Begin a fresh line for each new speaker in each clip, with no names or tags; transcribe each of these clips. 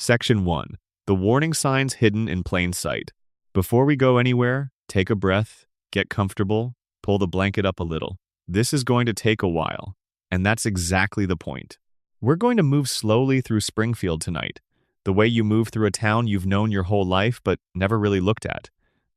Section 1. The warning signs hidden in plain sight. Before we go anywhere, take a breath, get comfortable, pull the blanket up a little. This is going to take a while, and that's exactly the point. We're going to move slowly through Springfield tonight, the way you move through a town you've known your whole life but never really looked at.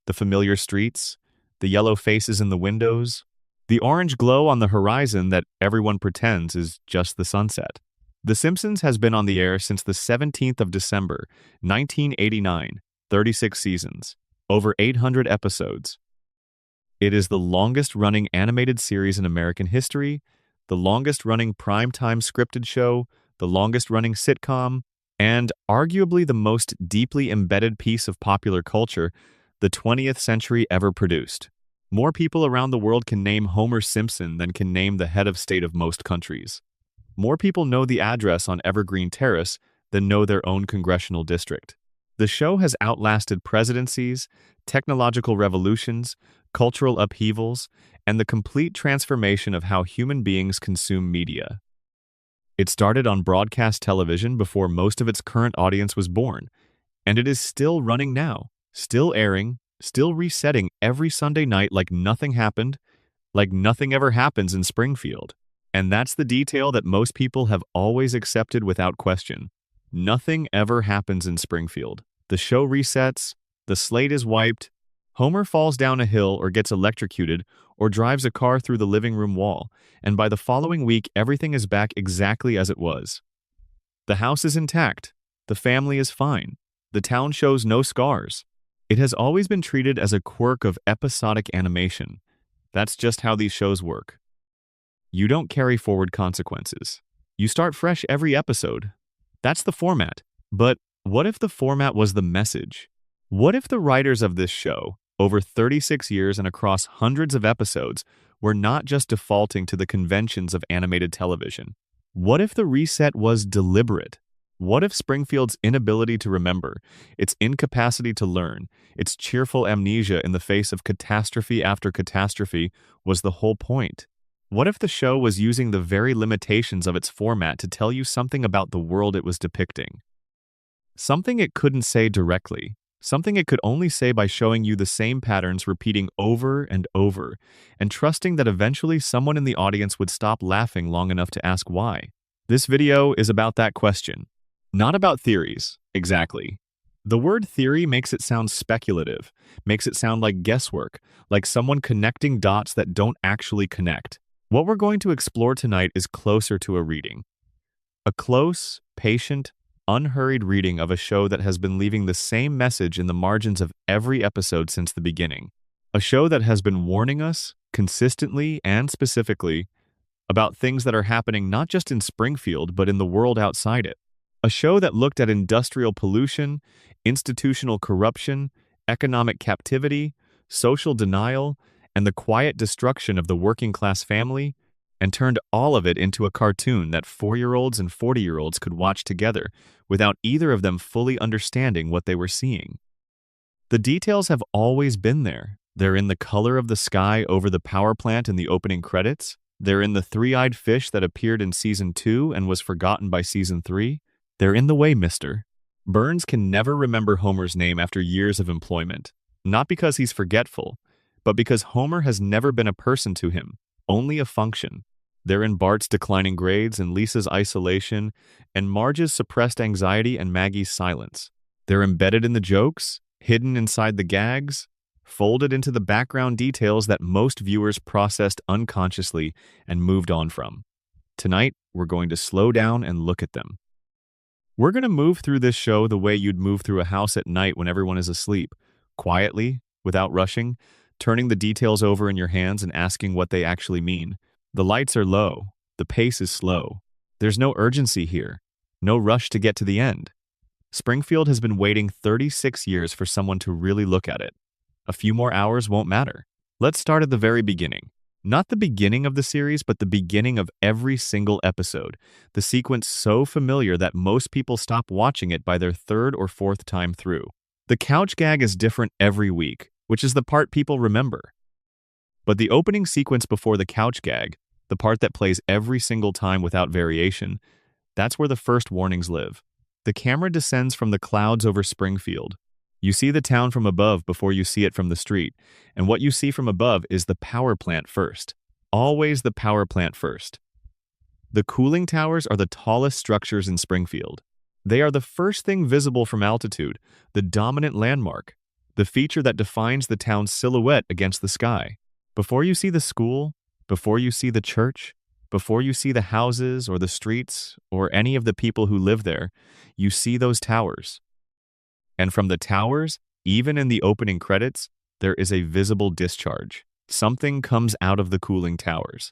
The familiar streets, the yellow faces in the windows, the orange glow on the horizon that everyone pretends is just the sunset. The Simpsons has been on the air since the 17th of December, 1989, 36 seasons, over 800 episodes. It is the longest-running animated series in American history, the longest-running primetime scripted show, the longest-running sitcom, and arguably the most deeply embedded piece of popular culture the 20th century ever produced. More people around the world can name Homer Simpson than can name the head of state of most countries. More people know the address on Evergreen Terrace than know their own congressional district. The show has outlasted presidencies, technological revolutions, cultural upheavals, and the complete transformation of how human beings consume media. It started on broadcast television before most of its current audience was born, and it is still running now, still airing, still resetting every Sunday night like nothing happened, like nothing ever happens in Springfield. And that's the detail that most people have always accepted without question. Nothing ever happens in Springfield. The show resets, the slate is wiped, Homer falls down a hill or gets electrocuted or drives a car through the living room wall, and by the following week everything is back exactly as it was. The house is intact, the family is fine, the town shows no scars. It has always been treated as a quirk of episodic animation. That's just how these shows work. You don't carry forward consequences. You start fresh every episode. That's the format. But what if the format was the message? What if the writers of this show, over 36 years and across hundreds of episodes, were not just defaulting to the conventions of animated television? What if the reset was deliberate? What if Springfield's inability to remember, its incapacity to learn, its cheerful amnesia in the face of catastrophe after catastrophe was the whole point? What if the show was using the very limitations of its format to tell you something about the world it was depicting? Something it couldn't say directly, something it could only say by showing you the same patterns repeating over and over, and trusting that eventually someone in the audience would stop laughing long enough to ask why. This video is about that question. Not about theories, exactly. The word theory makes it sound speculative, makes it sound like guesswork, like someone connecting dots that don't actually connect. What we're going to explore tonight is closer to a reading. A close, patient, unhurried reading of a show that has been leaving the same message in the margins of every episode since the beginning. A show that has been warning us, consistently and specifically, about things that are happening not just in Springfield but in the world outside it. A show that looked at industrial pollution, institutional corruption, economic captivity, social denial, and the quiet destruction of the working-class family, and turned all of it into a cartoon that 4-year-olds and 40-year-olds could watch together without either of them fully understanding what they were seeing. The details have always been there. They're in the color of the sky over the power plant in the opening credits. They're in the three-eyed fish that appeared in Season 2 and was forgotten by Season 3. They're in the way, mister. Burns can never remember Homer's name after years of employment, not because he's forgetful, but because Homer has never been a person to him, only a function. They're in Bart's declining grades and Lisa's isolation and Marge's suppressed anxiety and Maggie's silence. They're embedded in the jokes, hidden inside the gags, folded into the background details that most viewers processed unconsciously and moved on from. Tonight, we're going to slow down and look at them. We're going to move through this show the way you'd move through a house at night when everyone is asleep, quietly, without rushing, turning the details over in your hands and asking what they actually mean. The lights are low. The pace is slow. There's no urgency here. No rush to get to the end. Springfield has been waiting 36 years for someone to really look at it. A few more hours won't matter. Let's start at the very beginning. Not the beginning of the series, but the beginning of every single episode. The sequence so familiar that most people stop watching it by their third or fourth time through. The couch gag is different every week, which is the part people remember. But the opening sequence before the couch gag, the part that plays every single time without variation, that's where the first warnings live. The camera descends from the clouds over Springfield. You see the town from above before you see it from the street, and what you see from above is the power plant first. Always the power plant first. The cooling towers are the tallest structures in Springfield. They are the first thing visible from altitude, the dominant landmark, the feature that defines the town's silhouette against the sky. Before you see the school, before you see the church, before you see the houses or the streets or any of the people who live there, you see those towers. And from the towers, even in the opening credits, there is a visible discharge. Something comes out of the cooling towers.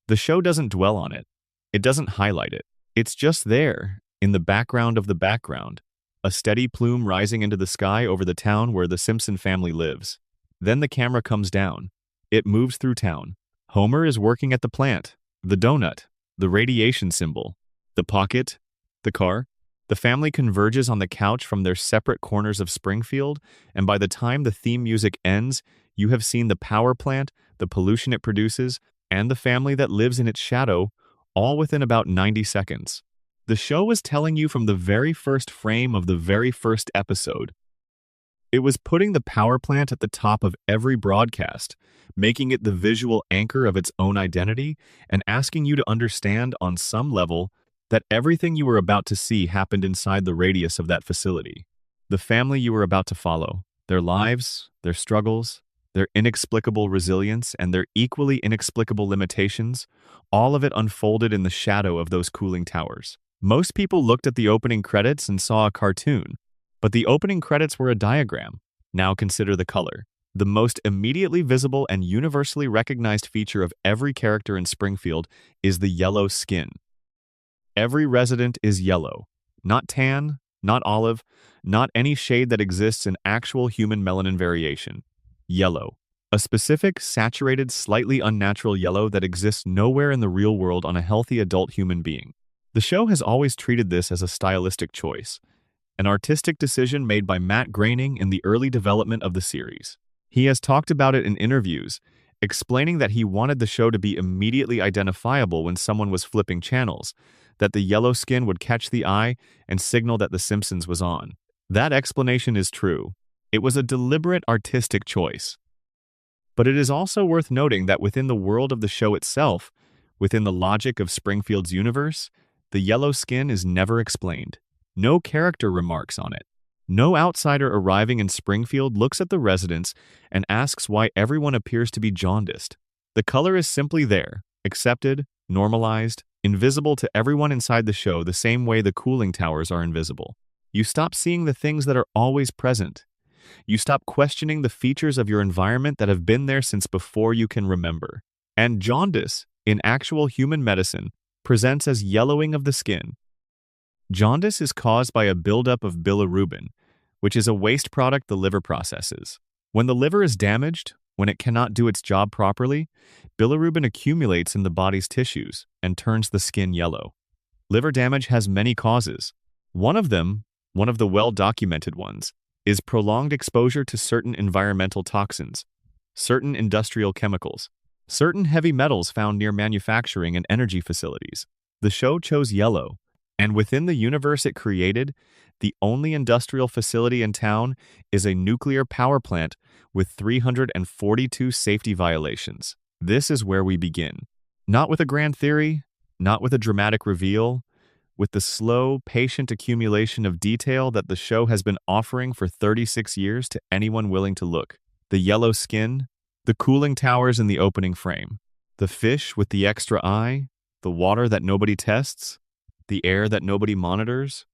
The show doesn't dwell on it. It doesn't highlight it. It's just there, in the background of the background, a steady plume rising into the sky over the town where the Simpson family lives. Then the camera comes down. It moves through town. Homer is working at the plant, the donut, the radiation symbol, the pocket, the car. The family converges on the couch from their separate corners of Springfield, and by the time the theme music ends, you have seen the power plant, the pollution it produces, and the family that lives in its shadow, all within about 90 seconds. The show was telling you from the very first frame of the very first episode. It was putting the power plant at the top of every broadcast, making it the visual anchor of its own identity, and asking you to understand on some level that everything you were about to see happened inside the radius of that facility. The family you were about to follow, their lives, their struggles, their inexplicable resilience, and their equally inexplicable limitations, all of it unfolded in the shadow of those cooling towers. Most people looked at the opening credits and saw a cartoon, but the opening credits were a diagram. Now consider the color. The most immediately visible and universally recognized feature of every character in Springfield is the yellow skin. Every resident is yellow. Not tan, not olive, not any shade that exists in actual human melanin variation. Yellow. A specific, saturated, slightly unnatural yellow that exists nowhere in the real world on a healthy adult human being. The show has always treated this as a stylistic choice, an artistic decision made by Matt Groening in the early development of the series. He has talked about it in interviews, explaining that he wanted the show to be immediately identifiable when someone was flipping channels, that the yellow skin would catch the eye and signal that The Simpsons was on. That explanation is true. It was a deliberate artistic choice. But it is also worth noting that within the world of the show itself, within the logic of Springfield's universe, the yellow skin is never explained. No character remarks on it. No outsider arriving in Springfield looks at the residents and asks why everyone appears to be jaundiced. The color is simply there, accepted, normalized, invisible to everyone inside the show the same way the cooling towers are invisible. You stop seeing the things that are always present. You stop questioning the features of your environment that have been there since before you can remember. And jaundice, in actual human medicine, presents as yellowing of the skin. Jaundice is caused by a buildup of bilirubin, which is a waste product the liver processes. When the liver is damaged, when it cannot do its job properly, bilirubin accumulates in the body's tissues and turns the skin yellow. Liver damage has many causes. One of them, one of the well-documented ones, is prolonged exposure to certain environmental toxins, certain industrial chemicals, certain heavy metals found near manufacturing and energy facilities. The show chose yellow, and within the universe it created, the only industrial facility in town is a nuclear power plant with 342 safety violations. This is where we begin. Not with a grand theory, not with a dramatic reveal, with the slow, patient accumulation of detail that the show has been offering for 36 years to anyone willing to look. The yellow skin, the cooling towers in the opening frame, the fish with the extra eye, the water that nobody tests, the air that nobody monitors.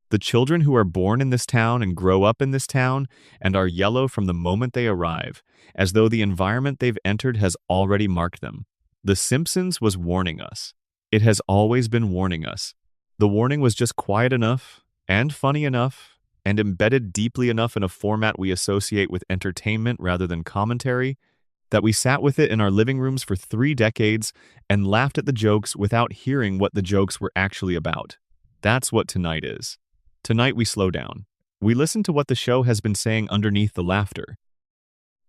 The children who are born in this town and grow up in this town and are yellow from the moment they arrive, as though the environment they've entered has already marked them. The Simpsons was warning us. It has always been warning us. The warning was just quiet enough, and funny enough, and embedded deeply enough in a format we associate with entertainment rather than commentary, that we sat with it in our living rooms for 3 decades and laughed at the jokes without hearing what the jokes were actually about. That's what tonight is. Tonight we slow down. We listen to what the show has been saying underneath the laughter.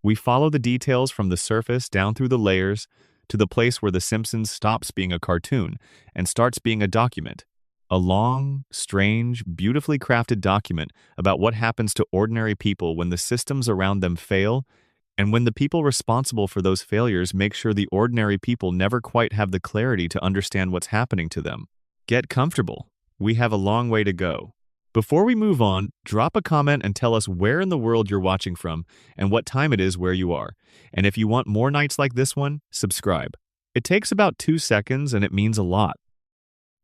We follow the details from the surface down through the layers to the place where The Simpsons stops being a cartoon and starts being a document. A long, strange, beautifully crafted document about what happens to ordinary people when the systems around them fail, and when the people responsible for those failures make sure the ordinary people never quite have the clarity to understand what's happening to them. Get comfortable. We have a long way to go. Before we move on, drop a comment and tell us where in the world you're watching from and what time it is where you are. And if you want more nights like this one, subscribe. It takes about 2 seconds and it means a lot.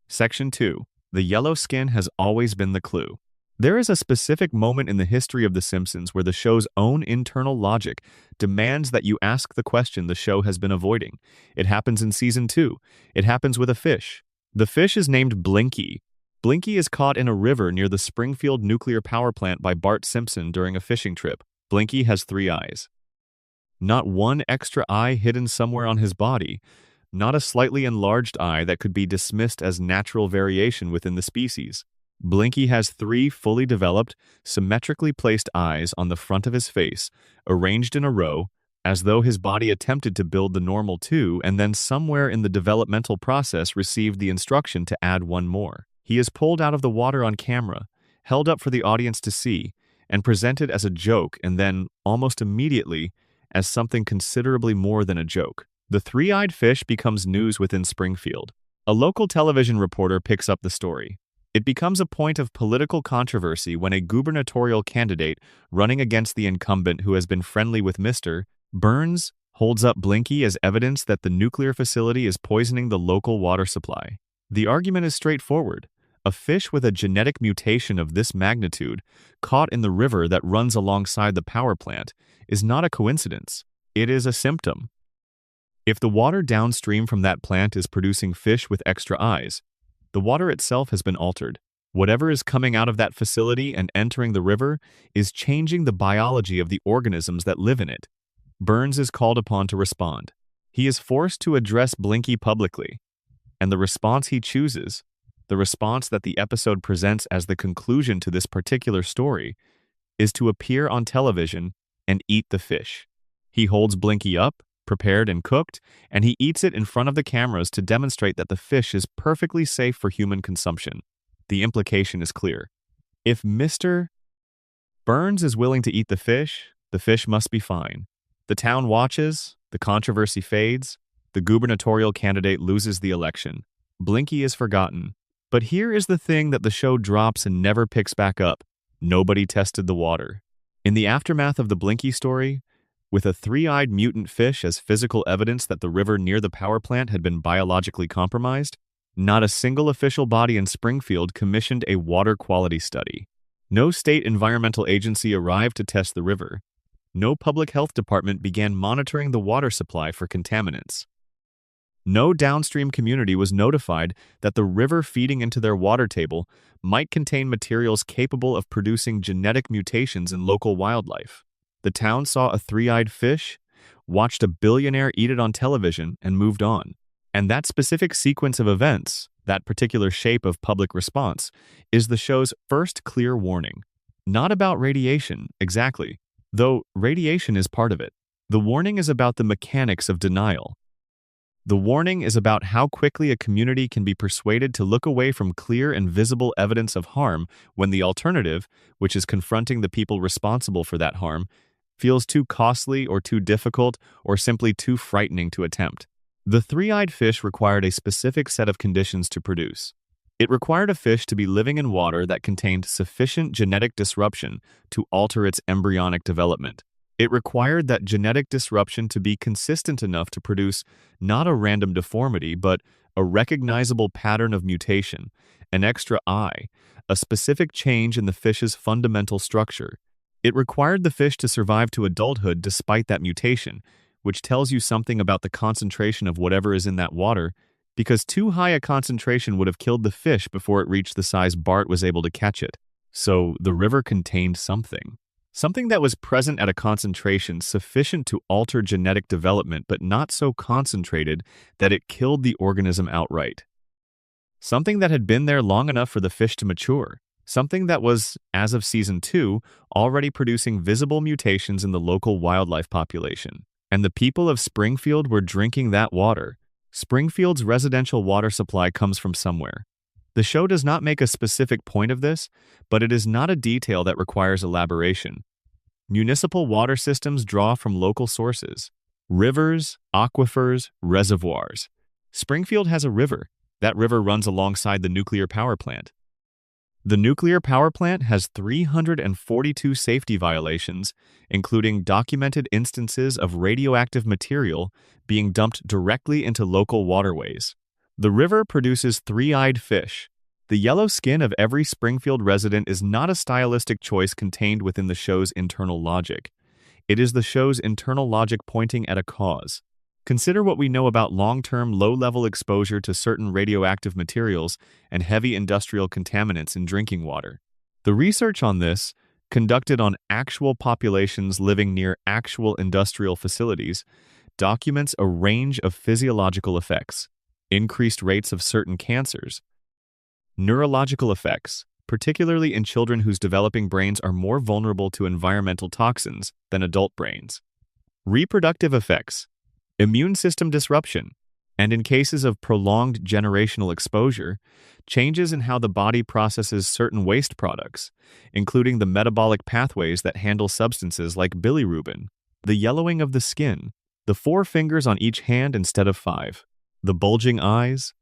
Section 2. The yellow skin has always been the clue. There is a specific moment in the history of The Simpsons where the show's own internal logic demands that you ask the question the show has been avoiding. It happens in Season 2. It happens with a fish. The fish is named Blinky. Blinky is caught in a river near the Springfield nuclear power plant by Bart Simpson during a fishing trip. Blinky has 3 eyes. Not one extra eye hidden somewhere on his body. Not a slightly enlarged eye that could be dismissed as natural variation within the species. Blinky has 3 fully developed, symmetrically placed eyes on the front of his face, arranged in a row, as though his body attempted to build the normal 2 and then somewhere in the developmental process received the instruction to add 1 more. He is pulled out of the water on camera, held up for the audience to see, and presented as a joke and then, almost immediately, as something considerably more than a joke. The 3-eyed fish becomes news within Springfield. A local television reporter picks up the story. It becomes a point of political controversy when a gubernatorial candidate running against the incumbent who has been friendly with Mr. Burns holds up Blinky as evidence that the nuclear facility is poisoning the local water supply. The argument is straightforward. A fish with a genetic mutation of this magnitude, caught in the river that runs alongside the power plant, is not a coincidence. It is a symptom. If the water downstream from that plant is producing fish with extra eyes, the water itself has been altered. Whatever is coming out of that facility and entering the river is changing the biology of the organisms that live in it. Burns is called upon to respond. He is forced to address Blinky publicly. And the response he chooses, the response that the episode presents as the conclusion to this particular story, is to appear on television and eat the fish. He holds Blinky up, prepared and cooked, and he eats it in front of the cameras to demonstrate that the fish is perfectly safe for human consumption. The implication is clear. If Mr. Burns is willing to eat the fish must be fine. The town watches, the controversy fades, the gubernatorial candidate loses the election. Blinky is forgotten. But here is the thing that the show drops and never picks back up. Nobody tested the water. In the aftermath of the Blinky story, with a 3-eyed mutant fish as physical evidence that the river near the power plant had been biologically compromised, not a single official body in Springfield commissioned a water quality study. No state environmental agency arrived to test the river. No public health department began monitoring the water supply for contaminants. No downstream community was notified that the river feeding into their water table might contain materials capable of producing genetic mutations in local wildlife. The town saw a 3-eyed fish, watched a billionaire eat it on television, and moved on. And that specific sequence of events, that particular shape of public response, is the show's first clear warning. Not about radiation, exactly, though radiation is part of it. The warning is about the mechanics of denial. The warning is about how quickly a community can be persuaded to look away from clear and visible evidence of harm when the alternative, which is confronting the people responsible for that harm, feels too costly or too difficult or simply too frightening to attempt. The 3-eyed fish required a specific set of conditions to produce. It required a fish to be living in water that contained sufficient genetic disruption to alter its embryonic development. It required that genetic disruption to be consistent enough to produce not a random deformity, but a recognizable pattern of mutation, an extra eye, a specific change in the fish's fundamental structure. It required the fish to survive to adulthood despite that mutation, which tells you something about the concentration of whatever is in that water, because too high a concentration would have killed the fish before it reached the size Bart was able to catch it. So the river contained something. Something that was present at a concentration sufficient to alter genetic development but not so concentrated that it killed the organism outright. Something that had been there long enough for the fish to mature. Something that was, as of Season 2, already producing visible mutations in the local wildlife population. And the people of Springfield were drinking that water. Springfield's residential water supply comes from somewhere. The show does not make a specific point of this, but it is not a detail that requires elaboration. Municipal water systems draw from local sources: rivers, aquifers, reservoirs. Springfield has a river. That river runs alongside the nuclear power plant. The nuclear power plant has 342 safety violations, including documented instances of radioactive material being dumped directly into local waterways. The river produces three-eyed fish. The yellow skin of every Springfield resident is not a stylistic choice contained within the show's internal logic. It is the show's internal logic pointing at a cause. Consider what we know about long-term, low-level exposure to certain radioactive materials and heavy industrial contaminants in drinking water. The research on this, conducted on actual populations living near actual industrial facilities, documents a range of physiological effects: increased rates of certain cancers, neurological effects, particularly in children whose developing brains are more vulnerable to environmental toxins than adult brains, reproductive effects, immune system disruption, and in cases of prolonged generational exposure, changes in how the body processes certain waste products, including the metabolic pathways that handle substances like bilirubin, the yellowing of the skin, the 4 fingers on each hand instead of 5, the bulging eyes,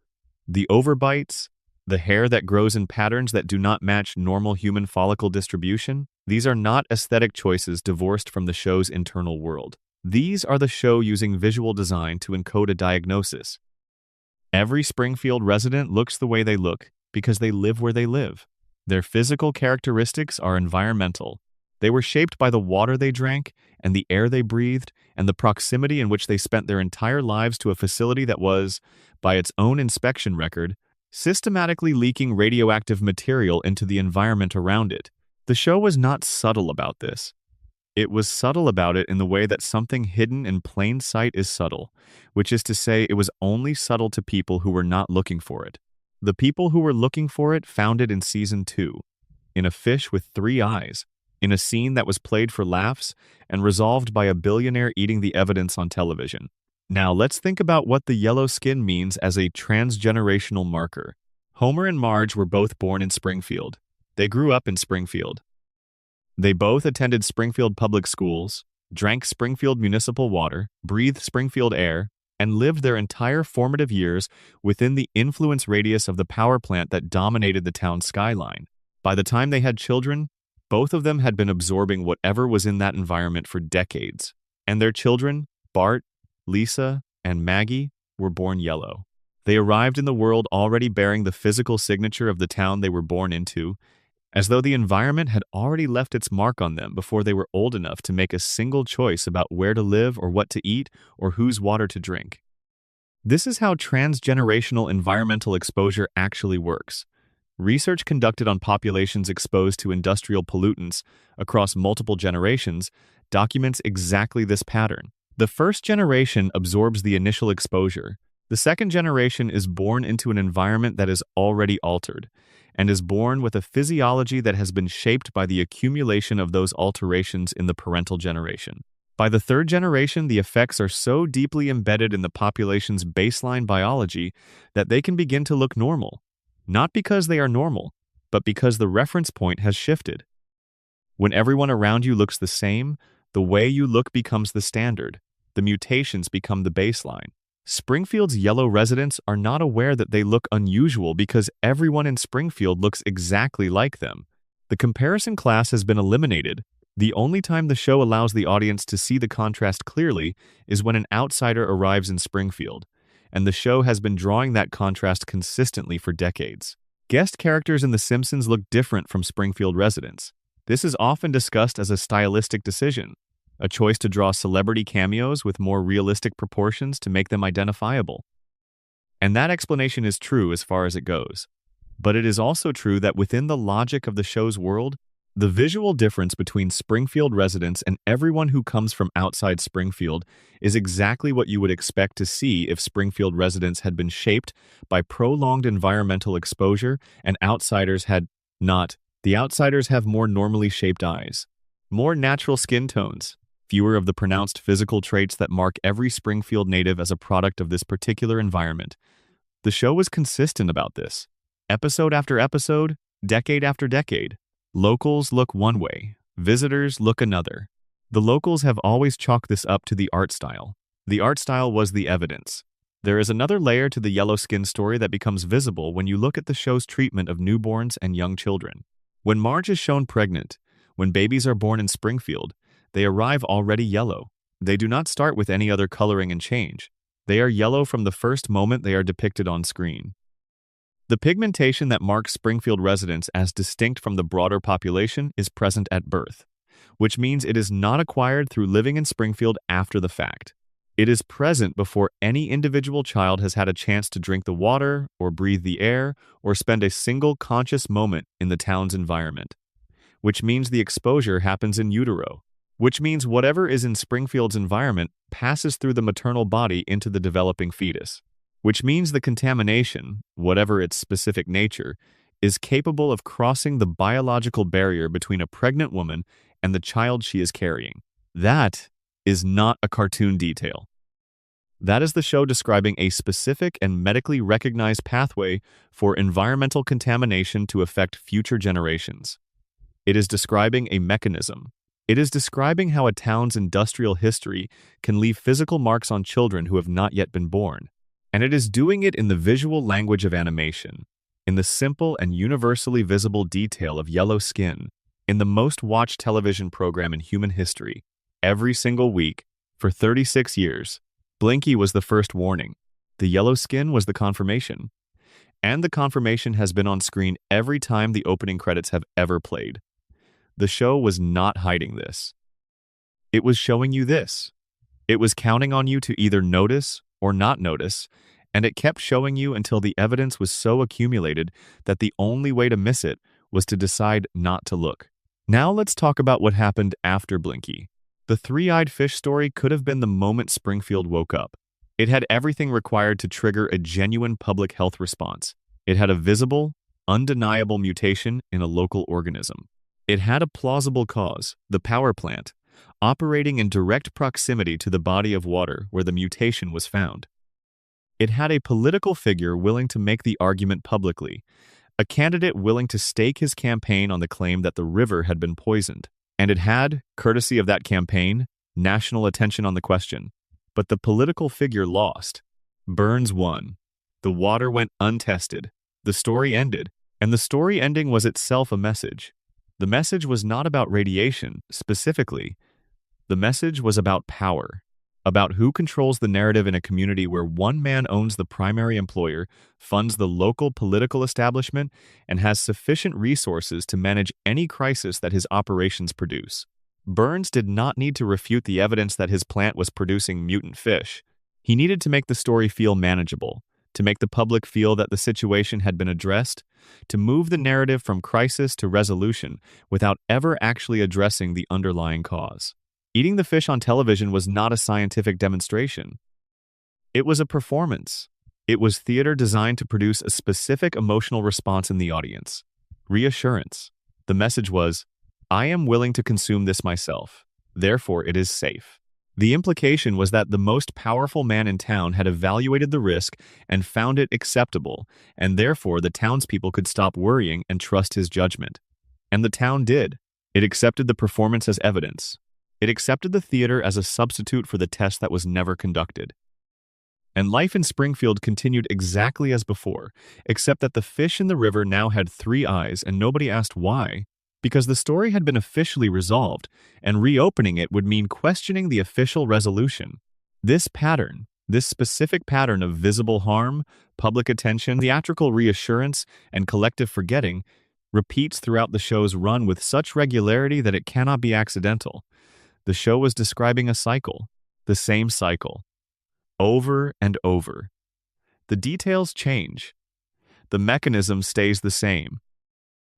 the overbites, the hair that grows in patterns that do not match normal human follicle distribution. These are not aesthetic choices divorced from the show's internal world. These are the show using visual design to encode a diagnosis. Every Springfield resident looks the way they look because they live where they live. Their physical characteristics are environmental. They were shaped by the water they drank and the air they breathed and the proximity in which they spent their entire lives to a facility that was, by its own inspection record, systematically leaking radioactive material into the environment around it. The show was not subtle about this. It was subtle about it in the way that something hidden in plain sight is subtle, which is to say it was only subtle to people who were not looking for it. The people who were looking for it found it in Season 2, in a fish with 3 eyes, in a scene that was played for laughs and resolved by a billionaire eating the evidence on television. Now let's think about what the yellow skin means as a transgenerational marker. Homer and Marge were both born in Springfield. They grew up in Springfield. They both attended Springfield public schools, drank Springfield municipal water, breathed Springfield air, and lived their entire formative years within the influence radius of the power plant that dominated the town's skyline. By the time they had children, both of them had been absorbing whatever was in that environment for decades. And their children, Bart, Lisa, and Maggie, were born yellow. They arrived in the world already bearing the physical signature of the town they were born into, as though the environment had already left its mark on them before they were old enough to make a single choice about where to live or what to eat or whose water to drink. This is how transgenerational environmental exposure actually works. Research conducted on populations exposed to industrial pollutants across multiple generations documents exactly this pattern. The first generation absorbs the initial exposure. The second generation is born into an environment that is already altered, and is born with a physiology that has been shaped by the accumulation of those alterations in the parental generation. By the third generation, the effects are so deeply embedded in the population's baseline biology that they can begin to look normal. Not because they are normal, but because the reference point has shifted. When everyone around you looks the same, the way you look becomes the standard. The mutations become the baseline. Springfield's yellow residents are not aware that they look unusual because everyone in Springfield looks exactly like them. The comparison class has been eliminated. The only time the show allows the audience to see the contrast clearly is when an outsider arrives in Springfield, and the show has been drawing that contrast consistently for decades. Guest characters in The Simpsons look different from Springfield residents. This is often discussed as a stylistic decision, a choice to draw celebrity cameos with more realistic proportions to make them identifiable. And that explanation is true as far as it goes. But it is also true that within the logic of the show's world, the visual difference between Springfield residents and everyone who comes from outside Springfield is exactly what you would expect to see if Springfield residents had been shaped by prolonged environmental exposure and outsiders had not. The outsiders have more normally shaped eyes, more natural skin tones, fewer of the pronounced physical traits that mark every Springfield native as a product of this particular environment. The show was consistent about this. Episode after episode, decade after decade, locals look one way, visitors look another. The locals have always chalked this up to the art style. The art style was the evidence. There is another layer to the yellow skin story that becomes visible when you look at the show's treatment of newborns and young children. When Marge is shown pregnant, when babies are born in Springfield, they arrive already yellow. They do not start with any other coloring and change. They are yellow from the first moment they are depicted on screen. The pigmentation that marks Springfield residents as distinct from the broader population is present at birth, which means it is not acquired through living in Springfield after the fact. It is present before any individual child has had a chance to drink the water, or breathe the air, or spend a single conscious moment in the town's environment. Which means the exposure happens in utero. Which means whatever is in Springfield's environment passes through the maternal body into the developing fetus. Which means the contamination, whatever its specific nature, is capable of crossing the biological barrier between a pregnant woman and the child she is carrying. That is not a cartoon detail. That is the show describing a specific and medically recognized pathway for environmental contamination to affect future generations. It is describing a mechanism. It is describing how a town's industrial history can leave physical marks on children who have not yet been born. And it is doing it in the visual language of animation, in the simple and universally visible detail of yellow skin, in the most watched television program in human history. Every single week, for 36 years, Blinky was the first warning. The yellow skin was the confirmation. And the confirmation has been on screen every time the opening credits have ever played. The show was not hiding this. It was showing you this. It was counting on you to either notice or not notice, and it kept showing you until the evidence was so accumulated that the only way to miss it was to decide not to look. Now let's talk about what happened after Blinky. The three-eyed fish story could have been the moment Springfield woke up. It had everything required to trigger a genuine public health response. It had a visible, undeniable mutation in a local organism. It had a plausible cause, the power plant, operating in direct proximity to the body of water where the mutation was found. It had a political figure willing to make the argument publicly, a candidate willing to stake his campaign on the claim that the river had been poisoned. And it had, courtesy of that campaign, national attention on the question. But the political figure lost. Burns won. The water went untested. The story ended. And the story ending was itself a message. The message was not about radiation, specifically. The message was about power. About who controls the narrative in a community where one man owns the primary employer, funds the local political establishment, and has sufficient resources to manage any crisis that his operations produce. Burns did not need to refute the evidence that his plant was producing mutant fish. He needed to make the story feel manageable, to make the public feel that the situation had been addressed, to move the narrative from crisis to resolution without ever actually addressing the underlying cause. Eating the fish on television was not a scientific demonstration. It was a performance. It was theater designed to produce a specific emotional response in the audience. Reassurance. The message was, I am willing to consume this myself. Therefore, it is safe. The implication was that the most powerful man in town had evaluated the risk and found it acceptable, and therefore the townspeople could stop worrying and trust his judgment. And the town did. It accepted the performance as evidence. It accepted the theater as a substitute for the test that was never conducted. And life in Springfield continued exactly as before, except that the fish in the river now had 3 eyes and nobody asked why, because the story had been officially resolved, and reopening it would mean questioning the official resolution. This pattern, this specific pattern of visible harm, public attention, theatrical reassurance, and collective forgetting, repeats throughout the show's run with such regularity that it cannot be accidental. The show was describing a cycle, the same cycle, over and over. The details change. The mechanism stays the same.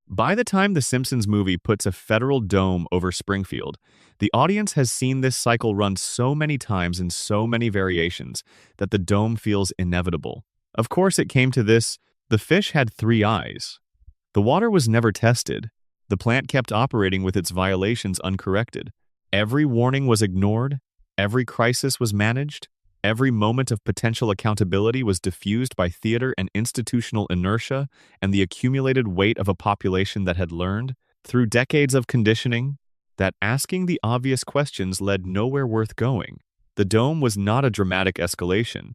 By the time the Simpsons movie puts a federal dome over Springfield, the audience has seen this cycle run so many times in so many variations that the dome feels inevitable. Of course, it came to this: the fish had 3 eyes. The water was never tested. The plant kept operating with its violations uncorrected. Every warning was ignored, every crisis was managed, Every moment of potential accountability was diffused by theater and institutional inertia and the accumulated weight of a population that had learned, through decades of conditioning, that asking the obvious questions led nowhere worth going. The dome was not a dramatic escalation.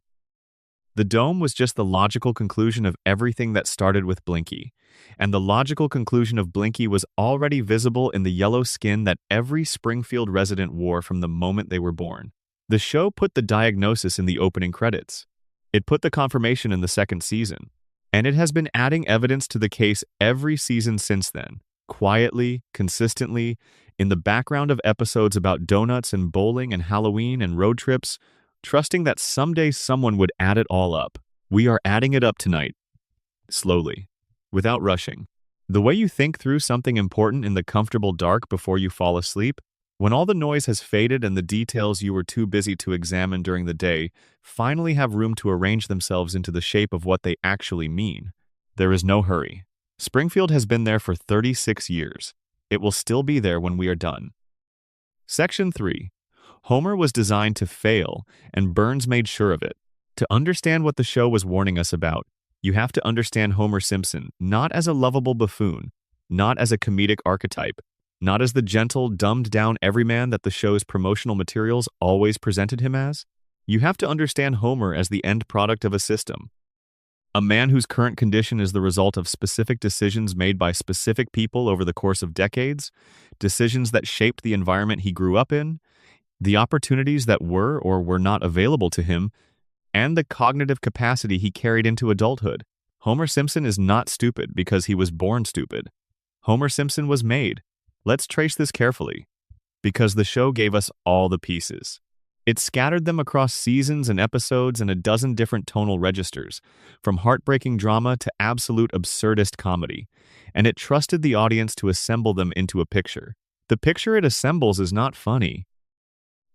The dome was just the logical conclusion of everything that started with Blinky, and the logical conclusion of Blinky was already visible in the yellow skin that every Springfield resident wore from the moment they were born. The show put the diagnosis in the opening credits. It put the confirmation in the second season, and it has been adding evidence to the case every season since then, quietly, consistently, in the background of episodes about donuts and bowling and Halloween and road trips, trusting that someday someone would add it all up. We are adding it up tonight, slowly, without rushing. The way you think through something important in the comfortable dark before you fall asleep, when all the noise has faded and the details you were too busy to examine during the day finally have room to arrange themselves into the shape of what they actually mean. There is no hurry. Springfield has been there for 36 years. It will still be there when we are done. Section 3. Homer was designed to fail, and Burns made sure of it. To understand what the show was warning us about, you have to understand Homer Simpson, not as a lovable buffoon, not as a comedic archetype, not as the gentle, dumbed-down everyman that the show's promotional materials always presented him as. You have to understand Homer as the end product of a system. A man whose current condition is the result of specific decisions made by specific people over the course of decades, decisions that shaped the environment he grew up in, the opportunities that were or were not available to him, and the cognitive capacity he carried into adulthood. Homer Simpson is not stupid because he was born stupid. Homer Simpson was made. Let's trace this carefully, because the show gave us all the pieces. It scattered them across seasons and episodes in a dozen different tonal registers, from heartbreaking drama to absolute absurdist comedy, and it trusted the audience to assemble them into a picture. The picture it assembles is not funny.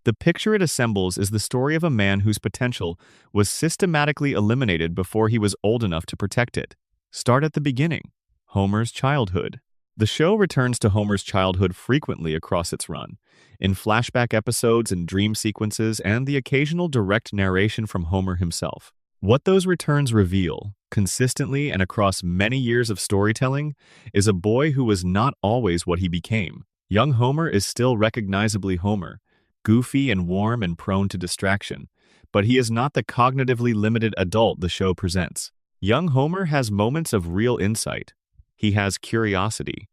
The picture it assembles is the story of a man whose potential was systematically eliminated before he was old enough to protect it. Start at the beginning. Homer's childhood. The show returns to Homer's childhood frequently across its run, in flashback episodes and dream sequences and the occasional direct narration from Homer himself. What those returns reveal, consistently and across many years of storytelling, is a boy who was not always what he became. Young Homer is still recognizably Homer, goofy and warm and prone to distraction, but he is not the cognitively limited adult the show presents. Young Homer has moments of real insight. He has curiosity.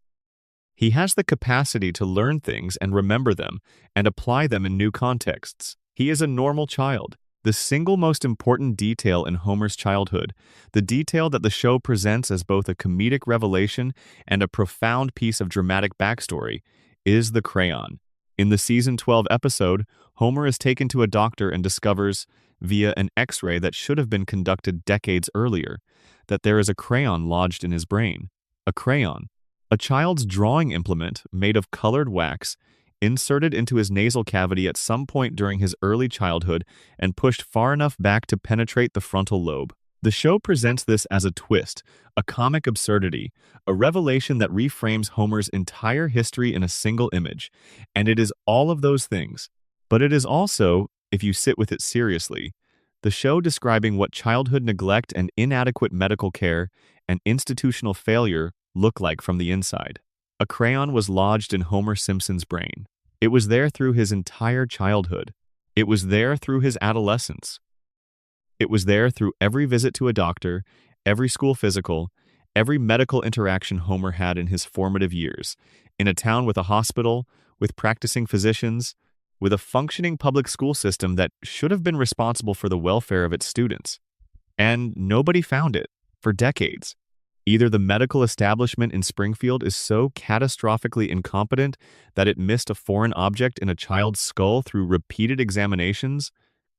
He has the capacity to learn things and remember them and apply them in new contexts. He is a normal child. The single most important detail in Homer's childhood, the detail that the show presents as both a comedic revelation and a profound piece of dramatic backstory, is the crayon. In the season 12 episode, Homer is taken to a doctor and discovers, via an X-ray that should have been conducted decades earlier, that there is a crayon lodged in his brain. A crayon, a child's drawing implement made of colored wax, inserted into his nasal cavity at some point during his early childhood and pushed far enough back to penetrate the frontal lobe. The show presents this as a twist, a comic absurdity, a revelation that reframes Homer's entire history in a single image, and it is all of those things. But it is also, if you sit with it seriously, the show describing what childhood neglect and inadequate medical care and institutional failure look like from the inside. A crayon was lodged in Homer Simpson's brain. It was there through his entire childhood. It was there through his adolescence. It was there through every visit to a doctor, every school physical, every medical interaction Homer had in his formative years, in a town with a hospital, with practicing physicians, with a functioning public school system that should have been responsible for the welfare of its students. And nobody found it, for decades. Either the medical establishment in Springfield is so catastrophically incompetent that it missed a foreign object in a child's skull through repeated examinations,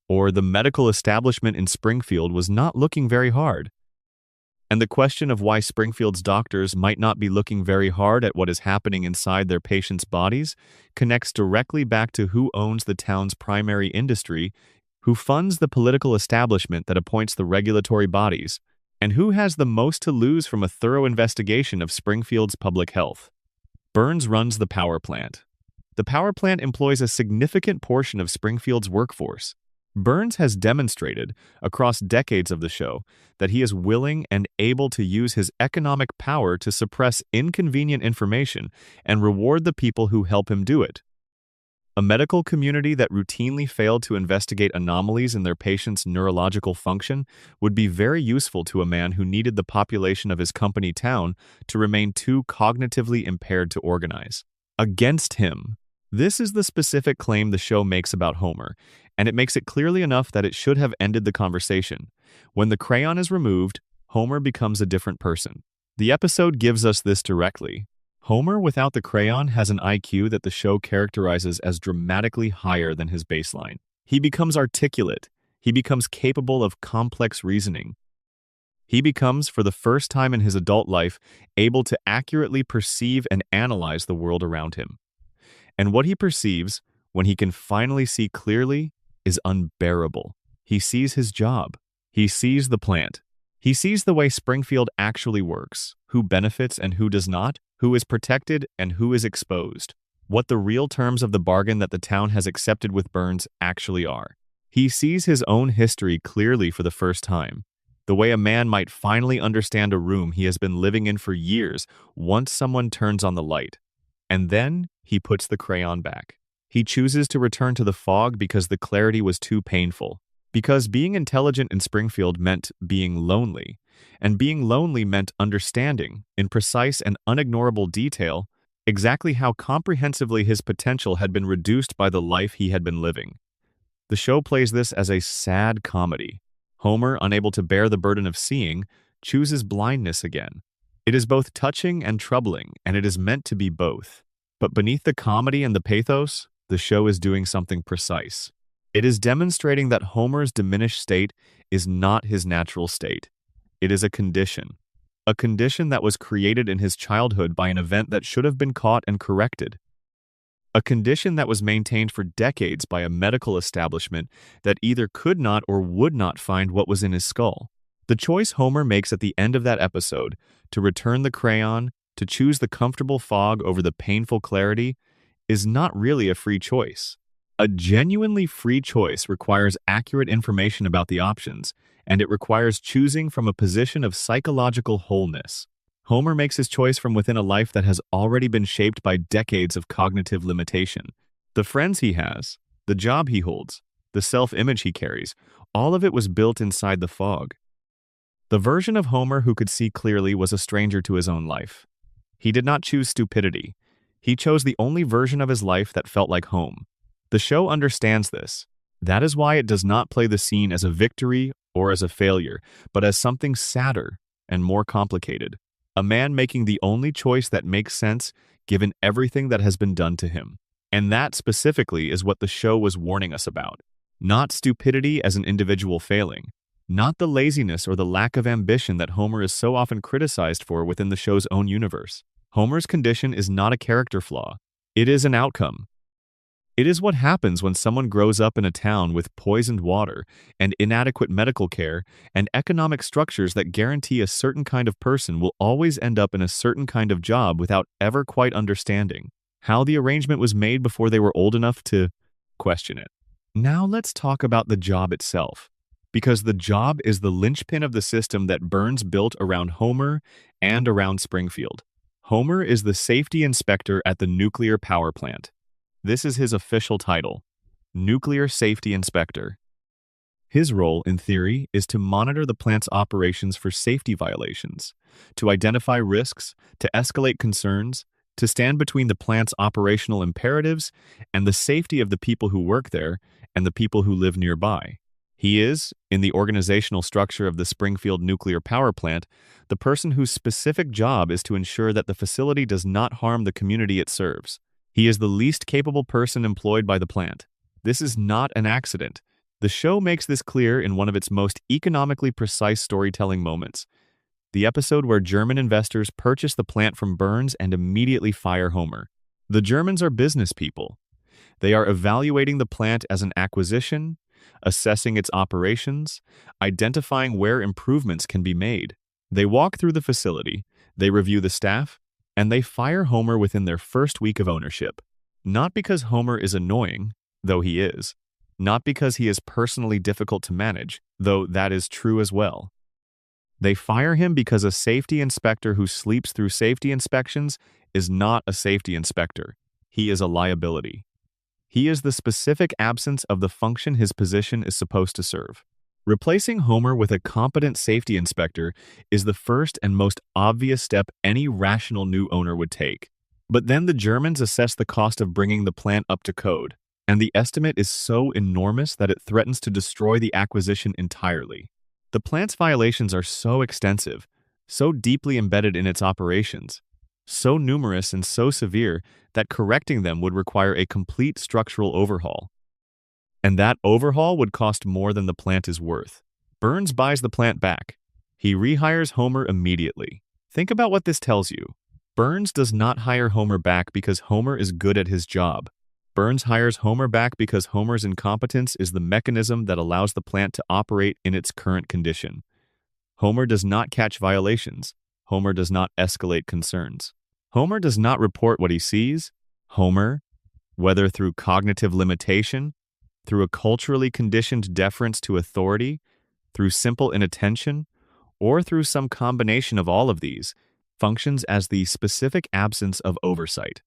or the medical establishment in Springfield was not looking very hard. And the question of why Springfield's doctors might not be looking very hard at what is happening inside their patients' bodies connects directly back to who owns the town's primary industry, who funds the political establishment that appoints the regulatory bodies, and who has the most to lose from a thorough investigation of Springfield's public health. Burns runs the power plant. The power plant employs a significant portion of Springfield's workforce. Burns has demonstrated, across decades of the show, that he is willing and able to use his economic power to suppress inconvenient information and reward the people who help him do it. A medical community that routinely failed to investigate anomalies in their patients' neurological function would be very useful to a man who needed the population of his company town to remain too cognitively impaired to organize. Against him. This is the specific claim the show makes about Homer, and it makes it clearly enough that it should have ended the conversation. When the crayon is removed, Homer becomes a different person. The episode gives us this directly. Homer without the crayon has an IQ that the show characterizes as dramatically higher than his baseline. He becomes articulate. He becomes capable of complex reasoning. He becomes, for the first time in his adult life, able to accurately perceive and analyze the world around him. And what he perceives, when he can finally see clearly, is unbearable. He sees his job. He sees the plant. He sees the way Springfield actually works, who benefits and who does not, who is protected and who is exposed, what the real terms of the bargain that the town has accepted with Burns actually are. He sees his own history clearly for the first time, the way a man might finally understand a room he has been living in for years once someone turns on the light. And then he puts the crayon back. He chooses to return to the fog because the clarity was too painful. Because being intelligent in Springfield meant being lonely, and being lonely meant understanding, in precise and unignorable detail, exactly how comprehensively his potential had been reduced by the life he had been living. The show plays this as a sad comedy. Homer, unable to bear the burden of seeing, chooses blindness again. It is both touching and troubling, and it is meant to be both. But beneath the comedy and the pathos, the show is doing something precise. It is demonstrating that Homer's diminished state is not his natural state. It is a condition that was created in his childhood by an event that should have been caught and corrected. A condition that was maintained for decades by a medical establishment that either could not or would not find what was in his skull. The choice Homer makes at the end of that episode, to return the crayon, to choose the comfortable fog over the painful clarity, is not really a free choice. A genuinely free choice requires accurate information about the options, and it requires choosing from a position of psychological wholeness. Homer makes his choice from within a life that has already been shaped by decades of cognitive limitation. The friends he has, the job he holds, the self-image he carries, all of it was built inside the fog. The version of Homer who could see clearly was a stranger to his own life. He did not choose stupidity. He chose the only version of his life that felt like home. The show understands this. That is why it does not play the scene as a victory or as a failure, but as something sadder and more complicated. A man making the only choice that makes sense given everything that has been done to him. And that specifically is what the show was warning us about. Not stupidity as an individual failing. Not the laziness or the lack of ambition that Homer is so often criticized for within the show's own universe. Homer's condition is not a character flaw. It is an outcome. It is what happens when someone grows up in a town with poisoned water and inadequate medical care and economic structures that guarantee a certain kind of person will always end up in a certain kind of job without ever quite understanding how the arrangement was made before they were old enough to question it. Now let's talk about the job itself, because the job is the linchpin of the system that Burns built around Homer and around Springfield. Homer is the safety inspector at the nuclear power plant. This is his official title, Nuclear Safety Inspector. His role, in theory, is to monitor the plant's operations for safety violations, to identify risks, to escalate concerns, to stand between the plant's operational imperatives and the safety of the people who work there and the people who live nearby. He is, in the organizational structure of the Springfield nuclear power plant, the person whose specific job is to ensure that the facility does not harm the community it serves. He is the least capable person employed by the plant. This is not an accident. The show makes this clear in one of its most economically precise storytelling moments. The episode where German investors purchase the plant from Burns and immediately fire Homer. The Germans are business people. They are evaluating the plant as an acquisition, assessing its operations, identifying where improvements can be made. They walk through the facility, they review the staff, and they fire Homer within their first week of ownership. Not because Homer is annoying, though he is, not because he is personally difficult to manage, though that is true as well. They fire him because a safety inspector who sleeps through safety inspections is not a safety inspector. He is a liability. He is the specific absence of the function his position is supposed to serve. Replacing Homer with a competent safety inspector is the first and most obvious step any rational new owner would take. But then the Germans assess the cost of bringing the plant up to code, and the estimate is so enormous that it threatens to destroy the acquisition entirely. The plant's violations are so extensive, so deeply embedded in its operations, so numerous and so severe that correcting them would require a complete structural overhaul. And that overhaul would cost more than the plant is worth. Burns buys the plant back. He rehires Homer immediately. Think about what this tells you. Burns does not hire Homer back because Homer is good at his job. Burns hires Homer back because Homer's incompetence is the mechanism that allows the plant to operate in its current condition. Homer does not catch violations. Homer does not escalate concerns. Homer does not report what he sees. Homer, whether through cognitive limitation, through a culturally conditioned deference to authority, through simple inattention, or through some combination of all of these, functions as the specific absence of oversight.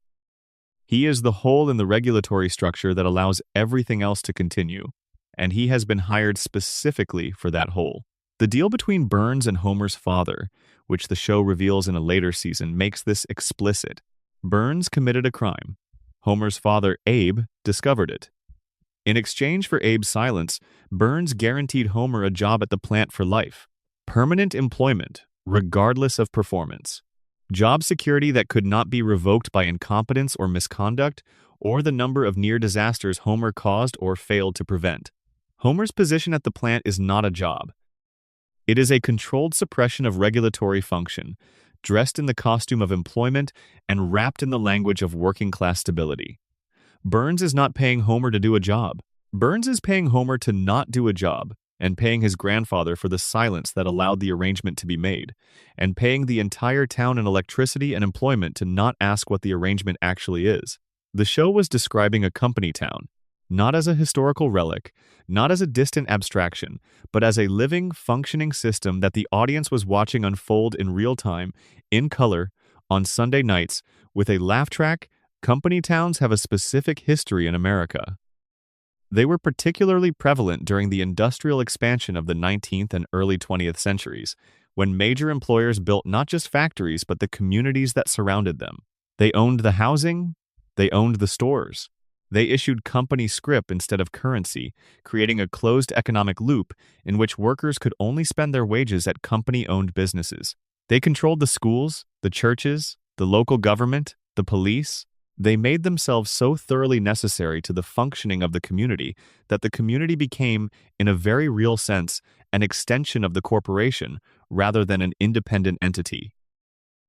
He is the hole in the regulatory structure that allows everything else to continue, and he has been hired specifically for that hole. The deal between Burns and Homer's father, which the show reveals in a later season, makes this explicit. Burns committed a crime. Homer's father, Abe, discovered it. In exchange for Abe's silence, Burns guaranteed Homer a job at the plant for life. Permanent employment, regardless of performance. Job security that could not be revoked by incompetence or misconduct, or the number of near disasters Homer caused or failed to prevent. Homer's position at the plant is not a job. It is a controlled suppression of regulatory function, dressed in the costume of employment and wrapped in the language of working-class stability. Burns is not paying Homer to do a job. Burns is paying Homer to not do a job, and paying his grandfather for the silence that allowed the arrangement to be made, and paying the entire town in electricity and employment to not ask what the arrangement actually is. The show was describing a company town, not as a historical relic, not as a distant abstraction, but as a living, functioning system that the audience was watching unfold in real time, in color, on Sunday nights, with a laugh track. Company towns have a specific history in America. They were particularly prevalent during the industrial expansion of the 19th and early 20th centuries, when major employers built not just factories but the communities that surrounded them. They owned the housing, they owned the stores. They issued company scrip instead of currency, creating a closed economic loop in which workers could only spend their wages at company-owned businesses. They controlled the schools, the churches, the local government, the police. They made themselves so thoroughly necessary to the functioning of the community that the community became, in a very real sense, an extension of the corporation rather than an independent entity.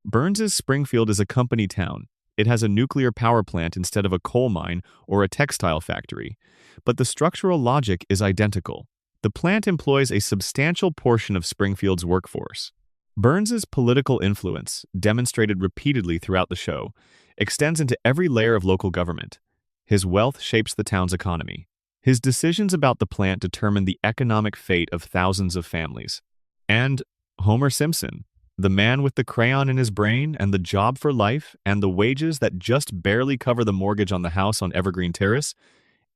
Burns's Springfield is a company town. It has a nuclear power plant instead of a coal mine or a textile factory, but the structural logic is identical. The plant employs a substantial portion of Springfield's workforce. Burns's political influence, demonstrated repeatedly throughout the show, extends into every layer of local government. His wealth shapes the town's economy. His decisions about the plant determine the economic fate of thousands of families. And Homer Simpson, the man with the crayon in his brain and the job for life and the wages that just barely cover the mortgage on the house on Evergreen Terrace,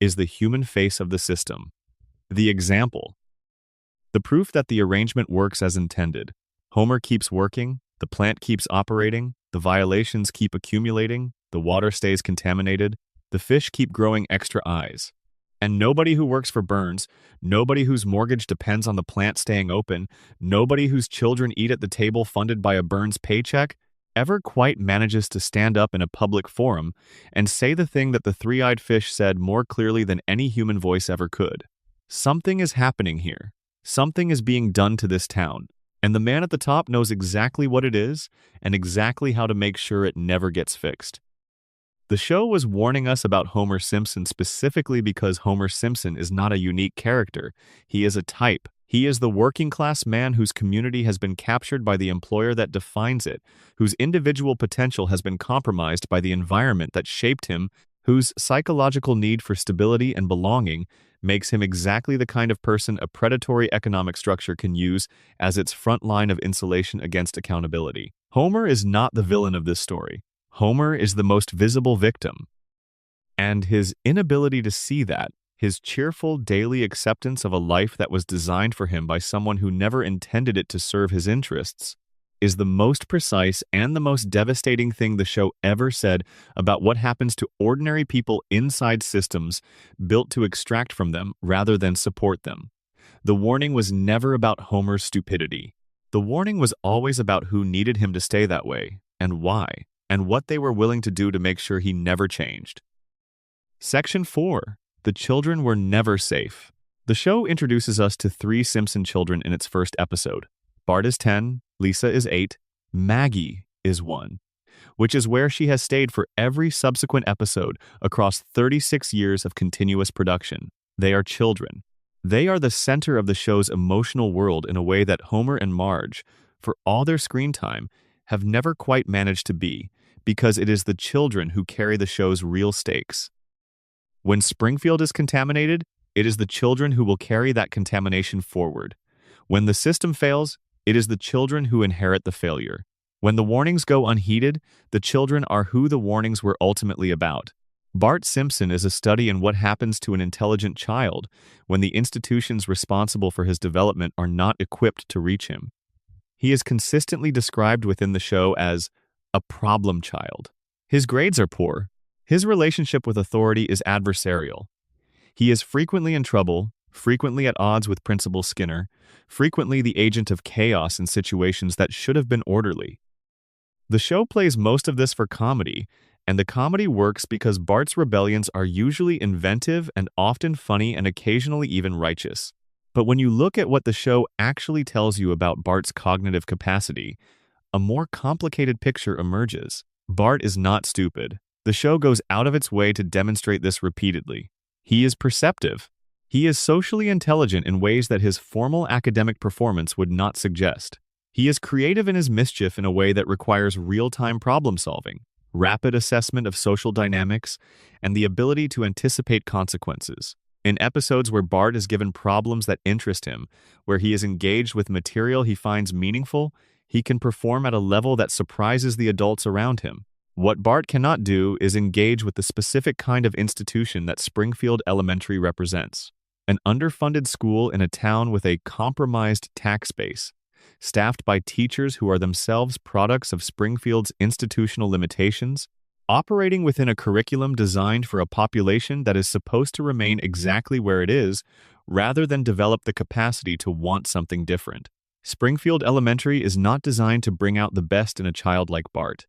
is the human face of the system. The example. The proof that the arrangement works as intended. Homer keeps working, the plant keeps operating, the violations keep accumulating, the water stays contaminated, the fish keep growing extra eyes. And nobody who works for Burns, nobody whose mortgage depends on the plant staying open, nobody whose children eat at the table funded by a Burns paycheck, ever quite manages to stand up in a public forum and say the thing that the three-eyed fish said more clearly than any human voice ever could. Something is happening here. Something is being done to this town. And the man at the top knows exactly what it is and exactly how to make sure it never gets fixed. The show was warning us about Homer Simpson specifically because Homer Simpson is not a unique character. He is a type. He is the working-class man whose community has been captured by the employer that defines it, whose individual potential has been compromised by the environment that shaped him, whose psychological need for stability and belonging makes him exactly the kind of person a predatory economic structure can use as its front line of insulation against accountability. Homer is not the villain of this story. Homer is the most visible victim. And his inability to see that, his cheerful daily acceptance of a life that was designed for him by someone who never intended it to serve his interests, is the most precise and the most devastating thing the show ever said about what happens to ordinary people inside systems built to extract from them rather than support them. The warning was never about Homer's stupidity. The warning was always about who needed him to stay that way, and why, and what they were willing to do to make sure he never changed. Section 4. The children were never safe. The show introduces us to 3 Simpson children in its first episode. Bart is 10, Lisa is 8, Maggie is 1, which is where she has stayed for every subsequent episode across 36 years of continuous production. They are children. They are the center of the show's emotional world in a way that Homer and Marge, for all their screen time, have never quite managed to be, because it is the children who carry the show's real stakes. When Springfield is contaminated, it is the children who will carry that contamination forward. When the system fails, it is the children who inherit the failure. When the warnings go unheeded, the children are who the warnings were ultimately about. Bart Simpson is a study in what happens to an intelligent child when the institutions responsible for his development are not equipped to reach him. He is consistently described within the show as a problem child. His grades are poor. His relationship with authority is adversarial. He is frequently in trouble, frequently at odds with Principal Skinner, frequently the agent of chaos in situations that should have been orderly. The show plays most of this for comedy, and the comedy works because Bart's rebellions are usually inventive and often funny and occasionally even righteous. But when you look at what the show actually tells you about Bart's cognitive capacity, a more complicated picture emerges. Bart is not stupid. The show goes out of its way to demonstrate this repeatedly. He is perceptive. He is socially intelligent in ways that his formal academic performance would not suggest. He is creative in his mischief in a way that requires real-time problem-solving, rapid assessment of social dynamics, and the ability to anticipate consequences. In episodes where Bart is given problems that interest him, where he is engaged with material he finds meaningful, he can perform at a level that surprises the adults around him. What Bart cannot do is engage with the specific kind of institution that Springfield Elementary represents. An underfunded school in a town with a compromised tax base, staffed by teachers who are themselves products of Springfield's institutional limitations, operating within a curriculum designed for a population that is supposed to remain exactly where it is, rather than develop the capacity to want something different. Springfield Elementary is not designed to bring out the best in a child like Bart.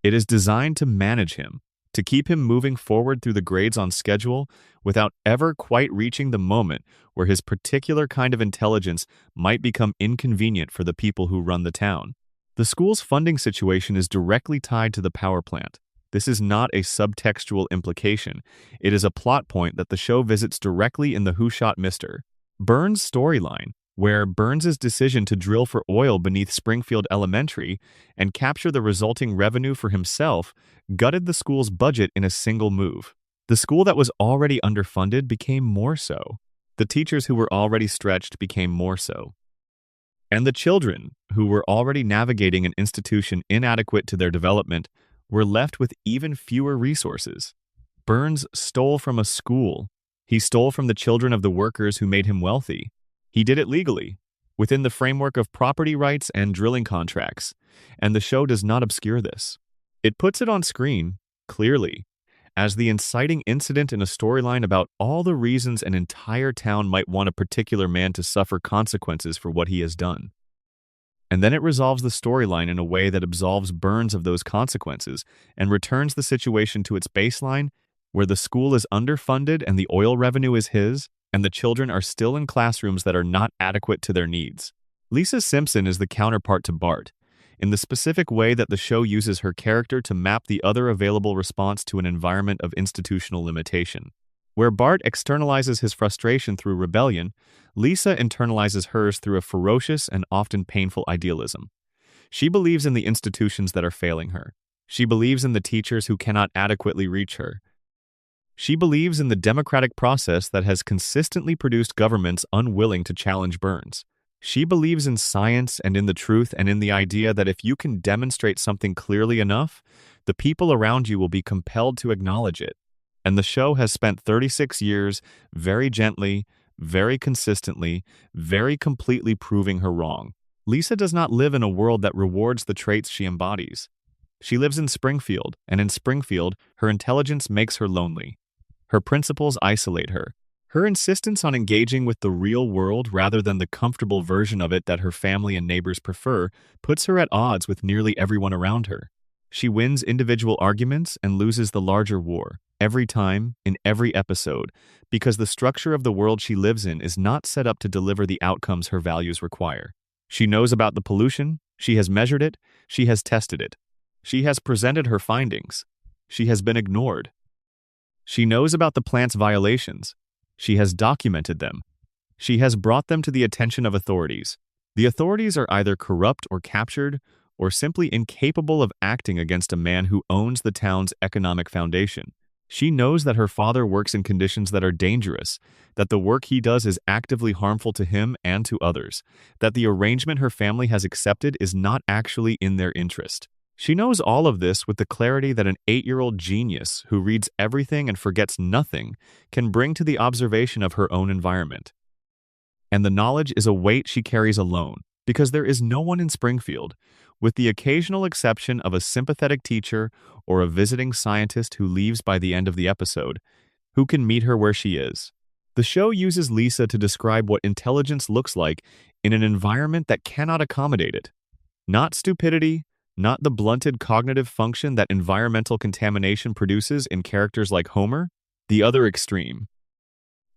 It is designed to manage him, to keep him moving forward through the grades on schedule without ever quite reaching the moment where his particular kind of intelligence might become inconvenient for the people who run the town. The school's funding situation is directly tied to the power plant. This is not a subtextual implication. It is a plot point that the show visits directly in the Who Shot Mr. Burns storyline, where Burns's decision to drill for oil beneath Springfield Elementary and capture the resulting revenue for himself gutted the school's budget in a single move. The school that was already underfunded became more so. The teachers who were already stretched became more so. And the children, who were already navigating an institution inadequate to their development, were left with even fewer resources. Burns stole from a school. He stole from the children of the workers who made him wealthy. He did it legally, within the framework of property rights and drilling contracts, and the show does not obscure this. It puts it on screen, clearly, as the inciting incident in a storyline about all the reasons an entire town might want a particular man to suffer consequences for what he has done. And then it resolves the storyline in a way that absolves Burns of those consequences and returns the situation to its baseline, where the school is underfunded and the oil revenue is his, and the children are still in classrooms that are not adequate to their needs. Lisa Simpson is the counterpart to Bart, in the specific way that the show uses her character to map the other available response to an environment of institutional limitation. Where Bart externalizes his frustration through rebellion, Lisa internalizes hers through a ferocious and often painful idealism. She believes in the institutions that are failing her. She believes in the teachers who cannot adequately reach her. She believes in the democratic process that has consistently produced governments unwilling to challenge Burns. She believes in science and in the truth and in the idea that if you can demonstrate something clearly enough, the people around you will be compelled to acknowledge it. And the show has spent 36 years very gently, very consistently, very completely proving her wrong. Lisa does not live in a world that rewards the traits she embodies. She lives in Springfield, and in Springfield, her intelligence makes her lonely. Her principles isolate her. Her insistence on engaging with the real world rather than the comfortable version of it that her family and neighbors prefer puts her at odds with nearly everyone around her. She wins individual arguments and loses the larger war, every time, in every episode, because the structure of the world she lives in is not set up to deliver the outcomes her values require. She knows about the pollution, she has measured it, she has tested it. She has presented her findings. She has been ignored. She knows about the plant's violations. She has documented them. She has brought them to the attention of authorities. The authorities are either corrupt or captured, or simply incapable of acting against a man who owns the town's economic foundation. She knows that her father works in conditions that are dangerous, that the work he does is actively harmful to him and to others, that the arrangement her family has accepted is not actually in their interest. She knows all of this with the clarity that an 8-year-old genius who reads everything and forgets nothing can bring to the observation of her own environment. And the knowledge is a weight she carries alone, because there is no one in Springfield, with the occasional exception of a sympathetic teacher or a visiting scientist who leaves by the end of the episode, who can meet her where she is. The show uses Lisa to describe what intelligence looks like in an environment that cannot accommodate it. Not stupidity, not the blunted cognitive function that environmental contamination produces in characters like Homer, the other extreme.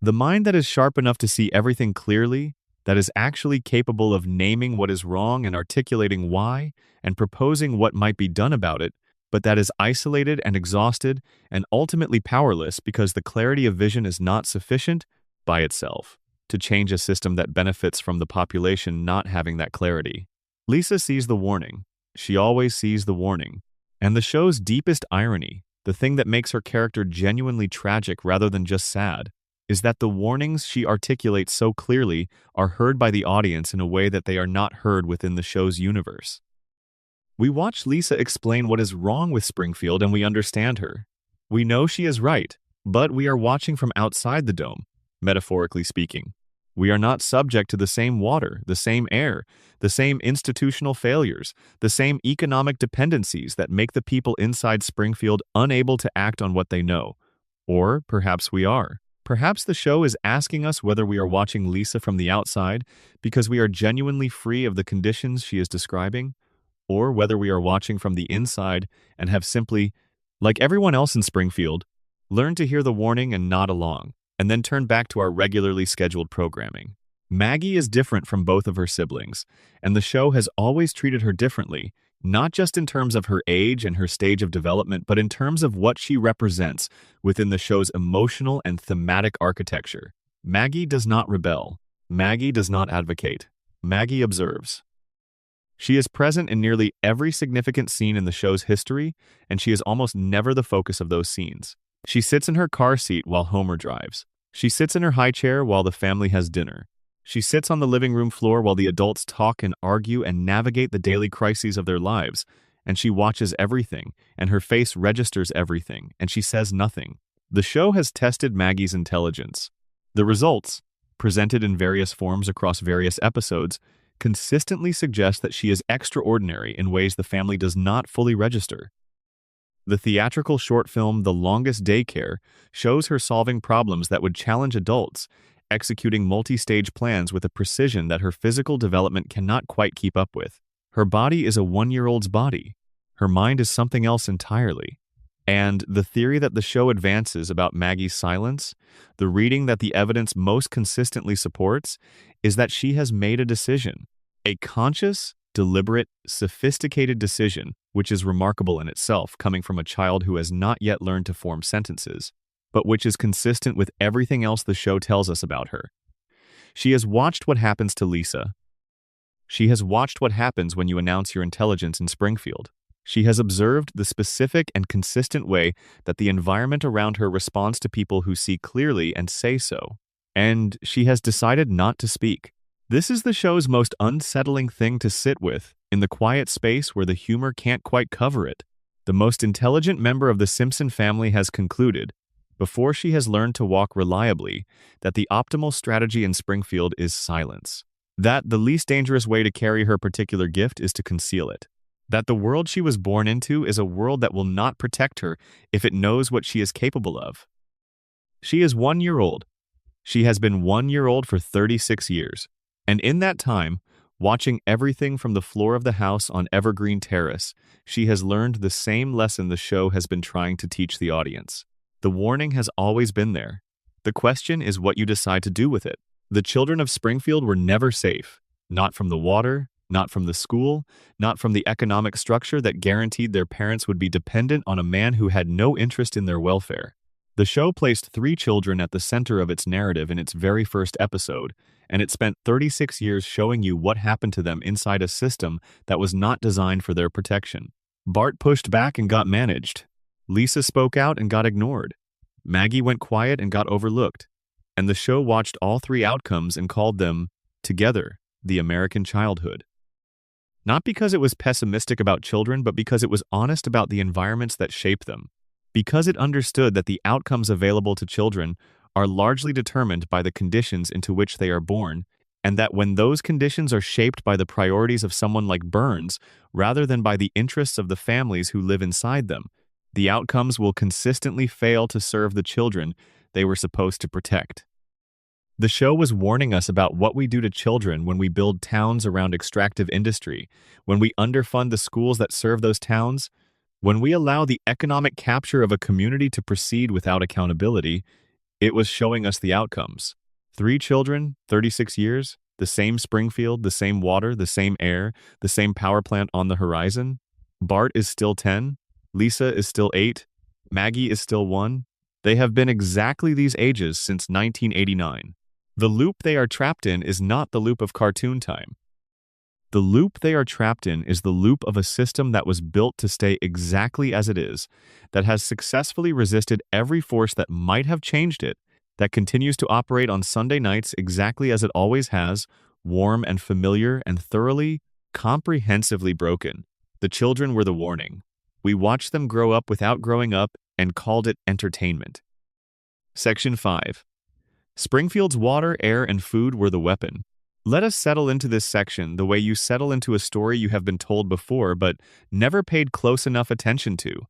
The mind that is sharp enough to see everything clearly, that is actually capable of naming what is wrong and articulating why, and proposing what might be done about it, but that is isolated and exhausted and ultimately powerless because the clarity of vision is not sufficient by itself to change a system that benefits from the population not having that clarity. Lisa sees the warning. She always sees the warning. And the show's deepest irony, the thing that makes her character genuinely tragic rather than just sad, is that the warnings she articulates so clearly are heard by the audience in a way that they are not heard within the show's universe. We watch Lisa explain what is wrong with Springfield and we understand her. We know she is right, but we are watching from outside the dome, metaphorically speaking. We are not subject to the same water, the same air, the same institutional failures, the same economic dependencies that make the people inside Springfield unable to act on what they know. Or perhaps we are. Perhaps the show is asking us whether we are watching Lisa from the outside because we are genuinely free of the conditions she is describing, or whether we are watching from the inside and have simply, like everyone else in Springfield, learned to hear the warning and nod along, and then turn back to our regularly scheduled programming. Maggie is different from both of her siblings, and the show has always treated her differently, not just in terms of her age and her stage of development, but in terms of what she represents within the show's emotional and thematic architecture. Maggie does not rebel. Maggie does not advocate. Maggie observes. She is present in nearly every significant scene in the show's history, and she is almost never the focus of those scenes. She sits in her car seat while Homer drives. She sits in her high chair while the family has dinner. She sits on the living room floor while the adults talk and argue and navigate the daily crises of their lives, and she watches everything, and her face registers everything, and she says nothing. The show has tested Maggie's intelligence. The results, presented in various forms across various episodes, consistently suggest that she is extraordinary in ways the family does not fully register. The theatrical short film The Longest Daycare shows her solving problems that would challenge adults, executing multi-stage plans with a precision that her physical development cannot quite keep up with. Her body is a 1-year-old's body. Her mind is something else entirely. And the theory that the show advances about Maggie's silence, the reading that the evidence most consistently supports, is that she has made a decision. A conscious, deliberate, sophisticated decision, which is remarkable in itself, coming from a child who has not yet learned to form sentences, but which is consistent with everything else the show tells us about her. She has watched what happens to Lisa. She has watched what happens when you announce your intelligence in Springfield. She has observed the specific and consistent way that the environment around her responds to people who see clearly and say so. And she has decided not to speak. This is the show's most unsettling thing to sit with, in the quiet space where the humor can't quite cover it. The most intelligent member of the Simpson family has concluded, before she has learned to walk reliably, that the optimal strategy in Springfield is silence. That the least dangerous way to carry her particular gift is to conceal it. That the world she was born into is a world that will not protect her if it knows what she is capable of. She is 1 year old. She has been 1 year old for 36 years. And in that time, watching everything from the floor of the house on Evergreen Terrace, she has learned the same lesson the show has been trying to teach the audience. The warning has always been there. The question is what you decide to do with it. The children of Springfield were never safe. Not from the water, not from the school, not from the economic structure that guaranteed their parents would be dependent on a man who had no interest in their welfare. The show placed 3 children at the center of its narrative in its very first episode, and it spent 36 years showing you what happened to them inside a system that was not designed for their protection. Bart pushed back and got managed. Lisa spoke out and got ignored. Maggie went quiet and got overlooked. And the show watched all 3 outcomes and called them, together, the American childhood. Not because it was pessimistic about children, but because it was honest about the environments that shape them. Because it understood that the outcomes available to children are largely determined by the conditions into which they are born, and that when those conditions are shaped by the priorities of someone like Burns, rather than by the interests of the families who live inside them, the outcomes will consistently fail to serve the children they were supposed to protect. The show was warning us about what we do to children when we build towns around extractive industry, when we underfund the schools that serve those towns, when we allow the economic capture of a community to proceed without accountability. It was showing us the outcomes. 3 children, 36 years, the same Springfield, the same water, the same air, the same power plant on the horizon. Bart is still 10, Lisa is still 8, Maggie is still 1. They have been exactly these ages since 1989. The loop they are trapped in is not the loop of cartoon time. The loop they are trapped in is the loop of a system that was built to stay exactly as it is, that has successfully resisted every force that might have changed it, that continues to operate on Sunday nights exactly as it always has, warm and familiar and thoroughly, comprehensively broken. The children were the warning. We watched them grow up without growing up and called it entertainment. Section 5. Springfield's water, air, and food were the weapon. Let us settle into this section the way you settle into a story you have been told before but never paid close enough attention to.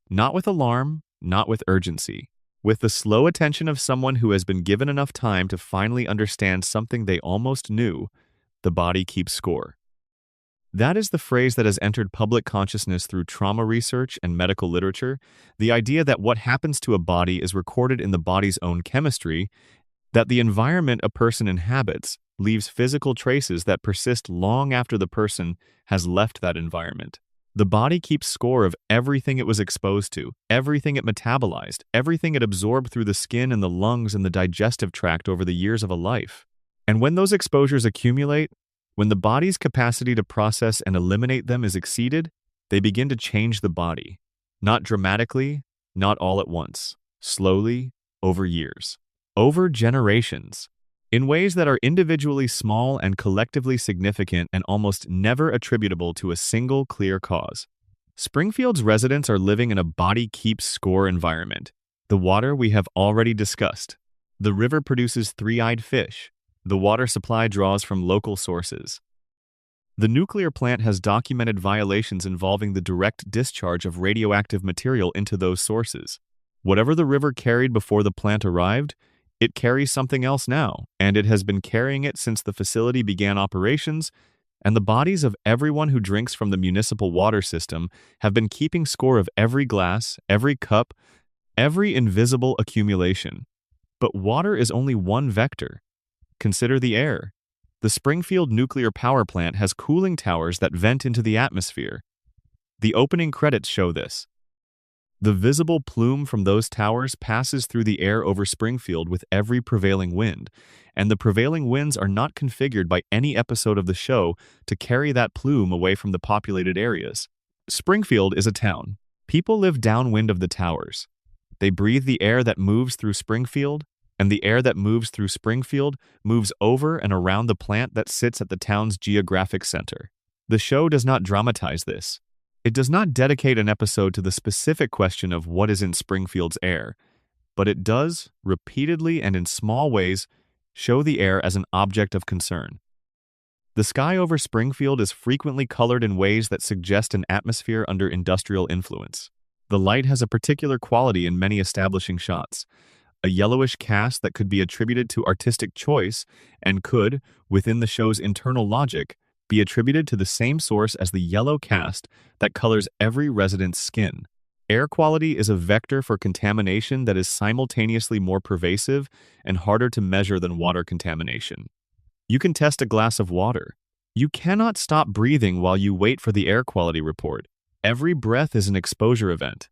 Not with alarm, not with urgency. With the slow attention of someone who has been given enough time to finally understand something they almost knew: the body keeps score. That is the phrase that has entered public consciousness through trauma research and medical literature, the idea that what happens to a body is recorded in the body's own chemistry, that the environment a person inhabits leaves physical traces that persist long after the person has left that environment. The body keeps score of everything it was exposed to, everything it metabolized, everything it absorbed through the skin and the lungs and the digestive tract over the years of a life. And when those exposures accumulate, when the body's capacity to process and eliminate them is exceeded, they begin to change the body. Not dramatically, not all at once, slowly, over years, over generations, in ways that are individually small and collectively significant and almost never attributable to a single clear cause. Springfield's residents are living in a body keeps score environment. The water we have already discussed. The river produces three-eyed fish. The water supply draws from local sources. The nuclear plant has documented violations involving the direct discharge of radioactive material into those sources. Whatever the river carried before the plant arrived, it carries something else now, and it has been carrying it since the facility began operations, and the bodies of everyone who drinks from the municipal water system have been keeping score of every glass, every cup, every invisible accumulation. But water is only one vector. Consider the air. The Springfield nuclear power plant has cooling towers that vent into the atmosphere. The opening credits show this. The visible plume from those towers passes through the air over Springfield with every prevailing wind, and the prevailing winds are not configured by any episode of the show to carry that plume away from the populated areas. Springfield is a town. People live downwind of the towers. They breathe the air that moves through Springfield, and the air that moves through Springfield moves over and around the plant that sits at the town's geographic center. The show does not dramatize this. It does not dedicate an episode to the specific question of what is in Springfield's air, but it does, repeatedly and in small ways, show the air as an object of concern. The sky over Springfield is frequently colored in ways that suggest an atmosphere under industrial influence. The light has a particular quality in many establishing shots, a yellowish cast that could be attributed to artistic choice and could, within the show's internal logic, be attributed to the same source as the yellow cast that colors every resident's skin. Air quality is a vector for contamination that is simultaneously more pervasive and harder to measure than water contamination. You can test a glass of water. You cannot stop breathing while you wait for the air quality report. Every breath is an exposure event.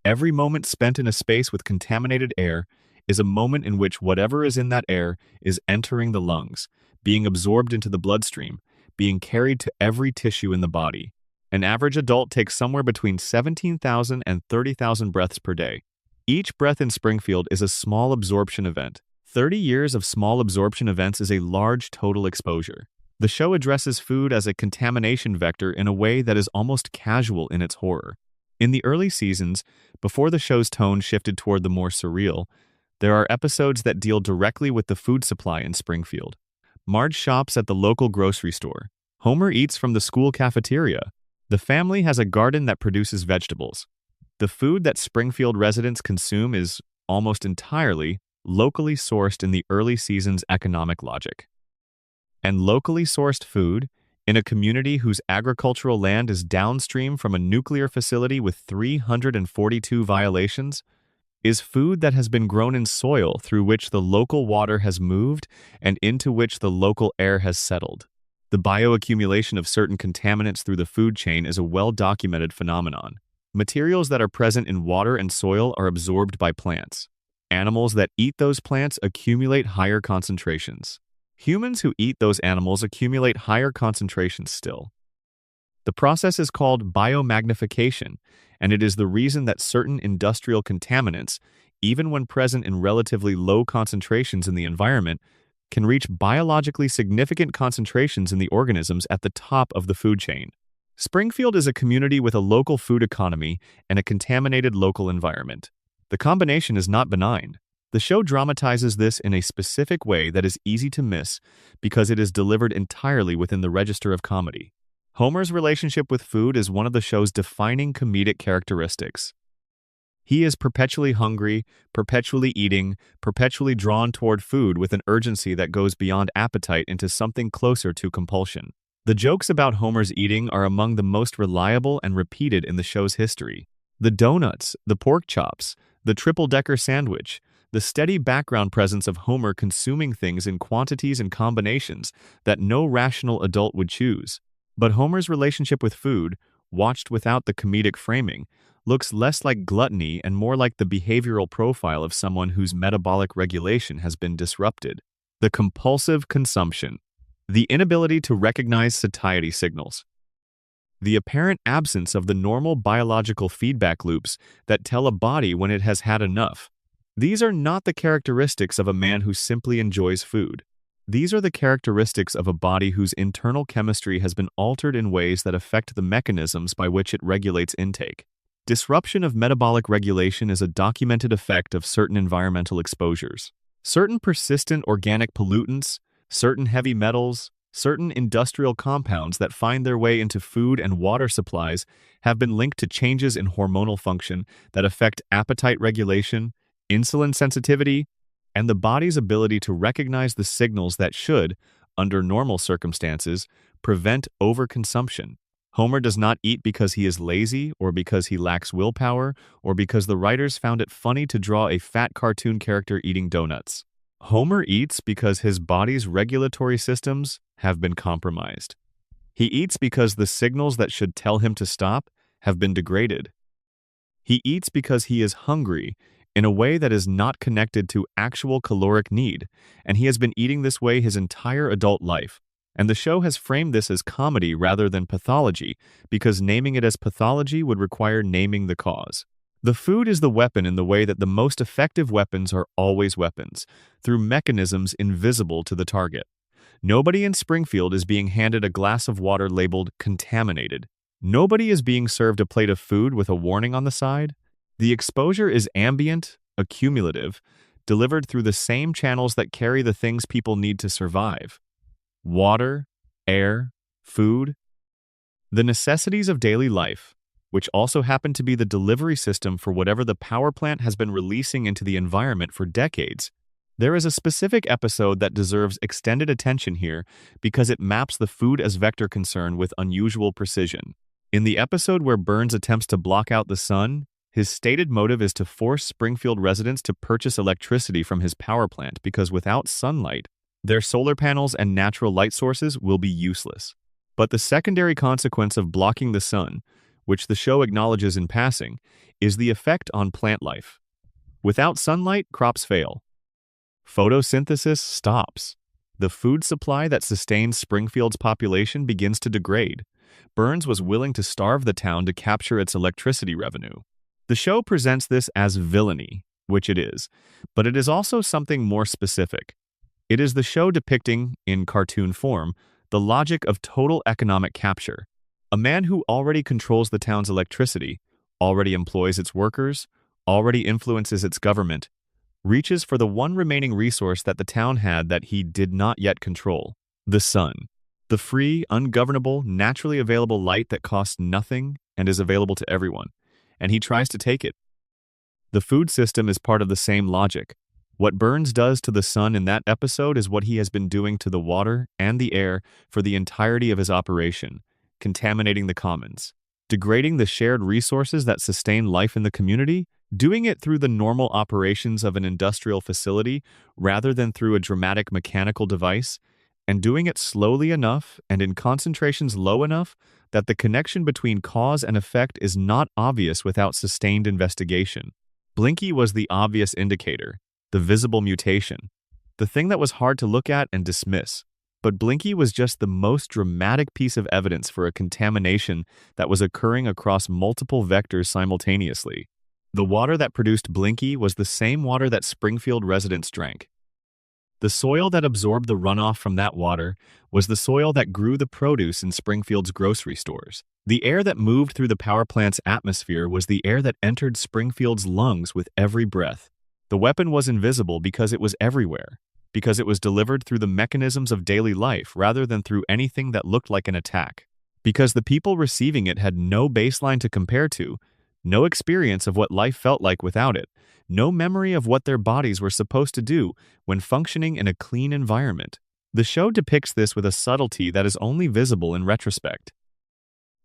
Every moment spent in a space with contaminated air is a moment in which whatever is in that air is entering the lungs, being absorbed into the bloodstream, being carried to every tissue in the body. An average adult takes somewhere between 17,000 and 30,000 breaths per day. Each breath in Springfield is a small absorption event. 30 years of small absorption events is a large total exposure. The show addresses food as a contamination vector in a way that is almost casual in its horror. In the early seasons, before the show's tone shifted toward the more surreal, there are episodes that deal directly with the food supply in Springfield. Marge shops at the local grocery store. Homer eats from the school cafeteria. The family has a garden that produces vegetables. The food that Springfield residents consume is, almost entirely, locally sourced in the early season's economic logic. And locally sourced food, in a community whose agricultural land is downstream from a nuclear facility with 342 violations, is food that has been grown in soil through which the local water has moved and into which the local air has settled. The bioaccumulation of certain contaminants through the food chain is a well-documented phenomenon. Materials that are present in water and soil are absorbed by plants. Animals that eat those plants accumulate higher concentrations. Humans who eat those animals accumulate higher concentrations still. The process is called biomagnification, and it is the reason that certain industrial contaminants, even when present in relatively low concentrations in the environment, can reach biologically significant concentrations in the organisms at the top of the food chain. Springfield is a community with a local food economy and a contaminated local environment. The combination is not benign. The show dramatizes this in a specific way that is easy to miss because it is delivered entirely within the register of comedy. Homer's relationship with food is one of the show's defining comedic characteristics. He is perpetually hungry, perpetually eating, perpetually drawn toward food with an urgency that goes beyond appetite into something closer to compulsion. The jokes about Homer's eating are among the most reliable and repeated in the show's history. The donuts, the pork chops, the triple-decker sandwich, the steady background presence of Homer consuming things in quantities and combinations that no rational adult would choose. But Homer's relationship with food, watched without the comedic framing, looks less like gluttony and more like the behavioral profile of someone whose metabolic regulation has been disrupted. The compulsive consumption. The inability to recognize satiety signals. The apparent absence of the normal biological feedback loops that tell a body when it has had enough. These are not the characteristics of a man who simply enjoys food. These are the characteristics of a body whose internal chemistry has been altered in ways that affect the mechanisms by which it regulates intake. Disruption of metabolic regulation is a documented effect of certain environmental exposures. Certain persistent organic pollutants, certain heavy metals, certain industrial compounds that find their way into food and water supplies have been linked to changes in hormonal function that affect appetite regulation, insulin sensitivity, and the body's ability to recognize the signals that should, under normal circumstances, prevent overconsumption. Homer does not eat because he is lazy or because he lacks willpower or because the writers found it funny to draw a fat cartoon character eating donuts. Homer eats because his body's regulatory systems have been compromised. He eats because the signals that should tell him to stop have been degraded. He eats because he is hungry in a way that is not connected to actual caloric need, and he has been eating this way his entire adult life. And the show has framed this as comedy rather than pathology, because naming it as pathology would require naming the cause. The food is the weapon in the way that the most effective weapons are always weapons, through mechanisms invisible to the target. Nobody in Springfield is being handed a glass of water labeled contaminated. Nobody is being served a plate of food with a warning on the side. The exposure is ambient, accumulative, delivered through the same channels that carry the things people need to survive: water, air, food, the necessities of daily life, which also happen to be the delivery system for whatever the power plant has been releasing into the environment for decades. There is a specific episode that deserves extended attention here because it maps the food as vector concern with unusual precision. In the episode where Burns attempts to block out the sun, his stated motive is to force Springfield residents to purchase electricity from his power plant because without sunlight, their solar panels and natural light sources will be useless. But the secondary consequence of blocking the sun, which the show acknowledges in passing, is the effect on plant life. Without sunlight, crops fail. Photosynthesis stops. The food supply that sustains Springfield's population begins to degrade. Burns was willing to starve the town to capture its electricity revenue. The show presents this as villainy, which it is, but it is also something more specific. It is the show depicting, in cartoon form, the logic of total economic capture. A man who already controls the town's electricity, already employs its workers, already influences its government, reaches for the one remaining resource that the town had that he did not yet control: the sun. The free, ungovernable, naturally available light that costs nothing and is available to everyone. And he tries to take it. The food system is part of the same logic. What Burns does to the sun in that episode is what he has been doing to the water and the air for the entirety of his operation, contaminating the commons, degrading the shared resources that sustain life in the community, doing it through the normal operations of an industrial facility rather than through a dramatic mechanical device, and doing it slowly enough and in concentrations low enough that the connection between cause and effect is not obvious without sustained investigation. Blinky was the obvious indicator, the visible mutation, the thing that was hard to look at and dismiss. But Blinky was just the most dramatic piece of evidence for a contamination that was occurring across multiple vectors simultaneously. The water that produced Blinky was the same water that Springfield residents drank. The soil that absorbed the runoff from that water was the soil that grew the produce in Springfield's grocery stores. The air that moved through the power plant's atmosphere was the air that entered Springfield's lungs with every breath. The weapon was invisible because it was everywhere, because it was delivered through the mechanisms of daily life rather than through anything that looked like an attack, because the people receiving it had no baseline to compare to, no experience of what life felt like without it, no memory of what their bodies were supposed to do when functioning in a clean environment. The show depicts this with a subtlety that is only visible in retrospect.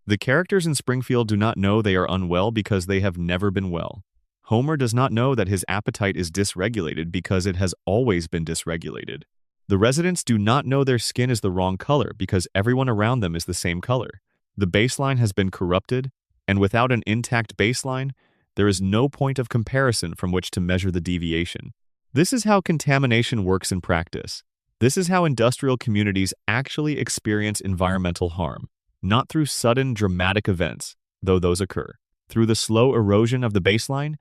The characters in Springfield do not know they are unwell because they have never been well. Homer does not know that his appetite is dysregulated because it has always been dysregulated. The residents do not know their skin is the wrong color because everyone around them is the same color. The baseline has been corrupted, and without an intact baseline, there is no point of comparison from which to measure the deviation. This is how contamination works in practice. This is how industrial communities actually experience environmental harm, not through sudden, dramatic events, though those occur, through the slow erosion of the baseline,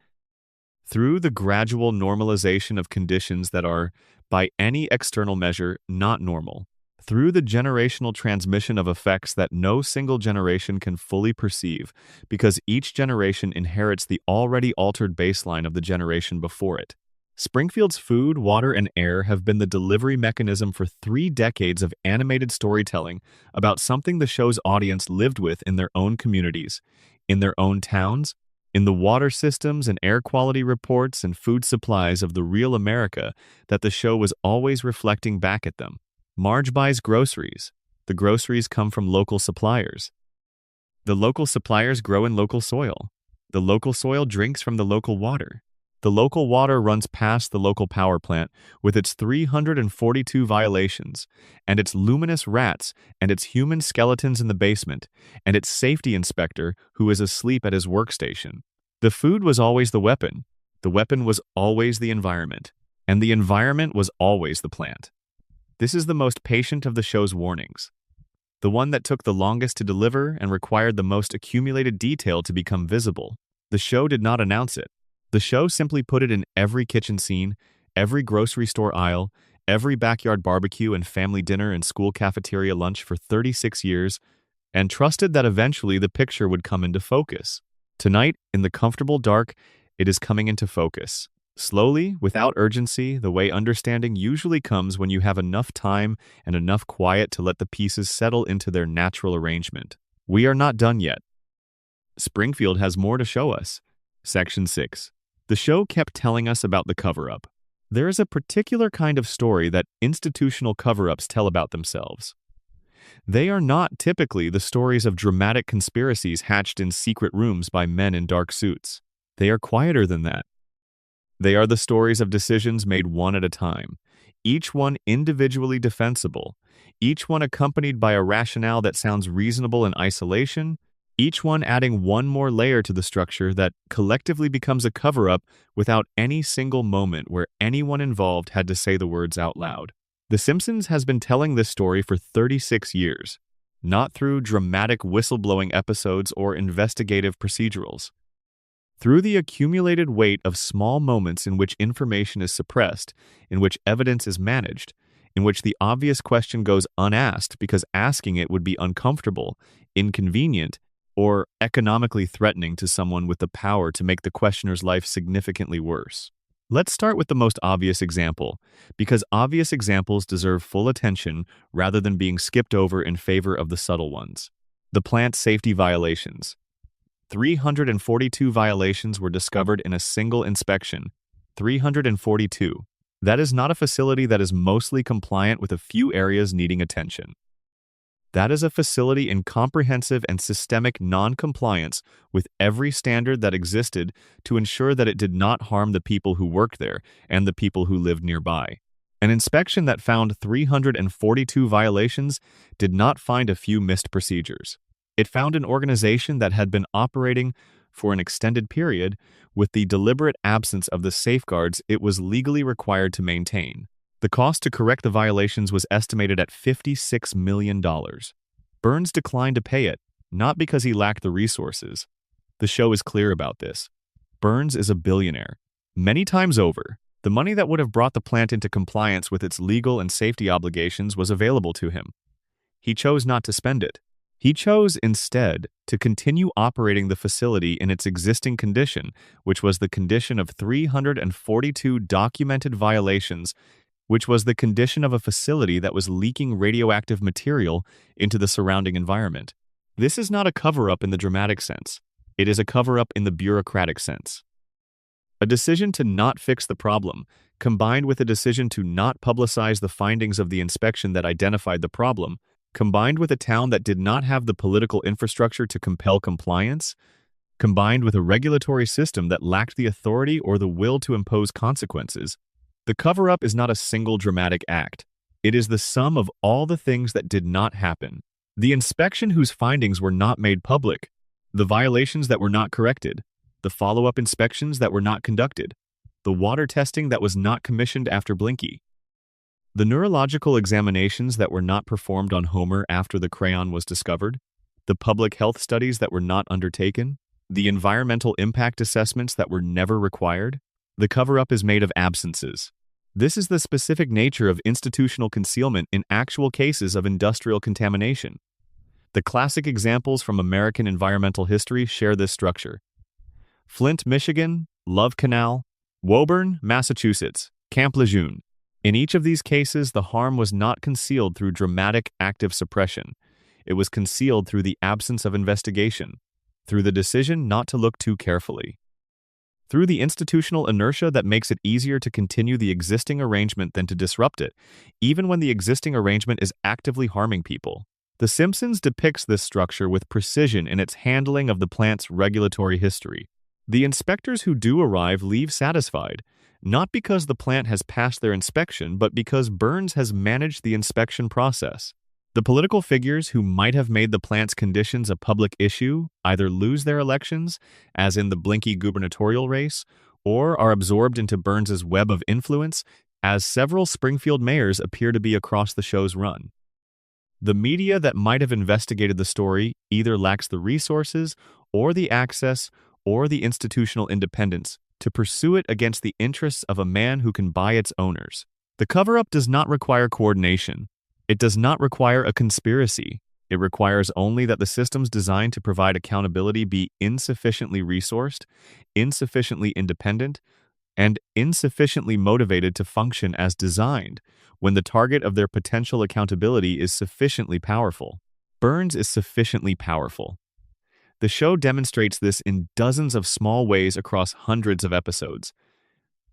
through the gradual normalization of conditions that are, by any external measure, not normal, through the generational transmission of effects that no single generation can fully perceive, because each generation inherits the already altered baseline of the generation before it. Springfield's food, water, and air have been the delivery mechanism for 3 decades of animated storytelling about something the show's audience lived with in their own communities, in their own towns, in the water systems and air quality reports and food supplies of the real America that the show was always reflecting back at them. Marge buys groceries. The groceries come from local suppliers. The local suppliers grow in local soil. The local soil drinks from the local water. The local water runs past the local power plant with its 342 violations, and its luminous rats, and its human skeletons in the basement, and its safety inspector who is asleep at his workstation. The food was always the weapon. The weapon was always the environment, and the environment was always the plant. This is the most patient of the show's warnings, the one that took the longest to deliver and required the most accumulated detail to become visible. The show did not announce it. The show simply put it in every kitchen scene, every grocery store aisle, every backyard barbecue and family dinner and school cafeteria lunch for 36 years, and trusted that eventually the picture would come into focus. Tonight, in the comfortable dark, it is coming into focus. Slowly, without urgency, the way understanding usually comes when you have enough time and enough quiet to let the pieces settle into their natural arrangement. We are not done yet. Springfield has more to show us. Section 6. The show kept telling us about the cover-up. There is a particular kind of story that institutional cover-ups tell about themselves. They are not typically the stories of dramatic conspiracies hatched in secret rooms by men in dark suits. They are quieter than that. They are the stories of decisions made one at a time, each one individually defensible, each one accompanied by a rationale that sounds reasonable in isolation, each one adding one more layer to the structure that collectively becomes a cover-up without any single moment where anyone involved had to say the words out loud. The Simpsons has been telling this story for 36 years, not through dramatic whistleblowing episodes or investigative procedurals. Through the accumulated weight of small moments in which information is suppressed, in which evidence is managed, in which the obvious question goes unasked because asking it would be uncomfortable, inconvenient, or economically threatening to someone with the power to make the questioner's life significantly worse. Let's start with the most obvious example, because obvious examples deserve full attention rather than being skipped over in favor of the subtle ones. The plant safety violations. 342 violations were discovered in a single inspection. 342. That is not a facility that is mostly compliant with a few areas needing attention. That is a facility in comprehensive and systemic non-compliance with every standard that existed to ensure that it did not harm the people who worked there and the people who lived nearby. An inspection that found 342 violations did not find a few missed procedures. It found an organization that had been operating for an extended period with the deliberate absence of the safeguards it was legally required to maintain. The cost to correct the violations was estimated at $56 million. Burns declined to pay it, not because he lacked the resources. The show is clear about this. Burns is a billionaire. Many times over, the money that would have brought the plant into compliance with its legal and safety obligations was available to him. He chose not to spend it. He chose instead to continue operating the facility in its existing condition, which was the condition of 342 documented violations, which was the condition of a facility that was leaking radioactive material into the surrounding environment. This is not a cover-up in the dramatic sense. It is a cover-up in the bureaucratic sense. A decision to not fix the problem, combined with a decision to not publicize the findings of the inspection that identified the problem, combined with a town that did not have the political infrastructure to compel compliance, combined with a regulatory system that lacked the authority or the will to impose consequences, the cover-up is not a single dramatic act. It is the sum of all the things that did not happen. The inspection whose findings were not made public, the violations that were not corrected, the follow-up inspections that were not conducted, the water testing that was not commissioned after Blinky, the neurological examinations that were not performed on Homer after the crayon was discovered, the public health studies that were not undertaken, the environmental impact assessments that were never required. The cover-up is made of absences. This is the specific nature of institutional concealment in actual cases of industrial contamination. The classic examples from American environmental history share this structure. Flint, Michigan, Love Canal, Woburn, Massachusetts, Camp Lejeune. In each of these cases, the harm was not concealed through dramatic active suppression. It was concealed through the absence of investigation, through the decision not to look too carefully, through the institutional inertia that makes it easier to continue the existing arrangement than to disrupt it, even when the existing arrangement is actively harming people. The Simpsons depicts this structure with precision in its handling of the plant's regulatory history. The inspectors who do arrive leave satisfied, not because the plant has passed their inspection, but because Burns has managed the inspection process. The political figures who might have made the plant's conditions a public issue either lose their elections, as in the Blinky gubernatorial race, or are absorbed into Burns's web of influence, as several Springfield mayors appear to be across the show's run. The media that might have investigated the story either lacks the resources or the access or the institutional independence to pursue it against the interests of a man who can buy its owners. The cover-up does not require coordination. It does not require a conspiracy. It requires only that the systems designed to provide accountability be insufficiently resourced, insufficiently independent, and insufficiently motivated to function as designed when the target of their potential accountability is sufficiently powerful. Burns is sufficiently powerful. The show demonstrates this in dozens of small ways across hundreds of episodes.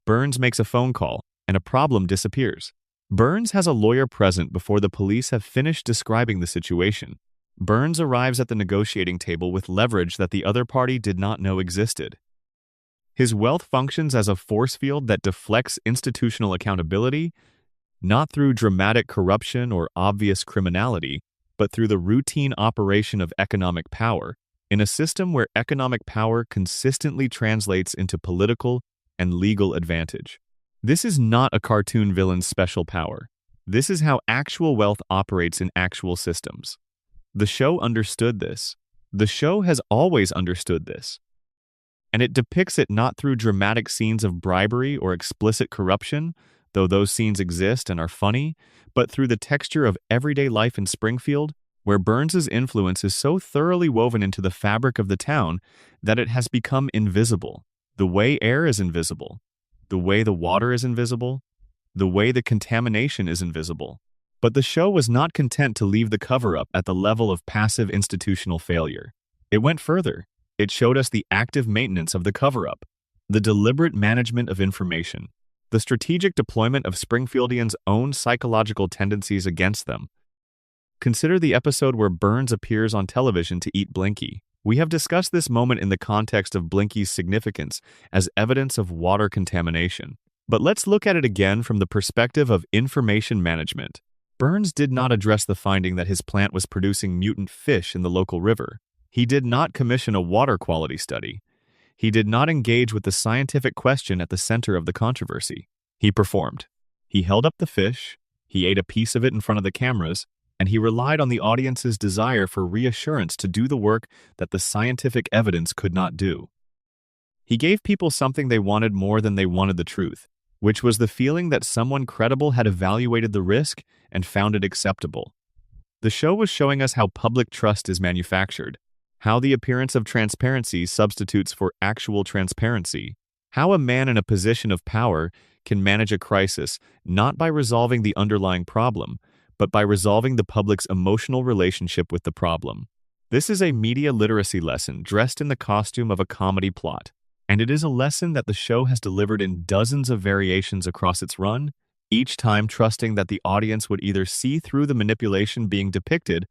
Burns makes a phone call, and a problem disappears. Burns has a lawyer present before the police have finished describing the situation. Burns arrives at the negotiating table with leverage that the other party did not know existed. His wealth functions as a force field that deflects institutional accountability, not through dramatic corruption or obvious criminality, but through the routine operation of economic power, in a system where economic power consistently translates into political and legal advantage. This is not a cartoon villain's special power. This is how actual wealth operates in actual systems. The show understood this. The show has always understood this. And it depicts it not through dramatic scenes of bribery or explicit corruption, though those scenes exist and are funny, but through the texture of everyday life in Springfield, where Burns's influence is so thoroughly woven into the fabric of the town that it has become invisible. The way air is invisible, the way the water is invisible, the way the contamination is invisible. But the show was not content to leave the cover-up at the level of passive institutional failure. It went further. It showed us the active maintenance of the cover-up, the deliberate management of information, the strategic deployment of Springfieldians' own psychological tendencies against them. Consider the episode where Burns appears on television to eat Blinky. We have discussed this moment in the context of Blinky's significance as evidence of water contamination. But let's look at it again from the perspective of information management. Burns did not address the finding that his plant was producing mutant fish in the local river. He did not commission a water quality study. He did not engage with the scientific question at the center of the controversy. He performed. He held up the fish, he ate a piece of it in front of the cameras, and he relied on the audience's desire for reassurance to do the work that the scientific evidence could not do. He gave people something they wanted more than they wanted the truth, which was the feeling that someone credible had evaluated the risk and found it acceptable. The show was showing us how public trust is manufactured, how the appearance of transparency substitutes for actual transparency, how a man in a position of power can manage a crisis not by resolving the underlying problem, but by resolving the public's emotional relationship with the problem. This is a media literacy lesson dressed in the costume of a comedy plot, and it is a lesson that the show has delivered in dozens of variations across its run, each time trusting that the audience would either see through the manipulation being depicted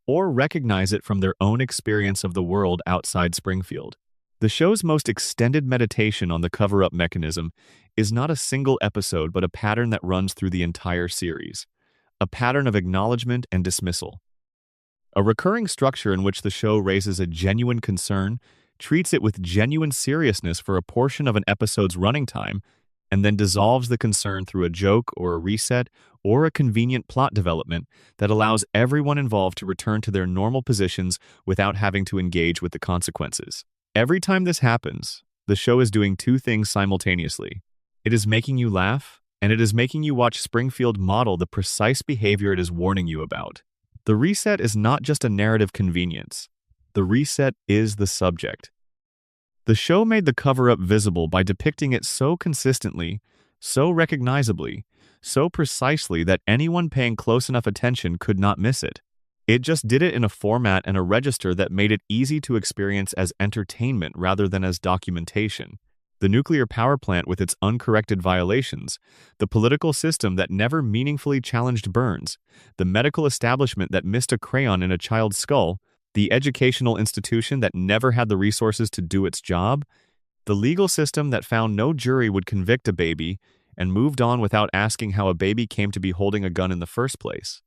or recognize it from their own experience of the world outside Springfield. The show's most extended meditation on the cover-up mechanism is not a single episode but a pattern that runs through the entire series. A pattern of acknowledgement and dismissal. A recurring structure in which the show raises a genuine concern, treats it with genuine seriousness for a portion of an episode's running time, and then dissolves the concern through a joke or a reset or a convenient plot development that allows everyone involved to return to their normal positions without having to engage with the consequences. Every time this happens, the show is doing two things simultaneously. It is making you laugh, and it is making you watch Springfield model the precise behavior it is warning you about. The reset is not just a narrative convenience. The reset is the subject. The show made the cover-up visible by depicting it so consistently, so recognizably, so precisely that anyone paying close enough attention could not miss it. It just did it in a format and a register that made it easy to experience as entertainment rather than as documentation. The nuclear power plant with its uncorrected violations, the political system that never meaningfully challenged Burns, the medical establishment that missed a crayon in a child's skull, the educational institution that never had the resources to do its job, the legal system that found no jury would convict a baby and moved on without asking how a baby came to be holding a gun in the first place.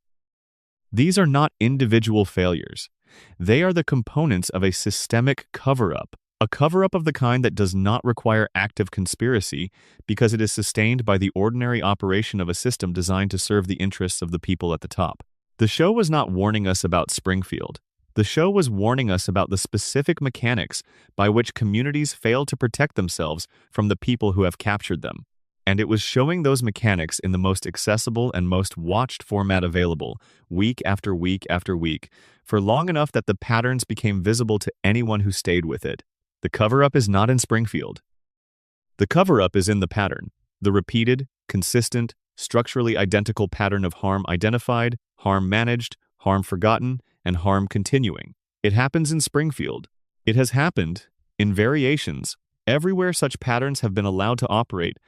These are not individual failures. They are the components of a systemic cover-up. A cover-up of the kind that does not require active conspiracy because it is sustained by the ordinary operation of a system designed to serve the interests of the people at the top. The show was not warning us about Springfield. The show was warning us about the specific mechanics by which communities fail to protect themselves from the people who have captured them. And it was showing those mechanics in the most accessible and most watched format available, week after week after week, for long enough that the patterns became visible to anyone who stayed with it. The cover-up is not in Springfield. The cover-up is in the pattern, the repeated, consistent, structurally identical pattern of harm identified, harm managed, harm forgotten, and harm continuing. It happens in Springfield. It has happened, in variations, everywhere such patterns have been allowed to operate,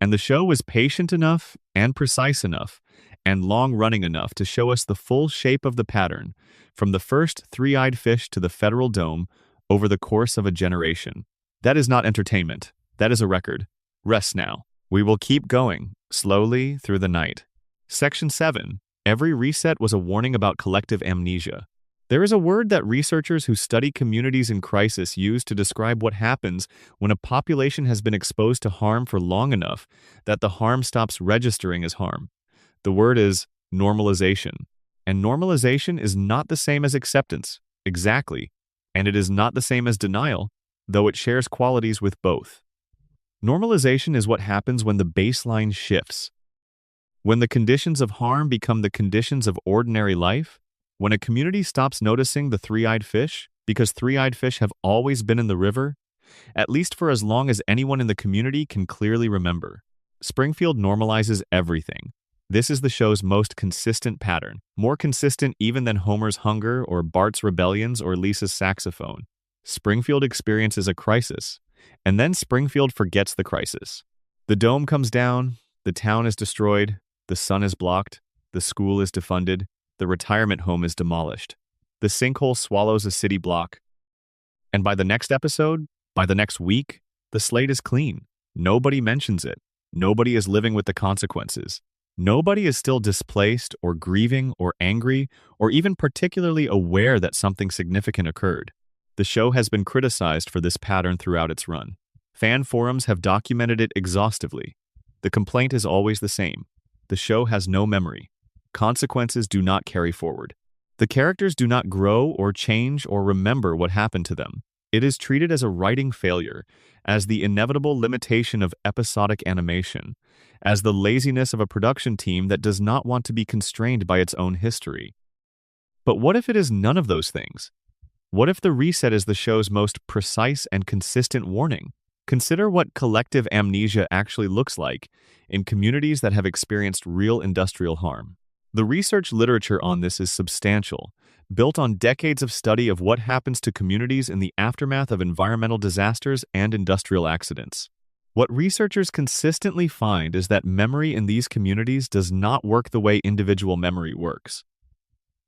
and the show was patient enough and precise enough and long-running enough to show us the full shape of the pattern, from the first three-eyed fish to the federal dome, over the course of a generation. That is not entertainment. That is a record. Rest now. We will keep going, slowly, through the night. Section 7. Every reset was a warning about collective amnesia. There is a word that researchers who study communities in crisis use to describe what happens when a population has been exposed to harm for long enough that the harm stops registering as harm. The word is normalization. And normalization is not the same as acceptance, exactly, and it is not the same as denial, though it shares qualities with both. Normalization is what happens when the baseline shifts. When the conditions of harm become the conditions of ordinary life, when a community stops noticing the three-eyed fish, because three-eyed fish have always been in the river, at least for as long as anyone in the community can clearly remember. Springfield normalizes everything. This is the show's most consistent pattern, more consistent even than Homer's hunger or Bart's rebellions or Lisa's saxophone. Springfield experiences a crisis, and then Springfield forgets the crisis. The dome comes down, the town is destroyed, the sun is blocked, the school is defunded, the retirement home is demolished. The sinkhole swallows a city block. And by the next episode, by the next week, the slate is clean. Nobody mentions it. Nobody is living with the consequences. Nobody is still displaced or grieving or angry or even particularly aware that something significant occurred. The show has been criticized for this pattern throughout its run. Fan forums have documented it exhaustively. The complaint is always the same. The show has no memory. Consequences do not carry forward. The characters do not grow or change or remember what happened to them. It is treated as a writing failure, as the inevitable limitation of episodic animation, as the laziness of a production team that does not want to be constrained by its own history. But what if it is none of those things? What if the reset is the show's most precise and consistent warning? Consider what collective amnesia actually looks like in communities that have experienced real industrial harm. The research literature on this is substantial, built on decades of study of what happens to communities in the aftermath of environmental disasters and industrial accidents. What researchers consistently find is that memory in these communities does not work the way individual memory works.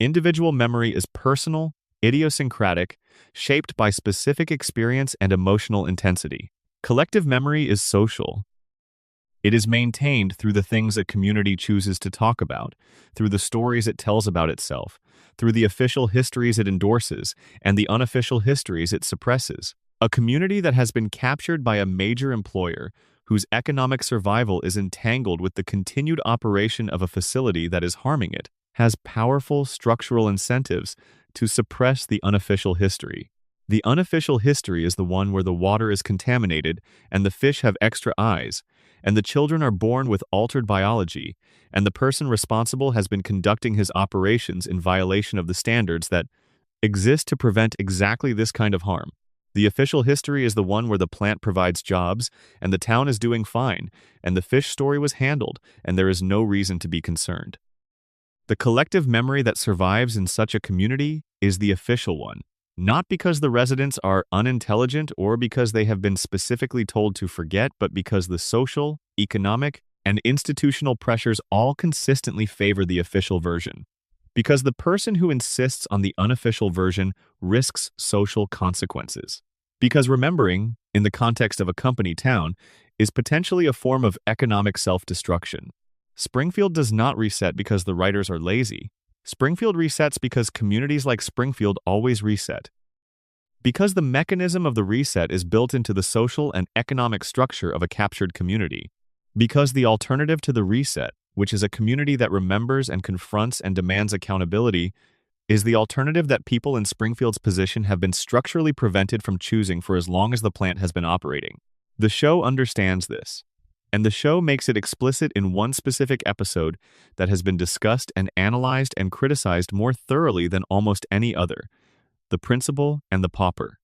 Individual memory is personal, idiosyncratic, shaped by specific experience and emotional intensity. Collective memory is social. It is maintained through the things a community chooses to talk about, through the stories it tells about itself, through the official histories it endorses, and the unofficial histories it suppresses. A community that has been captured by a major employer, whose economic survival is entangled with the continued operation of a facility that is harming it, has powerful structural incentives to suppress the unofficial history. The unofficial history is the one where the water is contaminated and the fish have extra eyes, and the children are born with altered biology, and the person responsible has been conducting his operations in violation of the standards that exist to prevent exactly this kind of harm. The official history is the one where the plant provides jobs, and the town is doing fine, and the fish story was handled, and there is no reason to be concerned. The collective memory that survives in such a community is the official one. Not because the residents are unintelligent or because they have been specifically told to forget, but because the social, economic, and institutional pressures all consistently favor the official version. Because the person who insists on the unofficial version risks social consequences. Because remembering, in the context of a company town, is potentially a form of economic self-destruction. Springfield does not reset because the writers are lazy. Springfield resets because communities like Springfield always reset. Because the mechanism of the reset is built into the social and economic structure of a captured community. Because the alternative to the reset, which is a community that remembers and confronts and demands accountability, is the alternative that people in Springfield's position have been structurally prevented from choosing for as long as the plant has been operating. The show understands this, and the show makes it explicit in one specific episode that has been discussed and analyzed and criticized more thoroughly than almost any other: the principal and the pauper.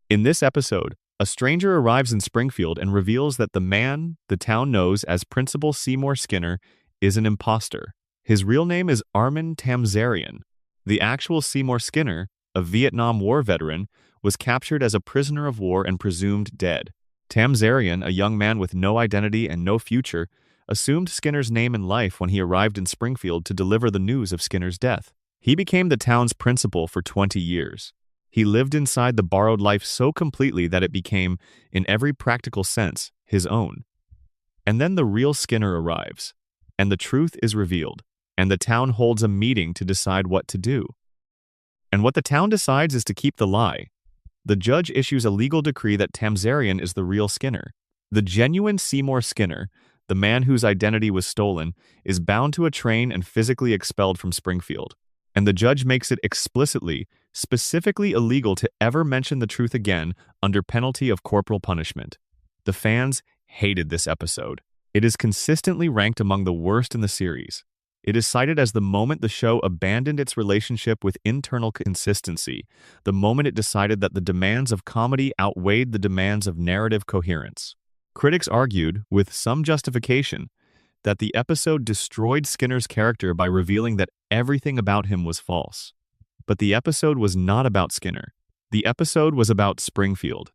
In this episode, a stranger arrives in Springfield and reveals that the man the town knows as Principal Seymour Skinner is an imposter. His real name is Armin Tamzarian. The actual Seymour Skinner, a Vietnam War veteran, was captured as a prisoner of war and presumed dead. Tamzarian, a young man with no identity and no future, assumed Skinner's name in life when he arrived in Springfield to deliver the news of Skinner's death. He became the town's principal for 20 years. He lived inside the borrowed life so completely that it became, in every practical sense, his own. And then the real Skinner arrives, and the truth is revealed, and the town holds a meeting to decide what to do. And what the town decides is to keep the lie. The judge issues a legal decree that Tamzarian is the real Skinner. The genuine Seymour Skinner, the man whose identity was stolen, is bound to a train and physically expelled from Springfield. And the judge makes it specifically illegal to ever mention the truth again under penalty of corporal punishment. The fans hated this episode. It is consistently ranked among the worst in the series. It is cited as the moment the show abandoned its relationship with internal consistency, the moment it decided that the demands of comedy outweighed the demands of narrative coherence. Critics argued, with some justification, that the episode destroyed Skinner's character by revealing that everything about him was false. But the episode was not about Skinner. The episode was about Springfield.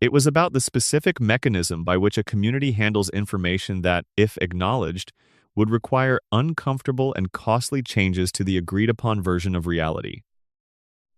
It was about the specific mechanism by which a community handles information that, if acknowledged, would require uncomfortable and costly changes to the agreed-upon version of reality.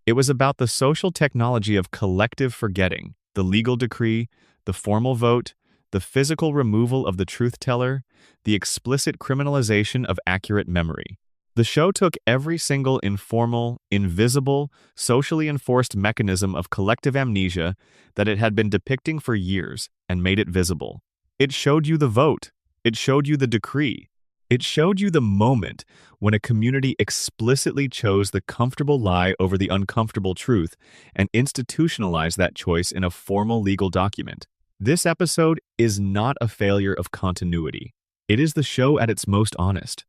It was about the social technology of collective forgetting, the legal decree, the formal vote, the physical removal of the truth-teller, the explicit criminalization of accurate memory. The show took every single informal, invisible, socially enforced mechanism of collective amnesia that it had been depicting for years and made it visible. It showed you the vote. It showed you the decree. It showed you the moment when a community explicitly chose the comfortable lie over the uncomfortable truth and institutionalized that choice in a formal legal document. This episode is not a failure of continuity. It is the show at its most honest.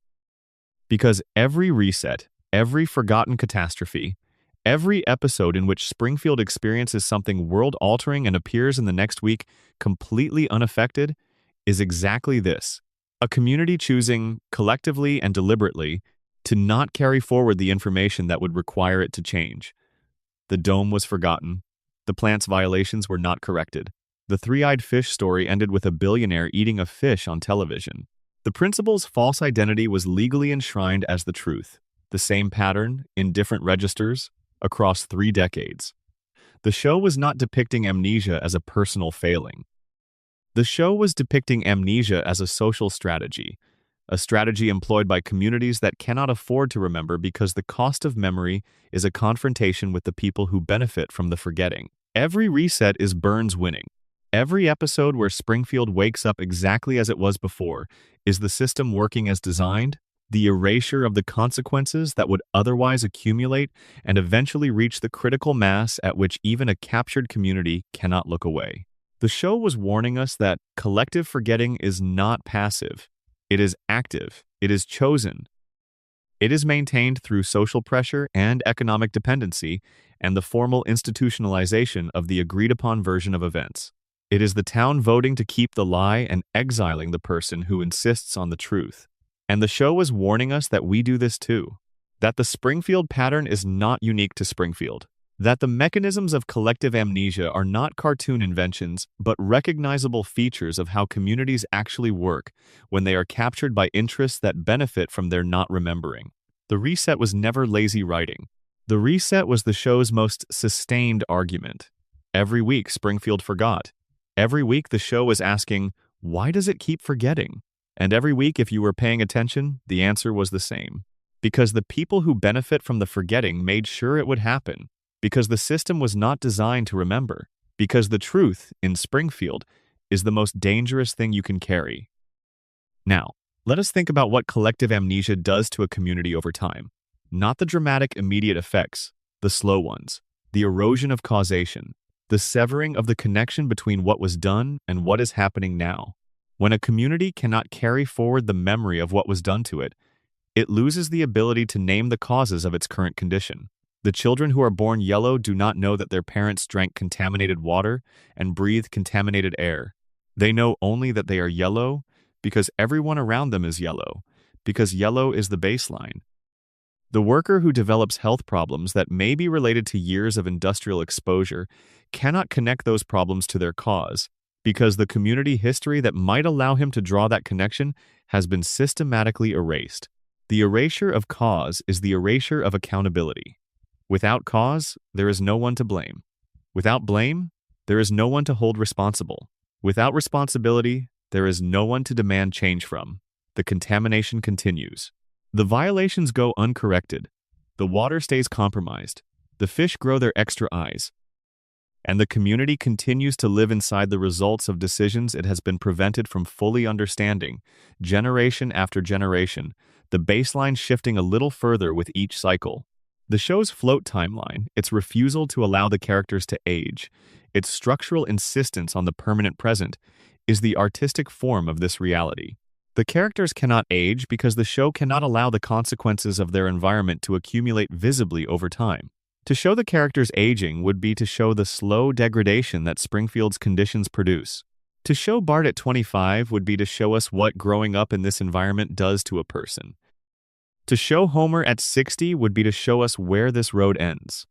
Because every reset, every forgotten catastrophe, every episode in which Springfield experiences something world-altering and appears in the next week completely unaffected, is exactly this: a community choosing, collectively and deliberately, to not carry forward the information that would require it to change. The dome was forgotten. The plant's violations were not corrected. The three-eyed fish story ended with a billionaire eating a fish on television. The principal's false identity was legally enshrined as the truth, the same pattern, in different registers, across 3 decades. The show was not depicting amnesia as a personal failing. The show was depicting amnesia as a social strategy, a strategy employed by communities that cannot afford to remember because the cost of memory is a confrontation with the people who benefit from the forgetting. Every reset is Burns winning. Every episode where Springfield wakes up exactly as it was before is the system working as designed, the erasure of the consequences that would otherwise accumulate and eventually reach the critical mass at which even a captured community cannot look away. The show was warning us that collective forgetting is not passive. It is active. It is chosen. It is maintained through social pressure and economic dependency and the formal institutionalization of the agreed-upon version of events. It is the town voting to keep the lie and exiling the person who insists on the truth. And the show was warning us that we do this too. That the Springfield pattern is not unique to Springfield. That the mechanisms of collective amnesia are not cartoon inventions, but recognizable features of how communities actually work when they are captured by interests that benefit from their not remembering. The reset was never lazy writing. The reset was the show's most sustained argument. Every week, Springfield forgot. Every week, the show was asking, why does it keep forgetting? And every week, if you were paying attention, the answer was the same. Because the people who benefit from the forgetting made sure it would happen. because the system was not designed to remember, because the truth, in Springfield, is the most dangerous thing you can carry. Now, let us think about what collective amnesia does to a community over time. Not the dramatic immediate effects, the slow ones, the erosion of causation, the severing of the connection between what was done and what is happening now. When a community cannot carry forward the memory of what was done to it, it loses the ability to name the causes of its current condition. The children who are born yellow do not know that their parents drank contaminated water and breathed contaminated air. They know only that they are yellow because everyone around them is yellow, because yellow is the baseline. The worker who develops health problems that may be related to years of industrial exposure cannot connect those problems to their cause, because the community history that might allow him to draw that connection has been systematically erased. The erasure of cause is the erasure of accountability. Without cause, there is no one to blame. Without blame, there is no one to hold responsible. Without responsibility, there is no one to demand change from. The contamination continues. The violations go uncorrected. The water stays compromised. The fish grow their extra eyes. And the community continues to live inside the results of decisions it has been prevented from fully understanding, generation after generation, the baseline shifting a little further with each cycle. The show's float timeline, its refusal to allow the characters to age, its structural insistence on the permanent present, is the artistic form of this reality. The characters cannot age because the show cannot allow the consequences of their environment to accumulate visibly over time. To show the characters aging would be to show the slow degradation that Springfield's conditions produce. To show Bart at 25 would be to show us what growing up in this environment does to a person. To show Homer at 60 would be to show us where this road ends.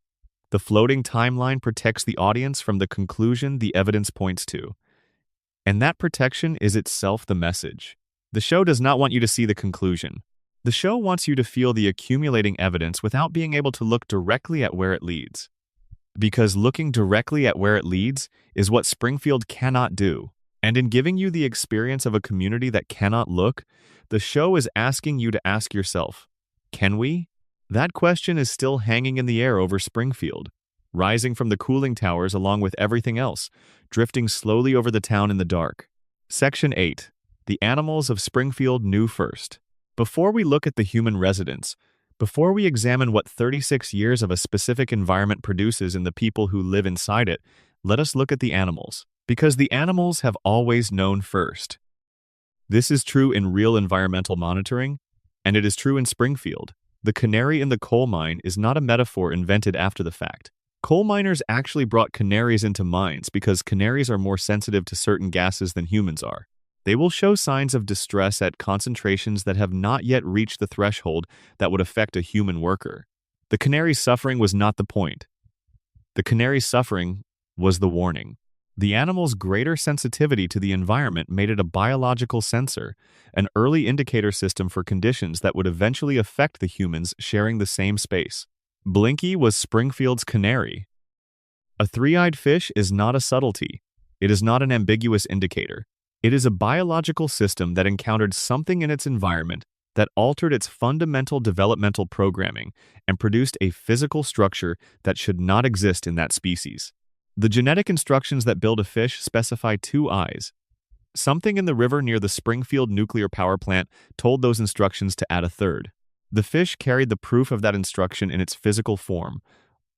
The floating timeline protects the audience from the conclusion the evidence points to. And that protection is itself the message. The show does not want you to see the conclusion. The show wants you to feel the accumulating evidence without being able to look directly at where it leads. Because looking directly at where it leads is what Springfield cannot do. And in giving you the experience of a community that cannot look, the show is asking you to ask yourself, can we? That question is still hanging in the air over Springfield, rising from the cooling towers along with everything else, drifting slowly over the town in the dark. Section 8. The animals of Springfield knew first. Before we look at the human residents, before we examine what 36 years of a specific environment produces in the people who live inside it, let us look at the animals, because the animals have always known first. This is true in real environmental monitoring, and it is true in Springfield. The canary in the coal mine is not a metaphor invented after the fact. Coal miners actually brought canaries into mines because canaries are more sensitive to certain gases than humans are. They will show signs of distress at concentrations that have not yet reached the threshold that would affect a human worker. The canary's suffering was not the point. The canary's suffering was the warning. The animal's greater sensitivity to the environment made it a biological sensor, an early indicator system for conditions that would eventually affect the humans sharing the same space. Blinky was Springfield's canary. A three-eyed fish is not a subtlety. It is not an ambiguous indicator. It is a biological system that encountered something in its environment that altered its fundamental developmental programming and produced a physical structure that should not exist in that species. The genetic instructions that build a fish specify 2 eyes. Something in the river near the Springfield nuclear power plant told those instructions to add a 3rd. The fish carried the proof of that instruction in its physical form,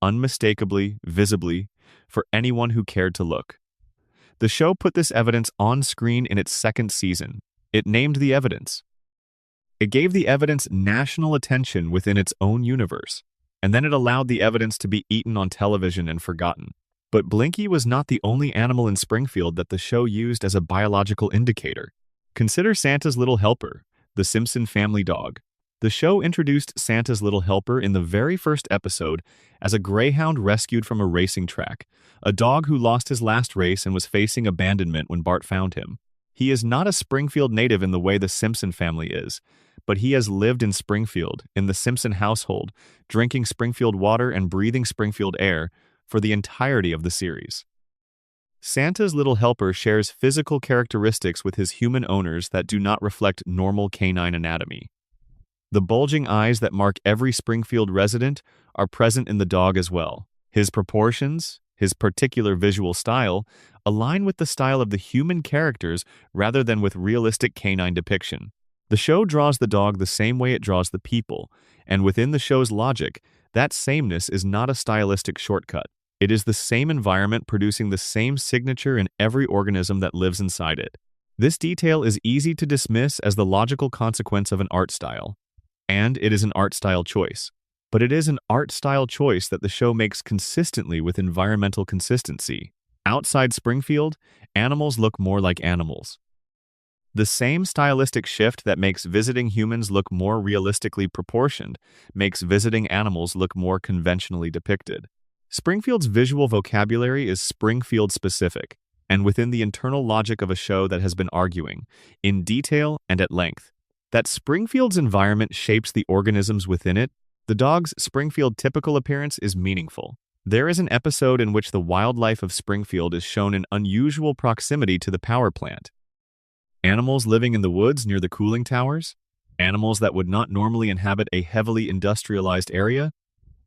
unmistakably, visibly, for anyone who cared to look. The show put this evidence on screen in its 2nd season. It named the evidence. It gave the evidence national attention within its own universe, and then it allowed the evidence to be eaten on television and forgotten. But Blinky was not the only animal in Springfield that the show used as a biological indicator. Consider Santa's Little Helper, the Simpson family dog. The show introduced Santa's Little Helper in the very first episode as a greyhound rescued from a racing track, a dog who lost his last race and was facing abandonment when Bart found him. He is not a Springfield native in the way the Simpson family is, but he has lived in Springfield, in the Simpson household, drinking Springfield water and breathing Springfield air for the entirety of the series. Santa's Little Helper shares physical characteristics with his human owners that do not reflect normal canine anatomy. The bulging eyes that mark every Springfield resident are present in the dog as well. His proportions, his particular visual style, align with the style of the human characters rather than with realistic canine depiction. The show draws the dog the same way it draws the people, and within the show's logic, that sameness is not a stylistic shortcut. It is the same environment producing the same signature in every organism that lives inside it. This detail is easy to dismiss as the logical consequence of an art style. And it is an art style choice. But it is an art style choice that the show makes consistently with environmental consistency. Outside Springfield, animals look more like animals. The same stylistic shift that makes visiting humans look more realistically proportioned makes visiting animals look more conventionally depicted. Springfield's visual vocabulary is Springfield-specific, and within the internal logic of a show that has been arguing, in detail and at length, that Springfield's environment shapes the organisms within it. The dog's Springfield typical appearance is meaningful. There is an episode in which the wildlife of Springfield is shown in unusual proximity to the power plant. Animals living in the woods near the cooling towers, animals that would not normally inhabit a heavily industrialized area,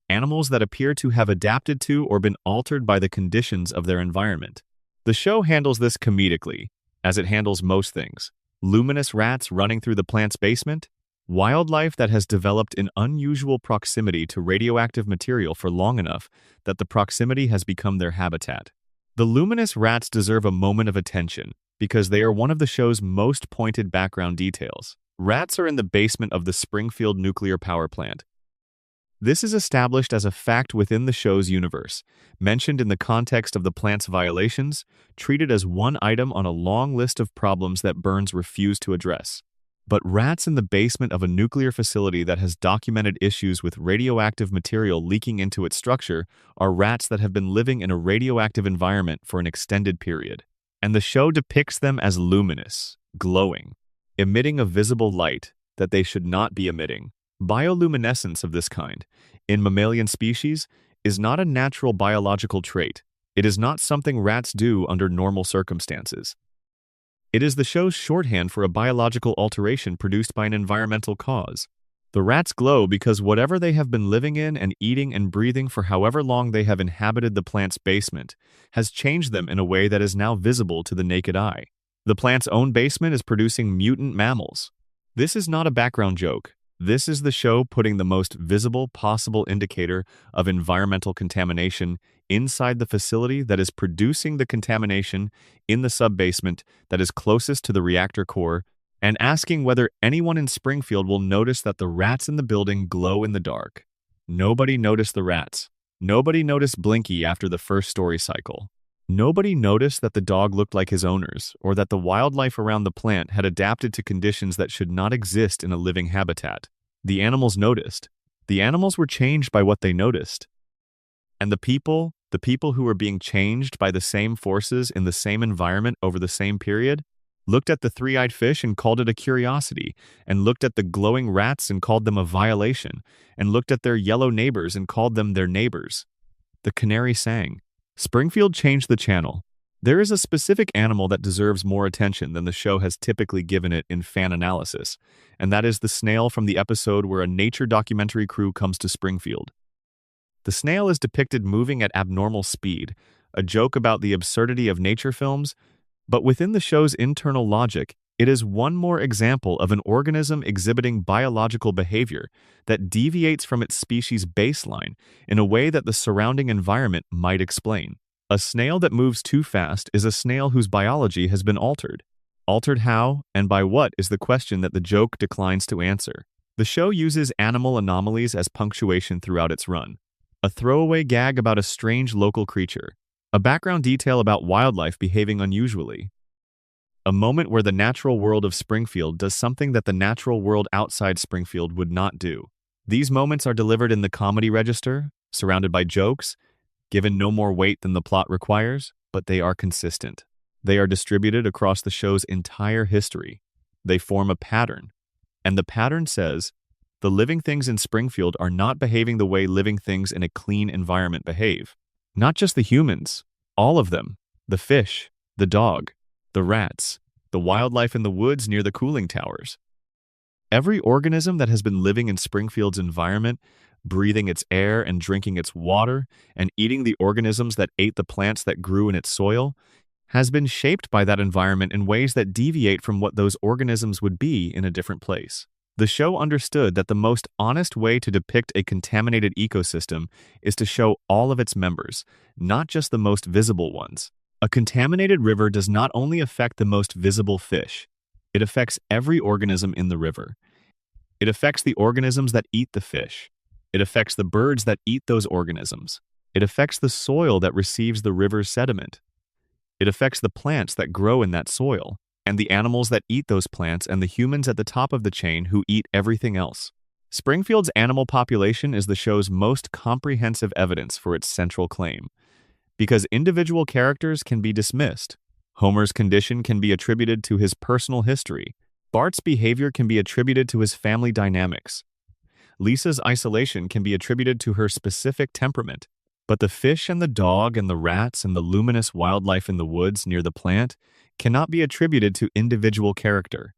animals that appear to have adapted to or been altered by the conditions of their environment. The show handles this comedically, as it handles most things. Luminous rats running through the plant's basement, wildlife that has developed in unusual proximity to radioactive material for long enough that the proximity has become their habitat. The luminous rats deserve a moment of attention because they are one of the show's most pointed background details. Rats are in the basement of the Springfield nuclear power plant. This is established as a fact within the show's universe, mentioned in the context of the plant's violations, treated as one item on a long list of problems that Burns refused to address. But rats in the basement of a nuclear facility that has documented issues with radioactive material leaking into its structure are rats that have been living in a radioactive environment for an extended period. And the show depicts them as luminous, glowing, emitting a visible light that they should not be emitting. Bioluminescence of this kind, in mammalian species, is not a natural biological trait. It is not something rats do under normal circumstances. It is the show's shorthand for a biological alteration produced by an environmental cause. The rats glow because whatever they have been living in and eating and breathing for however long they have inhabited the plant's basement has changed them in a way that is now visible to the naked eye. The plant's own basement is producing mutant mammals. This is not a background joke. This is the show putting the most visible possible indicator of environmental contamination inside the facility that is producing the contamination in the subbasement that is closest to the reactor core, and asking whether anyone in Springfield will notice that the rats in the building glow in the dark. Nobody noticed the rats. Nobody noticed Blinky after the first story cycle. Nobody noticed that the dog looked like his owners, or that the wildlife around the plant had adapted to conditions that should not exist in a living habitat. The animals noticed. The animals were changed by what they noticed. And the people who were being changed by the same forces in the same environment over the same period, looked at the three-eyed fish and called it a curiosity, and looked at the glowing rats and called them a violation, and looked at their yellow neighbors and called them their neighbors. The canary sang. Springfield changed the channel. There is a specific animal that deserves more attention than the show has typically given it in fan analysis, and that is the snail from the episode where a nature documentary crew comes to Springfield. The snail is depicted moving at abnormal speed, a joke about the absurdity of nature films, but within the show's internal logic, it is one more example of an organism exhibiting biological behavior that deviates from its species' baseline in a way that the surrounding environment might explain. A snail that moves too fast is a snail whose biology has been altered. Altered how and by what is the question that the joke declines to answer. The show uses animal anomalies as punctuation throughout its run. A throwaway gag about a strange local creature. A background detail about wildlife behaving unusually. A moment where the natural world of Springfield does something that the natural world outside Springfield would not do. These moments are delivered in the comedy register, surrounded by jokes, given no more weight than the plot requires, but they are consistent. They are distributed across the show's entire history. They form a pattern. And the pattern says, the living things in Springfield are not behaving the way living things in a clean environment behave. Not just the humans, all of them. The fish, the dog, the rats, the wildlife in the woods near the cooling towers. Every organism that has been living in Springfield's environment breathing its air and drinking its water, and eating the organisms that ate the plants that grew in its soil, has been shaped by that environment in ways that deviate from what those organisms would be in a different place. The show understood that the most honest way to depict a contaminated ecosystem is to show all of its members, not just the most visible ones. A contaminated river does not only affect the most visible fish, it affects every organism in the river. It affects the organisms that eat the fish. It affects the birds that eat those organisms. It affects the soil that receives the river's sediment. It affects the plants that grow in that soil, and the animals that eat those plants, and the humans at the top of the chain who eat everything else. Springfield's animal population is the show's most comprehensive evidence for its central claim. Because individual characters can be dismissed. Homer's condition can be attributed to his personal history. Bart's behavior can be attributed to his family dynamics. Lisa's isolation can be attributed to her specific temperament. But the fish and the dog and the rats and the luminous wildlife in the woods near the plant cannot be attributed to individual character.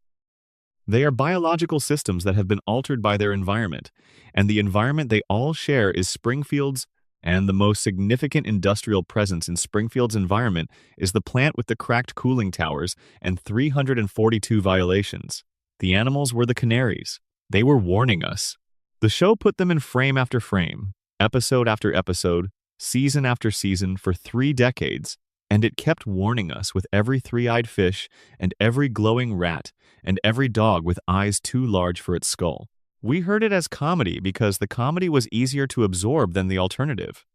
They are biological systems that have been altered by their environment, and the environment they all share is Springfield's, and the most significant industrial presence in Springfield's environment is the plant with the cracked cooling towers and 342 violations. The animals were the canaries. They were warning us. The show put them in frame after frame, episode after episode, season after season for 3 decades, and it kept warning us with every three-eyed fish and every glowing rat and every dog with eyes too large for its skull. We heard it as comedy because the comedy was easier to absorb than the alternative.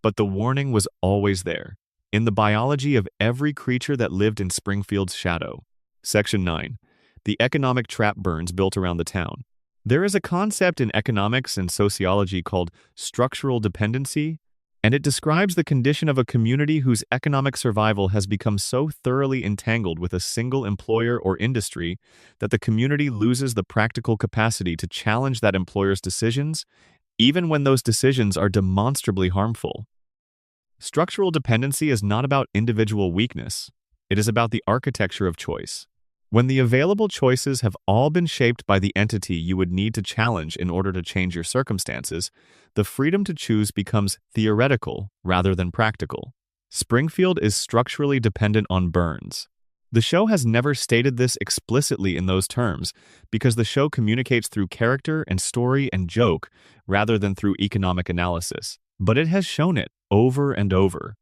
But the warning was always there, in the biology of every creature that lived in Springfield's shadow. Section 9. The economic trap burns built around the town. There is a concept in economics and sociology called structural dependency, and it describes the condition of a community whose economic survival has become so thoroughly entangled with a single employer or industry that the community loses the practical capacity to challenge that employer's decisions, even when those decisions are demonstrably harmful. Structural dependency is not about individual weakness. It is about the architecture of choice. When the available choices have all been shaped by the entity you would need to challenge in order to change your circumstances, the freedom to choose becomes theoretical rather than practical. Springfield is structurally dependent on Burns. The show has never stated this explicitly in those terms because the show communicates through character and story and joke rather than through economic analysis. But it has shown it over and over.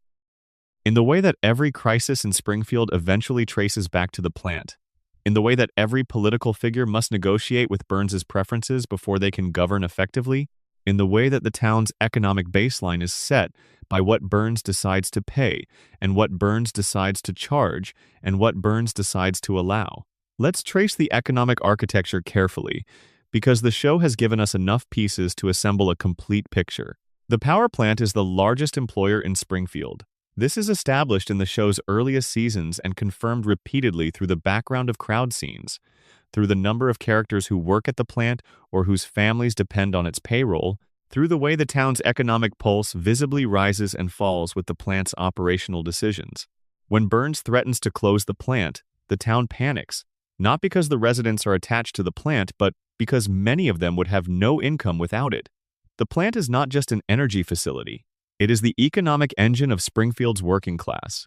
In the way that every crisis in Springfield eventually traces back to the plant. In the way that every political figure must negotiate with Burns's preferences before they can govern effectively, in the way that the town's economic baseline is set by what Burns decides to pay, and what Burns decides to charge, and what Burns decides to allow. Let's trace the economic architecture carefully, because the show has given us enough pieces to assemble a complete picture. The power plant is the largest employer in Springfield. This is established in the show's earliest seasons and confirmed repeatedly through the background of crowd scenes, through the number of characters who work at the plant or whose families depend on its payroll, through the way the town's economic pulse visibly rises and falls with the plant's operational decisions. When Burns threatens to close the plant, the town panics, not because the residents are attached to the plant, but because many of them would have no income without it. The plant is not just an energy facility. It is the economic engine of Springfield's working class.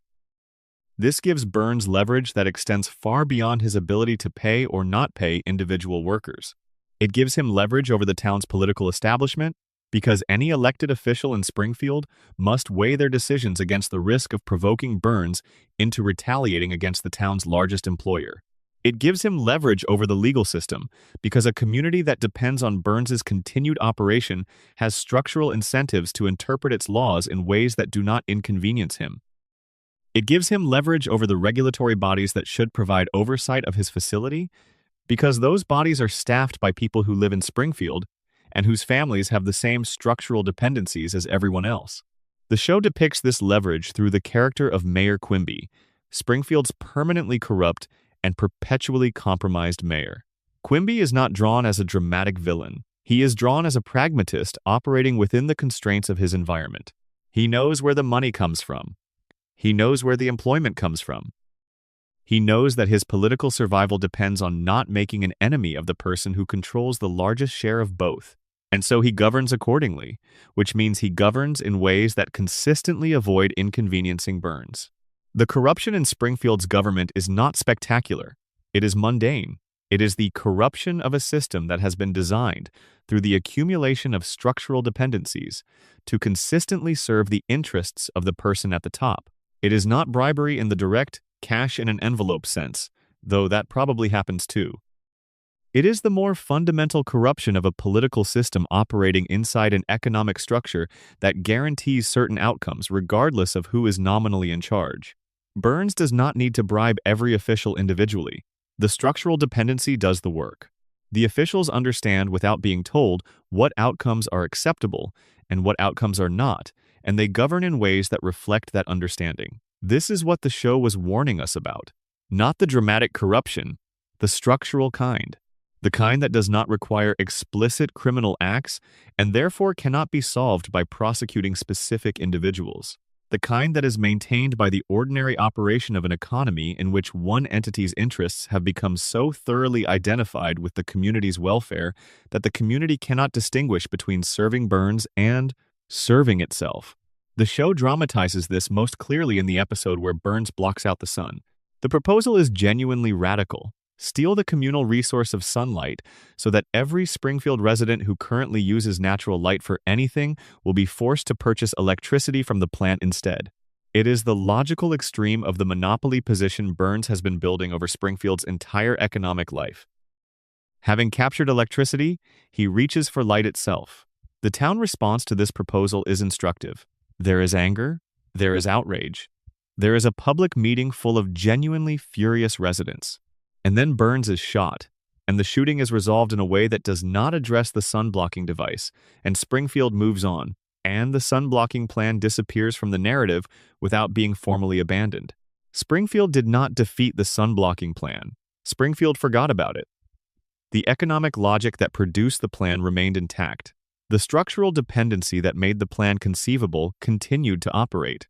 This gives Burns leverage that extends far beyond his ability to pay or not pay individual workers. It gives him leverage over the town's political establishment because any elected official in Springfield must weigh their decisions against the risk of provoking Burns into retaliating against the town's largest employer. It gives him leverage over the legal system because a community that depends on Burns's continued operation has structural incentives to interpret its laws in ways that do not inconvenience him. It gives him leverage over the regulatory bodies that should provide oversight of his facility because those bodies are staffed by people who live in Springfield and whose families have the same structural dependencies as everyone else. The show depicts this leverage through the character of Mayor Quimby, Springfield's permanently corrupt and perpetually compromised mayor. Quimby is not drawn as a dramatic villain. He is drawn as a pragmatist operating within the constraints of his environment. He knows where the money comes from. He knows where the employment comes from. He knows that his political survival depends on not making an enemy of the person who controls the largest share of both. And so he governs accordingly, which means he governs in ways that consistently avoid inconveniencing Burns. The corruption in Springfield's government is not spectacular. It is mundane. It is the corruption of a system that has been designed, through the accumulation of structural dependencies, to consistently serve the interests of the person at the top. It is not bribery in the direct, cash in an envelope sense, though that probably happens too. It is the more fundamental corruption of a political system operating inside an economic structure that guarantees certain outcomes regardless of who is nominally in charge. Burns does not need to bribe every official individually. The structural dependency does the work. The officials understand without being told what outcomes are acceptable and what outcomes are not, and they govern in ways that reflect that understanding. This is what the show was warning us about. Not the dramatic corruption, the structural kind. The kind that does not require explicit criminal acts and therefore cannot be solved by prosecuting specific individuals. The kind that is maintained by the ordinary operation of an economy in which one entity's interests have become so thoroughly identified with the community's welfare that the community cannot distinguish between serving Burns and serving itself. The show dramatizes this most clearly in the episode where Burns blocks out the sun. The proposal is genuinely radical. Steal the communal resource of sunlight so that every Springfield resident who currently uses natural light for anything will be forced to purchase electricity from the plant instead. It is the logical extreme of the monopoly position Burns has been building over Springfield's entire economic life. Having captured electricity, he reaches for light itself. The town response to this proposal is instructive. There is anger, there is outrage, there is a public meeting full of genuinely furious residents. And then Burns is shot, and the shooting is resolved in a way that does not address the sun-blocking device, and Springfield moves on, and the sun-blocking plan disappears from the narrative without being formally abandoned. Springfield did not defeat the sun-blocking plan. Springfield forgot about it. The economic logic that produced the plan remained intact. The structural dependency that made the plan conceivable continued to operate.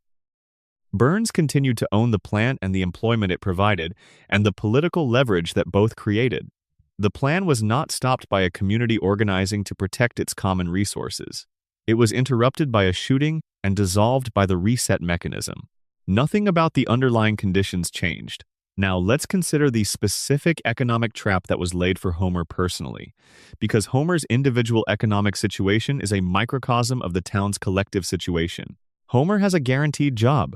Burns continued to own the plant and the employment it provided, and the political leverage that both created. The plan was not stopped by a community organizing to protect its common resources. It was interrupted by a shooting and dissolved by the reset mechanism. Nothing about the underlying conditions changed. Now let's consider the specific economic trap that was laid for Homer personally, because Homer's individual economic situation is a microcosm of the town's collective situation. Homer has a guaranteed job,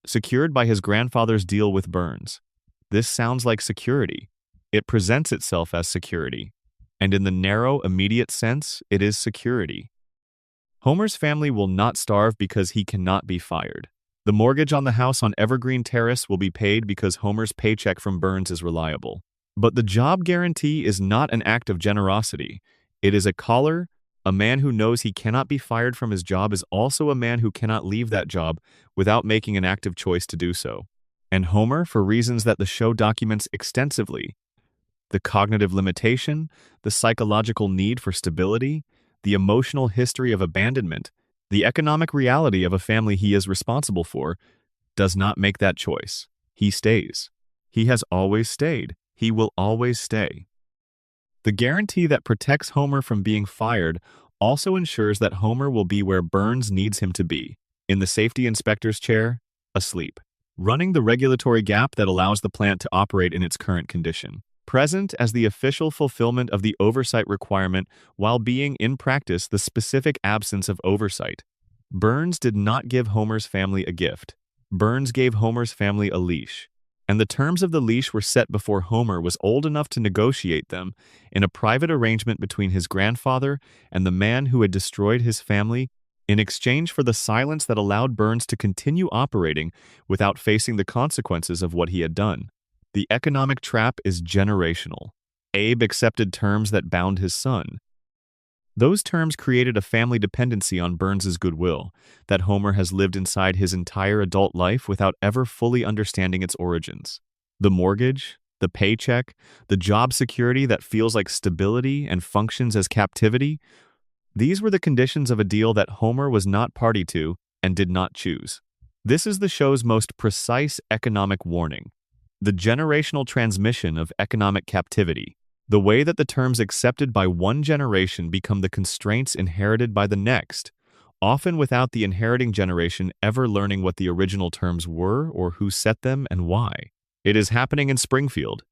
secured by his grandfather's deal with Burns. This sounds like security. It presents itself as security. And in the narrow, immediate sense, it is security. Homer's family will not starve because he cannot be fired. The mortgage on the house on Evergreen Terrace will be paid because Homer's paycheck from Burns is reliable. But the job guarantee is not an act of generosity. It is a collar. A man who knows he cannot be fired from his job is also a man who cannot leave that job without making an active choice to do so. And Homer, for reasons that the show documents extensively, the cognitive limitation, the psychological need for stability, the emotional history of abandonment, the economic reality of a family he is responsible for, does not make that choice. He stays. He has always stayed. He will always stay. The guarantee that protects Homer from being fired also ensures that Homer will be where Burns needs him to be, in the safety inspector's chair, asleep, running the regulatory gap that allows the plant to operate in its current condition, present as the official fulfillment of the oversight requirement while being, in practice, the specific absence of oversight. Burns did not give Homer's family a gift. Burns gave Homer's family a leash. And the terms of the leash were set before Homer was old enough to negotiate them in a private arrangement between his grandfather and the man who had destroyed his family in exchange for the silence that allowed Burns to continue operating without facing the consequences of what he had done. The economic trap is generational. Abe accepted terms that bound his son. Those terms created a family dependency on Burns's goodwill that Homer has lived inside his entire adult life without ever fully understanding its origins. The mortgage, the paycheck, the job security that feels like stability and functions as captivity, these were the conditions of a deal that Homer was not party to and did not choose. This is the show's most precise economic warning. The generational transmission of economic captivity. The way that the terms accepted by one generation become the constraints inherited by the next, often without the inheriting generation ever learning what the original terms were or who set them and why. It is happening in Springfield.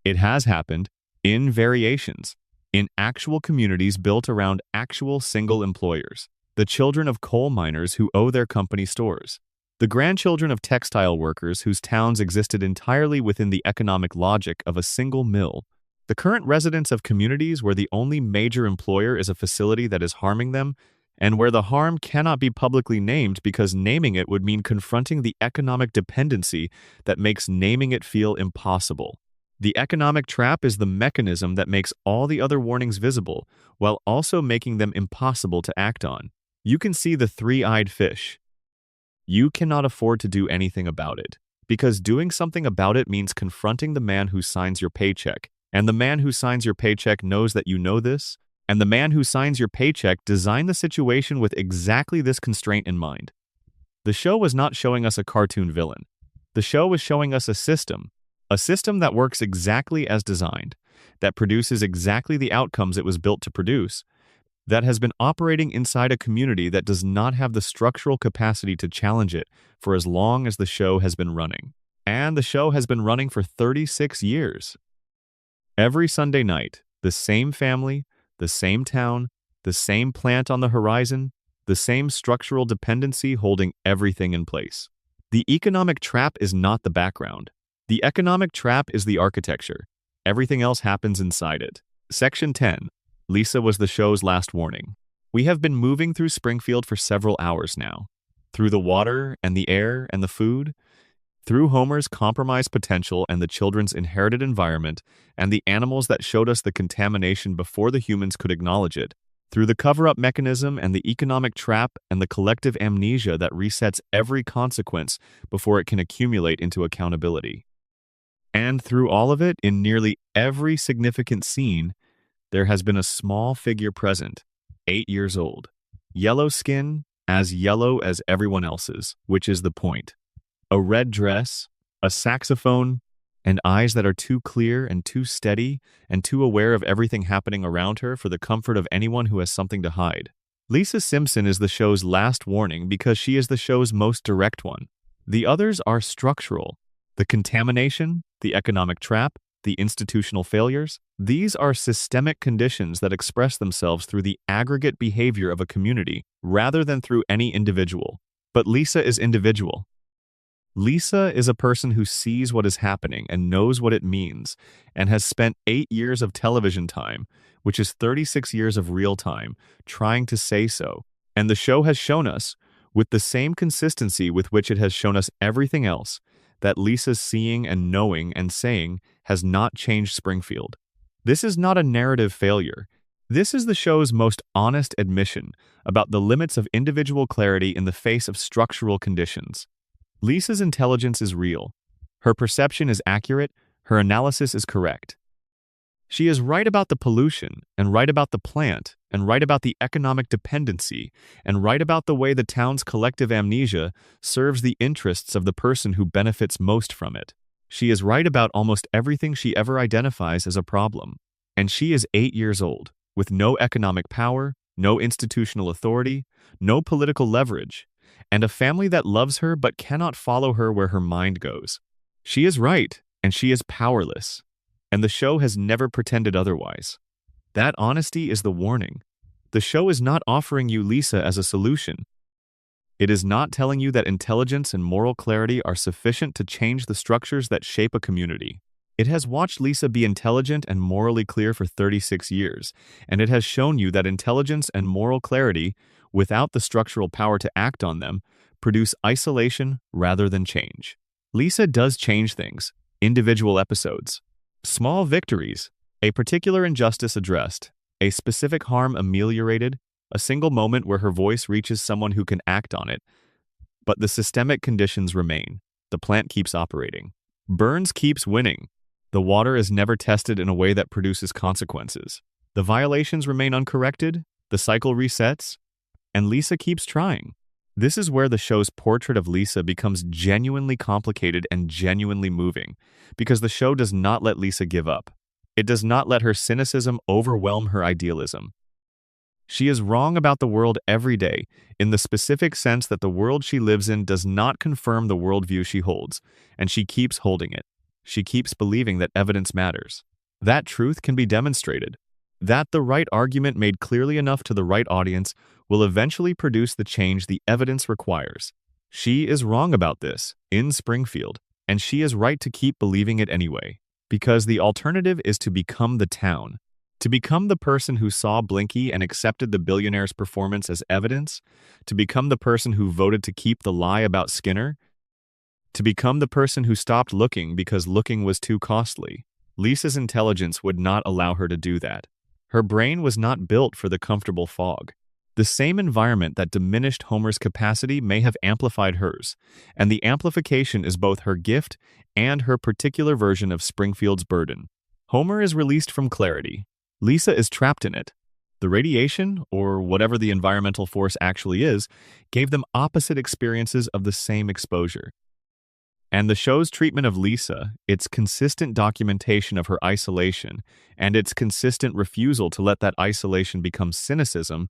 It has happened in variations, in actual communities built around actual single employers, the children of coal miners who owe their company stores, the grandchildren of textile workers whose towns existed entirely within the economic logic of a single mill, the current residents of communities where the only major employer is a facility that is harming them, and where the harm cannot be publicly named because naming it would mean confronting the economic dependency that makes naming it feel impossible. The economic trap is the mechanism that makes all the other warnings visible, while also making them impossible to act on. You can see the three-eyed fish. You cannot afford to do anything about it, because doing something about it means confronting the man who signs your paycheck, and the man who signs your paycheck knows that you know this, and the man who signs your paycheck designed the situation with exactly this constraint in mind. The show was not showing us a cartoon villain. The show was showing us a system that works exactly as designed, that produces exactly the outcomes it was built to produce, that has been operating inside a community that does not have the structural capacity to challenge it for as long as the show has been running. And the show has been running for 36 years. Every Sunday night, the same family, the same town, the same plant on the horizon, the same structural dependency holding everything in place. The economic trap is not the background. The economic trap is the architecture. Everything else happens inside it. Section 10. Lisa was the show's last warning. We have been moving through Springfield for several hours now. Through the water and the air and the food, through Homer's compromised potential and the children's inherited environment, and the animals that showed us the contamination before the humans could acknowledge it, through the cover-up mechanism and the economic trap and the collective amnesia that resets every consequence before it can accumulate into accountability. And through all of it, in nearly every significant scene, there has been a small figure present, 8 years old, yellow skin, as yellow as everyone else's, which is the point. A red dress, a saxophone, and eyes that are too clear and too steady and too aware of everything happening around her for the comfort of anyone who has something to hide. Lisa Simpson is the show's last warning because she is the show's most direct one. The others are structural. The contamination, the economic trap, the institutional failures, these are systemic conditions that express themselves through the aggregate behavior of a community rather than through any individual. But Lisa is individual. Lisa is a person who sees what is happening and knows what it means, and has spent 8 years of television time, which is 36 years of real time, trying to say so. And the show has shown us, with the same consistency with which it has shown us everything else, that Lisa's seeing and knowing and saying has not changed Springfield. This is not a narrative failure. This is the show's most honest admission about the limits of individual clarity in the face of structural conditions. Lisa's intelligence is real. Her perception is accurate. Her analysis is correct. She is right about the pollution, and right about the plant, and right about the economic dependency, and right about the way the town's collective amnesia serves the interests of the person who benefits most from it. She is right about almost everything she ever identifies as a problem. And she is 8 years old, with no economic power, no institutional authority, no political leverage, and a family that loves her but cannot follow her where her mind goes. She is right, and she is powerless. And the show has never pretended otherwise. That honesty is the warning. The show is not offering you Lisa as a solution. It is not telling you that intelligence and moral clarity are sufficient to change the structures that shape a community. It has watched Lisa be intelligent and morally clear for 36 years, and it has shown you that intelligence and moral clarity, without the structural power to act on them, produce isolation rather than change. Lisa does change things, individual episodes, small victories, a particular injustice addressed, a specific harm ameliorated, a single moment where her voice reaches someone who can act on it. But the systemic conditions remain. The plant keeps operating. Burns keeps winning. The water is never tested in a way that produces consequences. The violations remain uncorrected, the cycle resets, and Lisa keeps trying. This is where the show's portrait of Lisa becomes genuinely complicated and genuinely moving, because the show does not let Lisa give up. It does not let her cynicism overwhelm her idealism. She is wrong about the world every day, in the specific sense that the world she lives in does not confirm the worldview she holds, and she keeps holding it. She keeps believing that evidence matters. That truth can be demonstrated. That the right argument made clearly enough to the right audience will eventually produce the change the evidence requires. She is wrong about this, in Springfield, and she is right to keep believing it anyway. Because the alternative is to become the town. To become the person who saw Blinky and accepted the billionaire's performance as evidence, to become the person who voted to keep the lie about Skinner, to become the person who stopped looking because looking was too costly. Lisa's intelligence would not allow her to do that. Her brain was not built for the comfortable fog. The same environment that diminished Homer's capacity may have amplified hers, and the amplification is both her gift and her particular version of Springfield's burden. Homer is released from clarity. Lisa is trapped in it. The radiation, or whatever the environmental force actually is, gave them opposite experiences of the same exposure. And the show's treatment of Lisa, its consistent documentation of her isolation, and its consistent refusal to let that isolation become cynicism,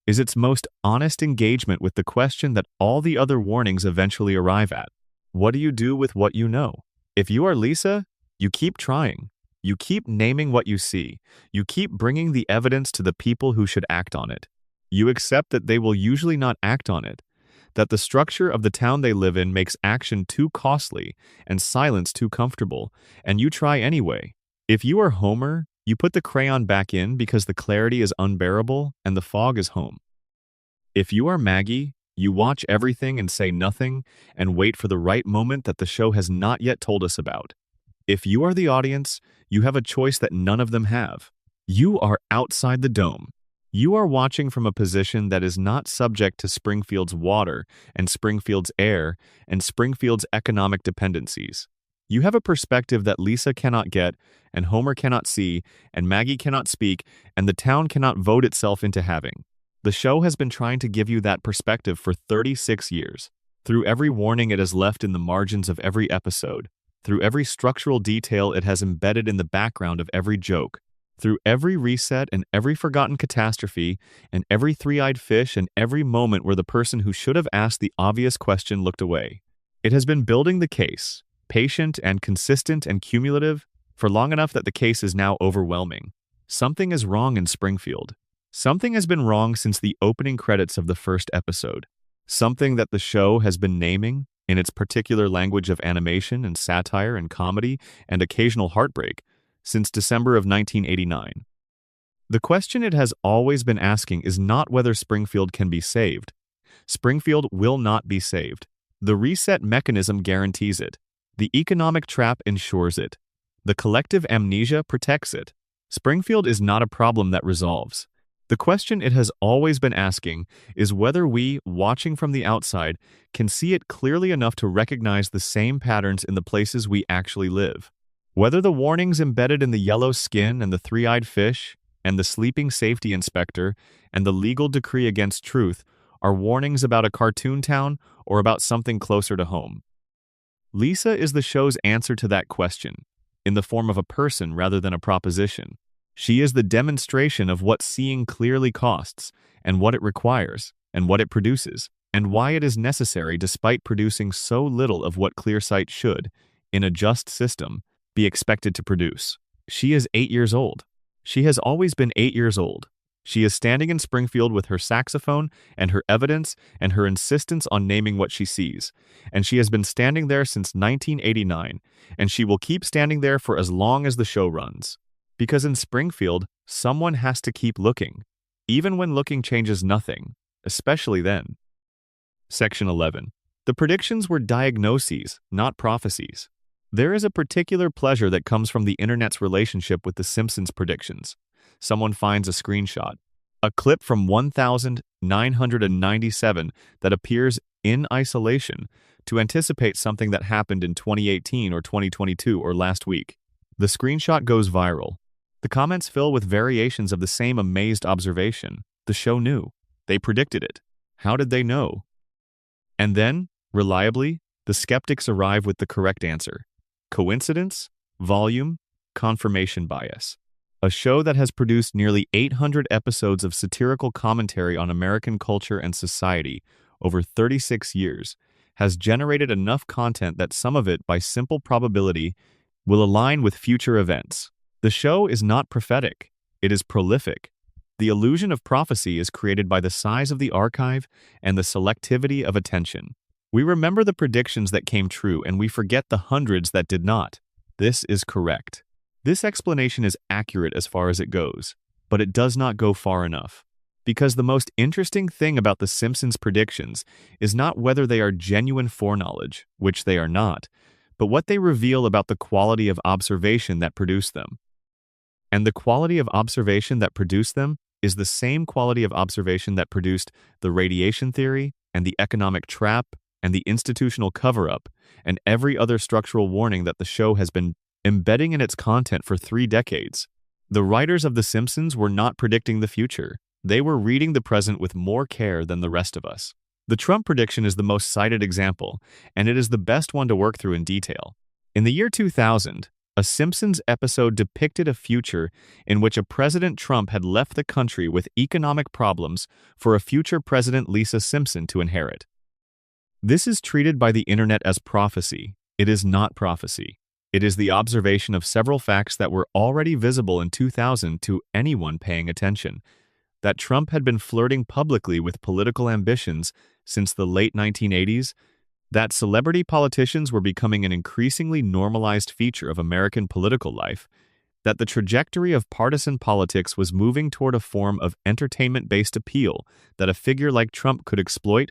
is its most honest engagement with the question that all the other warnings eventually arrive at. What do you do with what you know? If you are Lisa, you keep trying. You keep naming what you see. You keep bringing the evidence to the people who should act on it. You accept that they will usually not act on it, that the structure of the town they live in makes action too costly and silence too comfortable, and you try anyway. If you are Homer, you put the crayon back in because the clarity is unbearable and the fog is home. If you are Maggie, you watch everything and say nothing and wait for the right moment that the show has not yet told us about. If you are the audience, you have a choice that none of them have. You are outside the dome. You are watching from a position that is not subject to Springfield's water and Springfield's air and Springfield's economic dependencies. You have a perspective that Lisa cannot get, and Homer cannot see, and Maggie cannot speak, and the town cannot vote itself into having. The show has been trying to give you that perspective for 36 years. Through every warning it has left in the margins of every episode, through every structural detail it has embedded in the background of every joke, through every reset and every forgotten catastrophe, and every three-eyed fish and every moment where the person who should have asked the obvious question looked away. It has been building the case, patient and consistent and cumulative, for long enough that the case is now overwhelming. Something is wrong in Springfield. Something has been wrong since the opening credits of the first episode. Something that the show has been naming, in its particular language of animation and satire and comedy and occasional heartbreak, since December of 1989. The question it has always been asking is not whether Springfield can be saved. Springfield will not be saved. The reset mechanism guarantees it. The economic trap ensures it. The collective amnesia protects it. Springfield is not a problem that resolves. The question it has always been asking is whether we, watching from the outside, can see it clearly enough to recognize the same patterns in the places we actually live. Whether the warnings embedded in the yellow skin and the three-eyed fish, and the sleeping safety inspector, and the legal decree against truth are warnings about a cartoon town or about something closer to home. Lisa is the show's answer to that question, in the form of a person rather than a proposition. She is the demonstration of what seeing clearly costs, and what it requires, and what it produces, and why it is necessary despite producing so little of what clear sight should, in a just system, be expected to produce. She is 8 years old. She has always been 8 years old. She is standing in Springfield with her saxophone and her evidence and her insistence on naming what she sees. And she has been standing there since 1989, and she will keep standing there for as long as the show runs. Because in Springfield, someone has to keep looking, even when looking changes nothing, especially then. Section 11. The predictions were diagnoses, not prophecies. There is a particular pleasure that comes from the internet's relationship with the Simpsons predictions. Someone finds a screenshot, a clip from 1997 that appears in isolation to anticipate something that happened in 2018 or 2022 or last week. The screenshot goes viral. The comments fill with variations of the same amazed observation. The show knew. They predicted it. How did they know? And then, reliably, the skeptics arrive with the correct answer. Coincidence? Volume? Confirmation Bias, a show that has produced nearly 800 episodes of satirical commentary on American culture and society over 36 years, has generated enough content that some of it, by simple probability, will align with future events. The show is not prophetic, it is prolific. The illusion of prophecy is created by the size of the archive and the selectivity of attention. We remember the predictions that came true and we forget the hundreds that did not. This is correct. This explanation is accurate as far as it goes, but it does not go far enough. Because the most interesting thing about the Simpsons predictions is not whether they are genuine foreknowledge, which they are not, but what they reveal about the quality of observation that produced them. And the quality of observation that produced them is the same quality of observation that produced the radiation theory and the economic trap and the institutional cover-up and every other structural warning that the show has been embedding in its content for 3 decades. The writers of The Simpsons were not predicting the future. They were reading the present with more care than the rest of us. The Trump prediction is the most cited example, and it is the best one to work through in detail. In the year 2000, a Simpsons episode depicted a future in which a President Trump had left the country with economic problems for a future President Lisa Simpson to inherit. This is treated by the internet as prophecy. It is not prophecy. It is the observation of several facts that were already visible in 2000 to anyone paying attention. That Trump had been flirting publicly with political ambitions since the late 1980s, that celebrity politicians were becoming an increasingly normalized feature of American political life, that the trajectory of partisan politics was moving toward a form of entertainment-based appeal that a figure like Trump could exploit,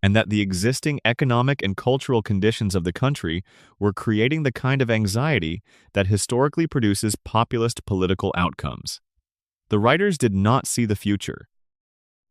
and that the existing economic and cultural conditions of the country were creating the kind of anxiety that historically produces populist political outcomes. The writers did not see the future.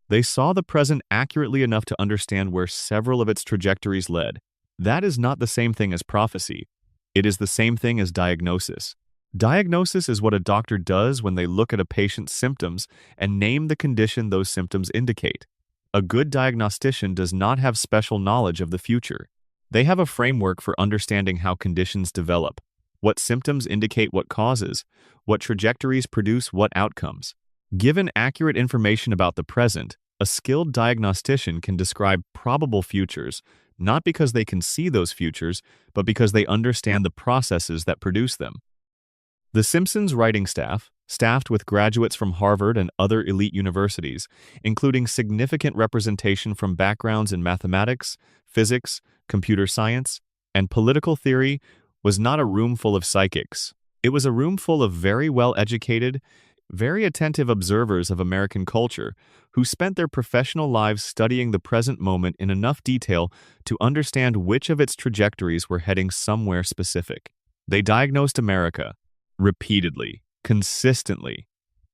They saw the present accurately enough to understand where several of its trajectories led. That is not the same thing as prophecy. It is the same thing as diagnosis. Diagnosis is what a doctor does when they look at a patient's symptoms and name the condition those symptoms indicate. A good diagnostician does not have special knowledge of the future. They have a framework for understanding how conditions develop, what symptoms indicate what causes, what trajectories produce what outcomes. Given accurate information about the present, a skilled diagnostician can describe probable futures, not because they can see those futures, but because they understand the processes that produce them. The Simpsons writing staff, staffed with graduates from Harvard and other elite universities, including significant representation from backgrounds in mathematics, physics, computer science, and political theory, was not a room full of psychics. It was a room full of very well-educated, very attentive observers of American culture who spent their professional lives studying the present moment in enough detail to understand which of its trajectories were heading somewhere specific. They diagnosed America, repeatedly, consistently,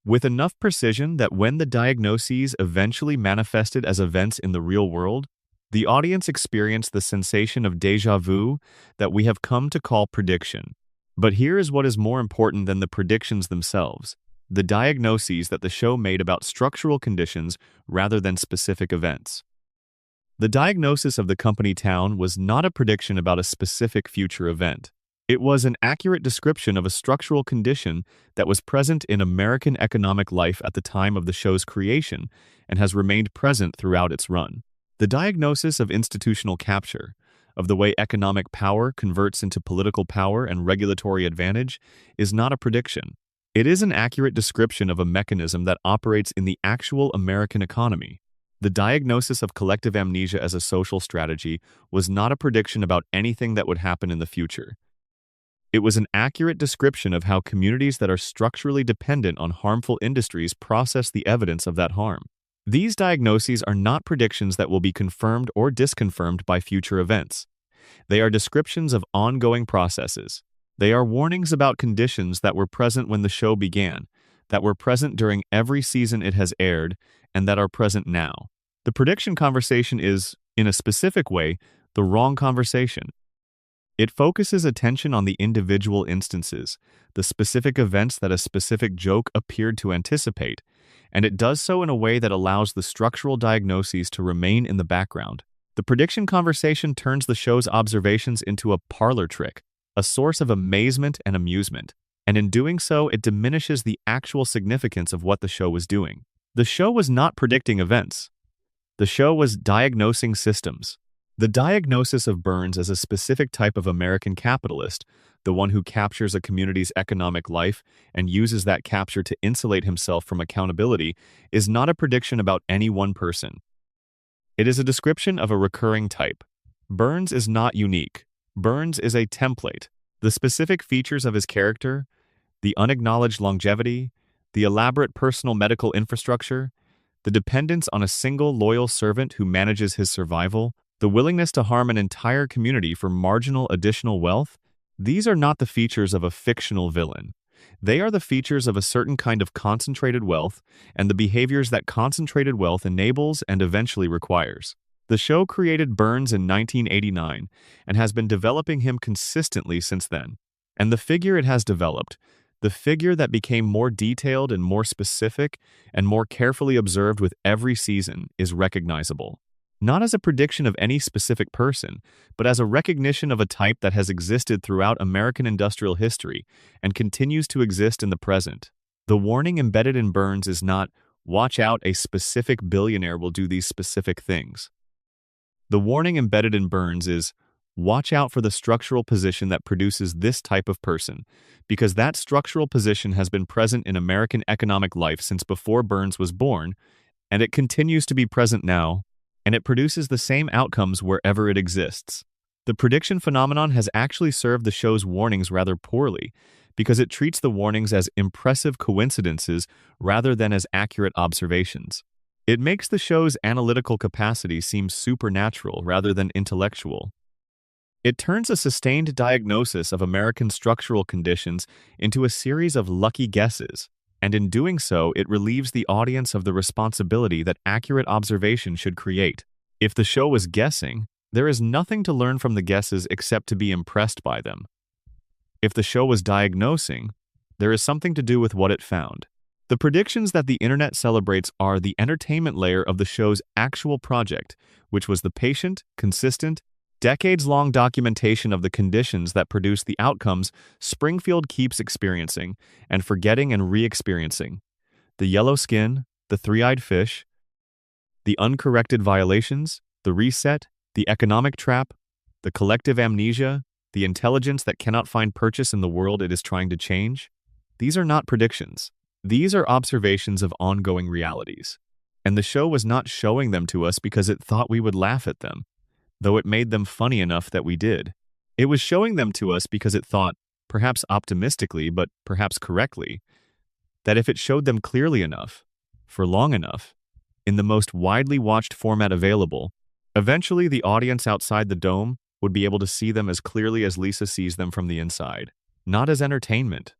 with enough precision that when the diagnoses eventually manifested as events in the real world, the audience experienced the sensation of déjà vu that we have come to call prediction. But here is what is more important than the predictions themselves: the diagnoses that the show made about structural conditions rather than specific events. The diagnosis of the company town was not a prediction about a specific future event. It was an accurate description of a structural condition that was present in American economic life at the time of the show's creation and has remained present throughout its run. The diagnosis of institutional capture, of the way economic power converts into political power and regulatory advantage, is not a prediction. It is an accurate description of a mechanism that operates in the actual American economy. The diagnosis of collective amnesia as a social strategy was not a prediction about anything that would happen in the future. It was an accurate description of how communities that are structurally dependent on harmful industries process the evidence of that harm. These diagnoses are not predictions that will be confirmed or disconfirmed by future events. They are descriptions of ongoing processes. They are warnings about conditions that were present when the show began, that were present during every season it has aired, and that are present now. The prediction conversation is, in a specific way, the wrong conversation. It focuses attention on the individual instances, the specific events that a specific joke appeared to anticipate, and it does so in a way that allows the structural diagnoses to remain in the background. The prediction conversation turns the show's observations into a parlor trick, a source of amazement and amusement, and in doing so, it diminishes the actual significance of what the show was doing. The show was not predicting events. The show was diagnosing systems. The diagnosis of Burns as a specific type of American capitalist, the one who captures a community's economic life and uses that capture to insulate himself from accountability, is not a prediction about any one person. It is a description of a recurring type. Burns is not unique. Burns is a template. The specific features of his character, the unacknowledged longevity, the elaborate personal medical infrastructure, the dependence on a single loyal servant who manages his survival, the willingness to harm an entire community for marginal additional wealth, these are not the features of a fictional villain. They are the features of a certain kind of concentrated wealth and the behaviors that concentrated wealth enables and eventually requires. The show created Burns in 1989 and has been developing him consistently since then. And the figure it has developed, the figure that became more detailed and more specific and more carefully observed with every season, is recognizable. Not as a prediction of any specific person, but as a recognition of a type that has existed throughout American industrial history and continues to exist in the present. The warning embedded in Burns is not, "Watch out, a specific billionaire will do these specific things." The warning embedded in Burns is, "Watch out for the structural position that produces this type of person," because that structural position has been present in American economic life since before Burns was born, and it continues to be present now, and it produces the same outcomes wherever it exists. The prediction phenomenon has actually served the show's warnings rather poorly, because it treats the warnings as impressive coincidences rather than as accurate observations. It makes the show's analytical capacity seem supernatural rather than intellectual. It turns a sustained diagnosis of American structural conditions into a series of lucky guesses, and in doing so, it relieves the audience of the responsibility that accurate observation should create. If the show was guessing, there is nothing to learn from the guesses except to be impressed by them. If the show was diagnosing, there is something to do with what it found. The predictions that the internet celebrates are the entertainment layer of the show's actual project, which was the patient, consistent, decades-long documentation of the conditions that produce the outcomes Springfield keeps experiencing and forgetting and re-experiencing. The yellow skin, the three-eyed fish, the uncorrected violations, the reset, the economic trap, the collective amnesia, the intelligence that cannot find purchase in the world it is trying to change. These are not predictions. These are observations of ongoing realities. And the show was not showing them to us because it thought we would laugh at them, though it made them funny enough that we did. It was showing them to us because it thought, perhaps optimistically, but perhaps correctly, that if it showed them clearly enough, for long enough, in the most widely watched format available, eventually the audience outside the dome would be able to see them as clearly as Lisa sees them from the inside. Not as entertainment.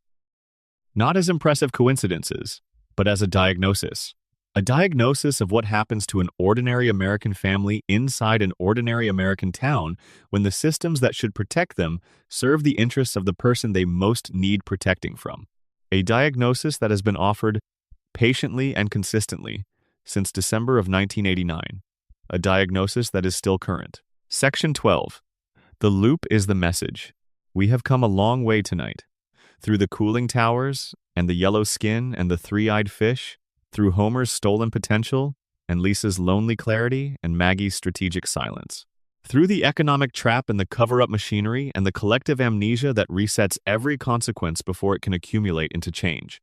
Not as impressive coincidences, but as a diagnosis. A diagnosis of what happens to an ordinary American family inside an ordinary American town when the systems that should protect them serve the interests of the person they most need protecting from. A diagnosis that has been offered patiently and consistently since December of 1989. A diagnosis that is still current. Section 12. The loop is the message. We have come a long way tonight. Through the cooling towers and the yellow skin and the three-eyed fish, through Homer's stolen potential and Lisa's lonely clarity and Maggie's strategic silence. Through the economic trap and the cover-up machinery and the collective amnesia that resets every consequence before it can accumulate into change.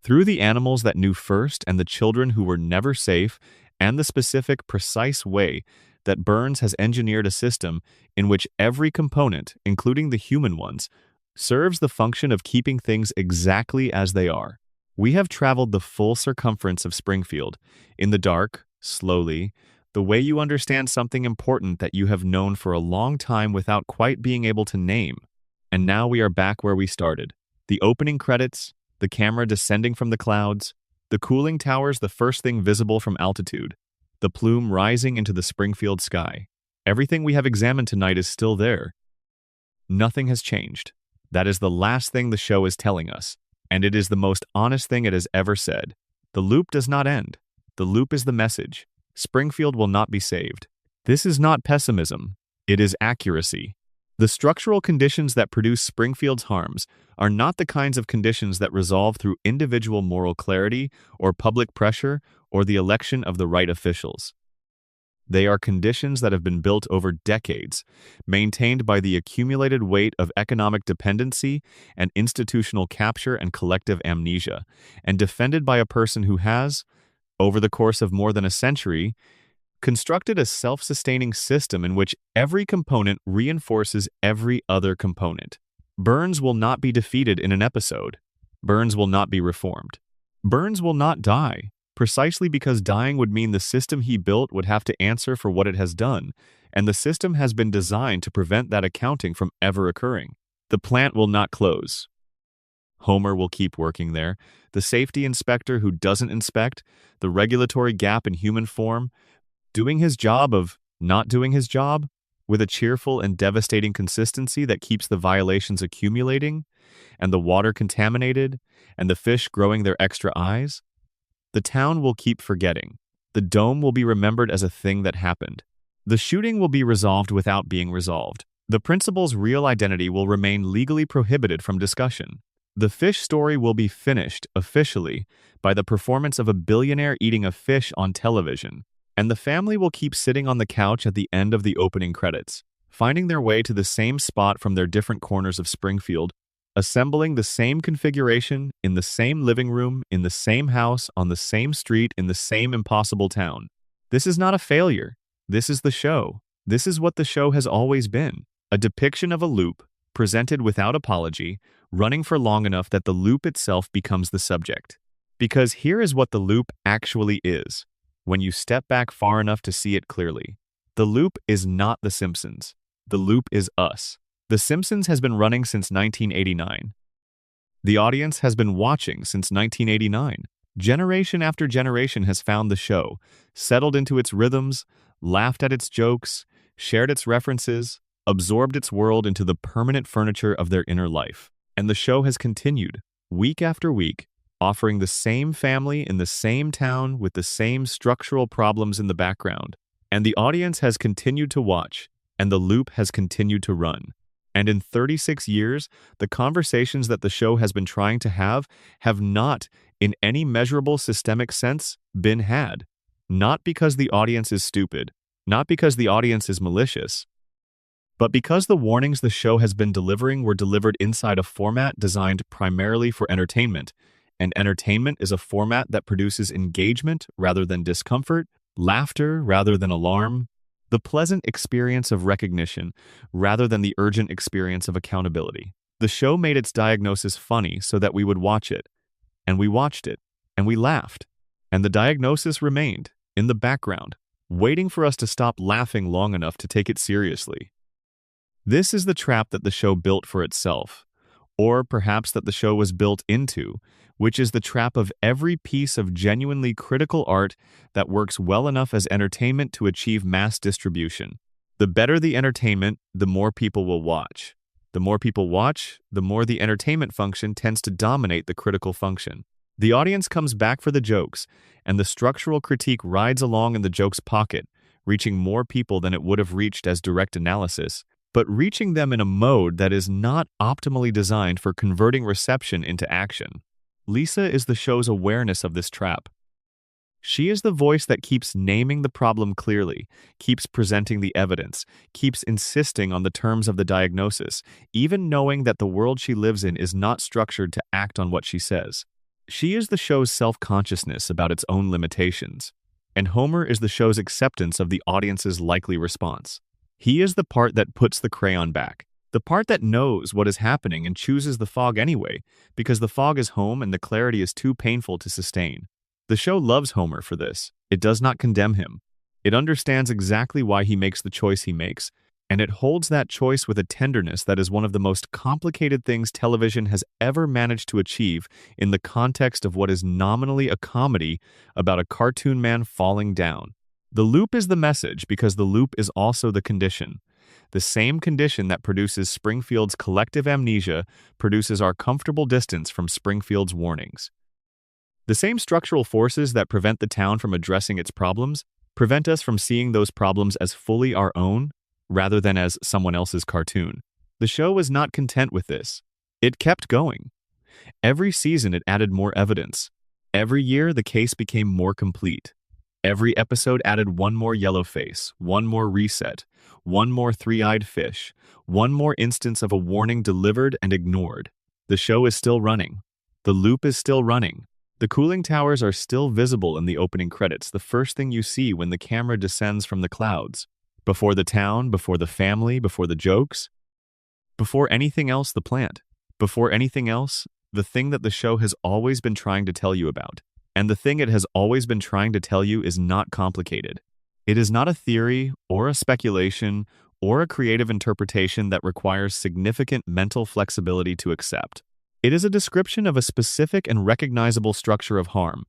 Through the animals that knew first and the children who were never safe and the specific, precise way that Burns has engineered a system in which every component, including the human ones, serves the function of keeping things exactly as they are. We have traveled the full circumference of Springfield, in the dark, slowly, the way you understand something important that you have known for a long time without quite being able to name. And now we are back where we started. The opening credits, the camera descending from the clouds, the cooling towers the first thing visible from altitude, the plume rising into the Springfield sky. Everything we have examined tonight is still there. Nothing has changed. That is the last thing the show is telling us. And it is the most honest thing it has ever said. The loop does not end. The loop is the message. Springfield will not be saved. This is not pessimism. It is accuracy. The structural conditions that produce Springfield's harms are not the kinds of conditions that resolve through individual moral clarity or public pressure or the election of the right officials. They are conditions that have been built over decades, maintained by the accumulated weight of economic dependency and institutional capture and collective amnesia, and defended by a person who has, over the course of more than a century, constructed a self-sustaining system in which every component reinforces every other component. Burns will not be defeated in an episode. Burns will not be reformed. Burns will not die, precisely because dying would mean the system he built would have to answer for what it has done, and the system has been designed to prevent that accounting from ever occurring. The plant will not close. Homer will keep working there. The safety inspector who doesn't inspect, the regulatory gap in human form, doing his job of not doing his job, with a cheerful and devastating consistency that keeps the violations accumulating, and the water contaminated, and the fish growing their extra eyes. The town will keep forgetting. The dome will be remembered as a thing that happened. The shooting will be resolved without being resolved. The principal's real identity will remain legally prohibited from discussion. The fish story will be finished, officially, by the performance of a billionaire eating a fish on television. And the family will keep sitting on the couch at the end of the opening credits, finding their way to the same spot from their different corners of Springfield, assembling the same configuration, in the same living room, in the same house, on the same street, in the same impossible town. This is not a failure. This is the show. This is what the show has always been. A depiction of a loop, presented without apology, running for long enough that the loop itself becomes the subject. Because here is what the loop actually is. When you step back far enough to see it clearly. The loop is not The Simpsons. The loop is us. The Simpsons has been running since 1989. The audience has been watching since 1989. Generation after generation has found the show, settled into its rhythms, laughed at its jokes, shared its references, absorbed its world into the permanent furniture of their inner life. And the show has continued, week after week, offering the same family in the same town with the same structural problems in the background. And the audience has continued to watch, and the loop has continued to run. And in 36 years, the conversations that the show has been trying to have not, in any measurable systemic sense, been had. Not because the audience is stupid, not because the audience is malicious, but because the warnings the show has been delivering were delivered inside a format designed primarily for entertainment. And entertainment is a format that produces engagement rather than discomfort, laughter rather than alarm, the pleasant experience of recognition rather than the urgent experience of accountability. The show made its diagnosis funny so that we would watch it. And we watched it. And we laughed. And the diagnosis remained, in the background, waiting for us to stop laughing long enough to take it seriously. This is the trap that the show built for itself, or perhaps that the show was built into, which is the trap of every piece of genuinely critical art that works well enough as entertainment to achieve mass distribution. The better the entertainment, the more people will watch. The more people watch, the more the entertainment function tends to dominate the critical function. The audience comes back for the jokes, and the structural critique rides along in the joke's pocket, reaching more people than it would have reached as direct analysis, but reaching them in a mode that is not optimally designed for converting reception into action. Lisa is the show's awareness of this trap. She is the voice that keeps naming the problem clearly, keeps presenting the evidence, keeps insisting on the terms of the diagnosis, even knowing that the world she lives in is not structured to act on what she says. She is the show's self-consciousness about its own limitations, and Homer is the show's acceptance of the audience's likely response. He is the part that puts the crayon back, the part that knows what is happening and chooses the fog anyway, because the fog is home and the clarity is too painful to sustain. The show loves Homer for this. It does not condemn him. It understands exactly why he makes the choice he makes, and it holds that choice with a tenderness that is one of the most complicated things television has ever managed to achieve in the context of what is nominally a comedy about a cartoon man falling down. The loop is the message because the loop is also the condition. The same condition that produces Springfield's collective amnesia produces our comfortable distance from Springfield's warnings. The same structural forces that prevent the town from addressing its problems prevent us from seeing those problems as fully our own rather than as someone else's cartoon. The show was not content with this. It kept going. Every season it added more evidence. Every year the case became more complete. Every episode added one more yellow face, one more reset, one more three-eyed fish, one more instance of a warning delivered and ignored. The show is still running. The loop is still running. The cooling towers are still visible in the opening credits, the first thing you see when the camera descends from the clouds. Before the town, before the family, before the jokes. Before anything else, the plant. Before anything else, the thing that the show has always been trying to tell you about. And the thing it has always been trying to tell you is not complicated. It is not a theory or a speculation or a creative interpretation that requires significant mental flexibility to accept. It is a description of a specific and recognizable structure of harm,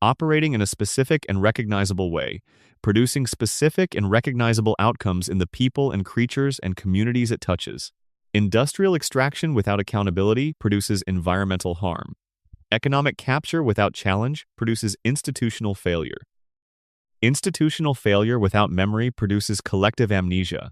operating in a specific and recognizable way, producing specific and recognizable outcomes in the people and creatures and communities it touches. Industrial extraction without accountability produces environmental harm. Economic capture without challenge produces institutional failure. Institutional failure without memory produces collective amnesia.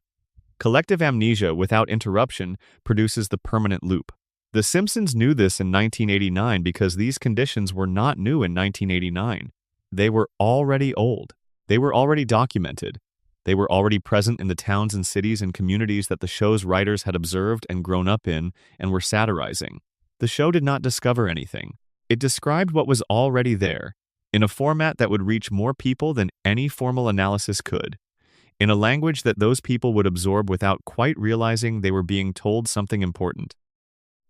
Collective amnesia without interruption produces the permanent loop. The Simpsons knew this in 1989 because these conditions were not new in 1989. They were already old. They were already documented. They were already present in the towns and cities and communities that the show's writers had observed and grown up in and were satirizing. The show did not discover anything. It described what was already there, in a format that would reach more people than any formal analysis could, in a language that those people would absorb without quite realizing they were being told something important.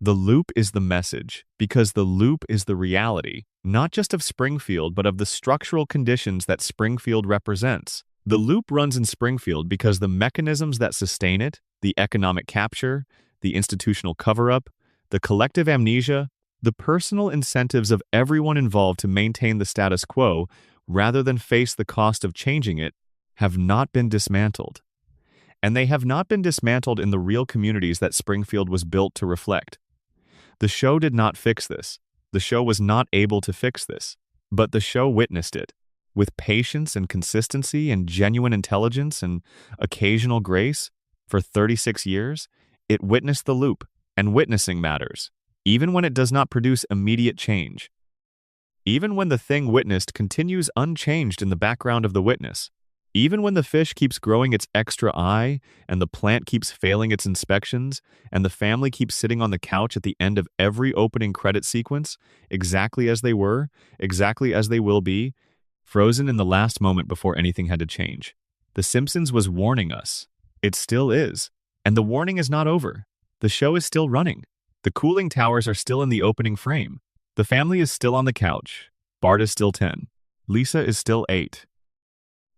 The loop is the message, because the loop is the reality, not just of Springfield, but of the structural conditions that Springfield represents. The loop runs in Springfield because the mechanisms that sustain it, the economic capture, the institutional cover-up, the collective amnesia, the personal incentives of everyone involved to maintain the status quo, rather than face the cost of changing it, have not been dismantled. And they have not been dismantled in the real communities that Springfield was built to reflect. The show did not fix this. The show was not able to fix this. But the show witnessed it. With patience and consistency and genuine intelligence and occasional grace, for 36 years, it witnessed the loop, and witnessing matters, even when it does not produce immediate change. Even when the thing witnessed continues unchanged in the background of the witness. Even when the fish keeps growing its extra eye, and the plant keeps failing its inspections, and the family keeps sitting on the couch at the end of every opening credit sequence, exactly as they were, exactly as they will be, frozen in the last moment before anything had to change. The Simpsons was warning us. It still is. And the warning is not over. The show is still running. The cooling towers are still in the opening frame. The family is still on the couch. Bart is still 10. Lisa is still 8.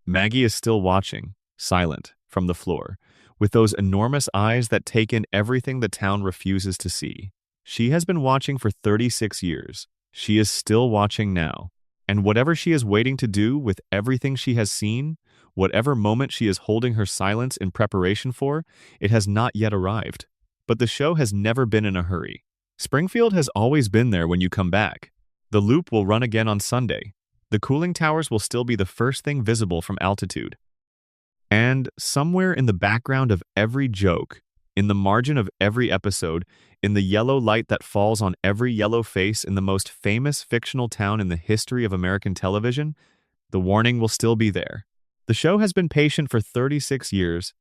Maggie is still watching, silent, from the floor, with those enormous eyes that take in everything the town refuses to see. She has been watching for 36 years. She is still watching now. And whatever she is waiting to do with everything she has seen, whatever moment she is holding her silence in preparation for, it has not yet arrived. But the show has never been in a hurry. Springfield has always been there when you come back. The loop will run again on Sunday. The cooling towers will still be the first thing visible from altitude. And somewhere in the background of every joke, in the margin of every episode, in the yellow light that falls on every yellow face in the most famous fictional town in the history of American television, the warning will still be there. The show has been patient for 36 years.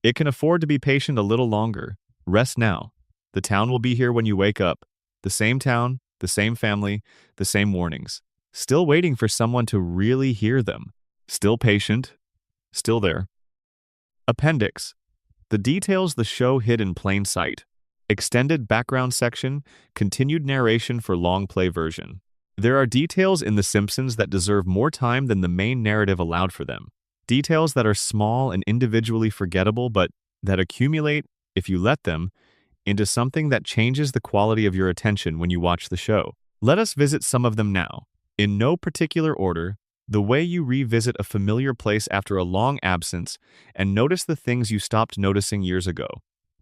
It can afford to be patient a little longer. Rest now. The town will be here when you wake up. The same town, the same family, the same warnings. Still waiting for someone to really hear them. Still patient. Still there. Appendix. The details the show hid in plain sight. Extended background section, continued narration for long play version. There are details in The Simpsons that deserve more time than the main narrative allowed for them. Details that are small and individually forgettable, but that accumulate, if you let them, into something that changes the quality of your attention when you watch the show. Let us visit some of them now. In no particular order, the way you revisit a familiar place after a long absence and notice the things you stopped noticing years ago.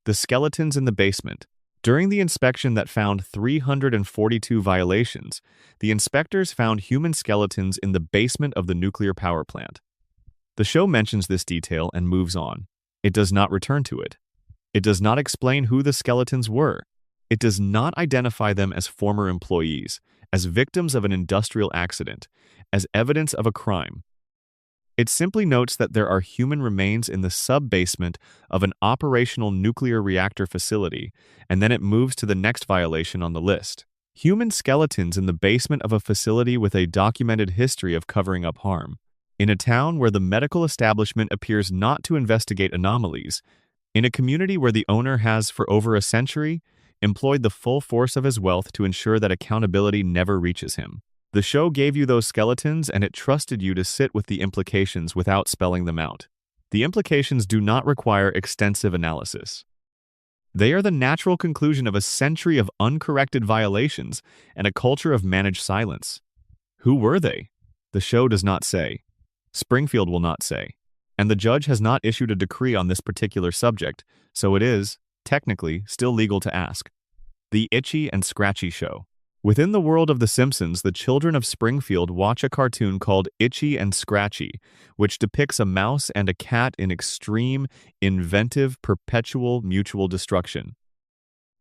The skeletons in the basement. During the inspection that found 342 violations, the inspectors found human skeletons in the basement of the nuclear power plant. The show mentions this detail and moves on. It does not return to it. It does not explain who the skeletons were. It does not identify them as former employees, as victims of an industrial accident, as evidence of a crime. It simply notes that there are human remains in the sub-basement of an operational nuclear reactor facility, and then it moves to the next violation on the list. Human skeletons in the basement of a facility with a documented history of covering up harm. In a town where the medical establishment appears not to investigate anomalies. In a community where the owner has, for over a century, employed the full force of his wealth to ensure that accountability never reaches him. The show gave you those skeletons and it trusted you to sit with the implications without spelling them out. The implications do not require extensive analysis. They are the natural conclusion of a century of uncorrected violations and a culture of managed silence. Who were they? The show does not say. Springfield will not say. And the judge has not issued a decree on this particular subject, so it is, technically, still legal to ask. The Itchy and Scratchy Show. Within the world of The Simpsons, the children of Springfield watch a cartoon called Itchy and Scratchy, which depicts a mouse and a cat in extreme, inventive, perpetual mutual destruction.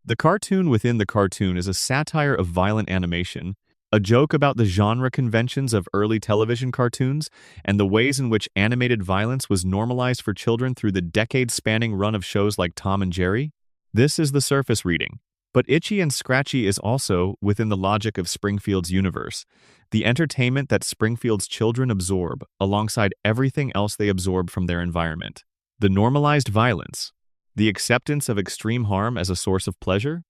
The cartoon within the cartoon is a satire of violent animation, a joke about the genre conventions of early television cartoons, and the ways in which animated violence was normalized for children through the decade-spanning run of shows like Tom and Jerry. This is the surface reading. But Itchy and Scratchy is also, within the logic of Springfield's universe, the entertainment that Springfield's children absorb alongside everything else they absorb from their environment. The normalized violence, the acceptance of extreme harm as a source of pleasure,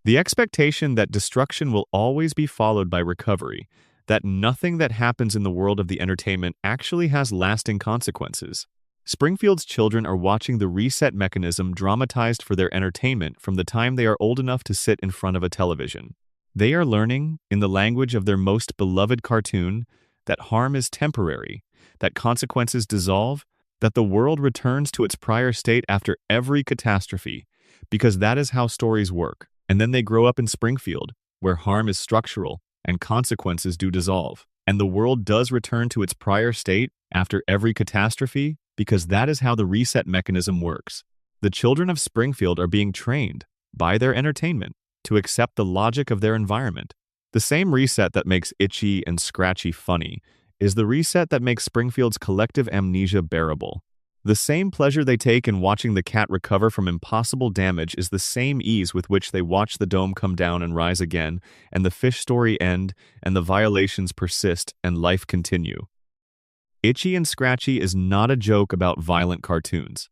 the expectation that destruction will always be followed by recovery, that nothing that happens in the world of the entertainment actually has lasting consequences. Springfield's children are watching the reset mechanism dramatized for their entertainment from the time they are old enough to sit in front of a television. They are learning, in the language of their most beloved cartoon, that harm is temporary, that consequences dissolve, that the world returns to its prior state after every catastrophe, because that is how stories work. And then they grow up in Springfield, where harm is structural and consequences do dissolve, and the world does return to its prior state after every catastrophe, because that is how the reset mechanism works. The children of Springfield are being trained, by their entertainment, to accept the logic of their environment. The same reset that makes Itchy and Scratchy funny is the reset that makes Springfield's collective amnesia bearable. The same pleasure they take in watching the cat recover from impossible damage is the same ease with which they watch the dome come down and rise again, and the fish story end, and the violations persist and life continue. Itchy and Scratchy is not a joke about violent cartoons.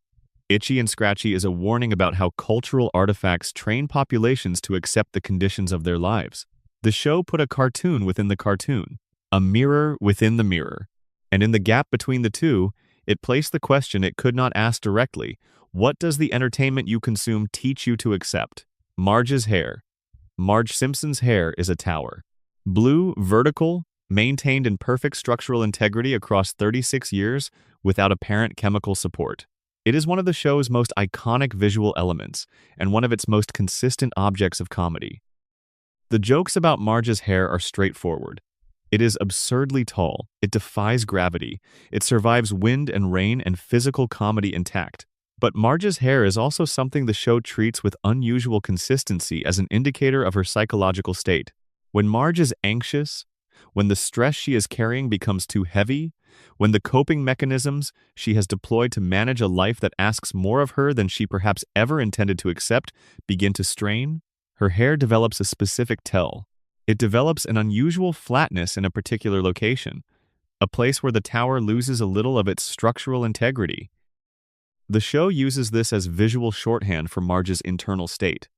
Itchy and Scratchy is a warning about how cultural artifacts train populations to accept the conditions of their lives. The show put a cartoon within the cartoon, a mirror within the mirror, and in the gap between the two, it placed the question it could not ask directly: what does the entertainment you consume teach you to accept? Marge's hair. Marge Simpson's hair is a tower. Blue, vertical, maintained in perfect structural integrity across 36 years without apparent chemical support. It is one of the show's most iconic visual elements and one of its most consistent objects of comedy. The jokes about Marge's hair are straightforward. It is absurdly tall, it defies gravity, it survives wind and rain and physical comedy intact. But Marge's hair is also something the show treats with unusual consistency as an indicator of her psychological state. When Marge is anxious, when the stress she is carrying becomes too heavy, when the coping mechanisms she has deployed to manage a life that asks more of her than she perhaps ever intended to accept begin to strain, her hair develops a specific tell. It develops an unusual flatness in a particular location, a place where the tower loses a little of its structural integrity. The show uses this as visual shorthand for Marge's internal state.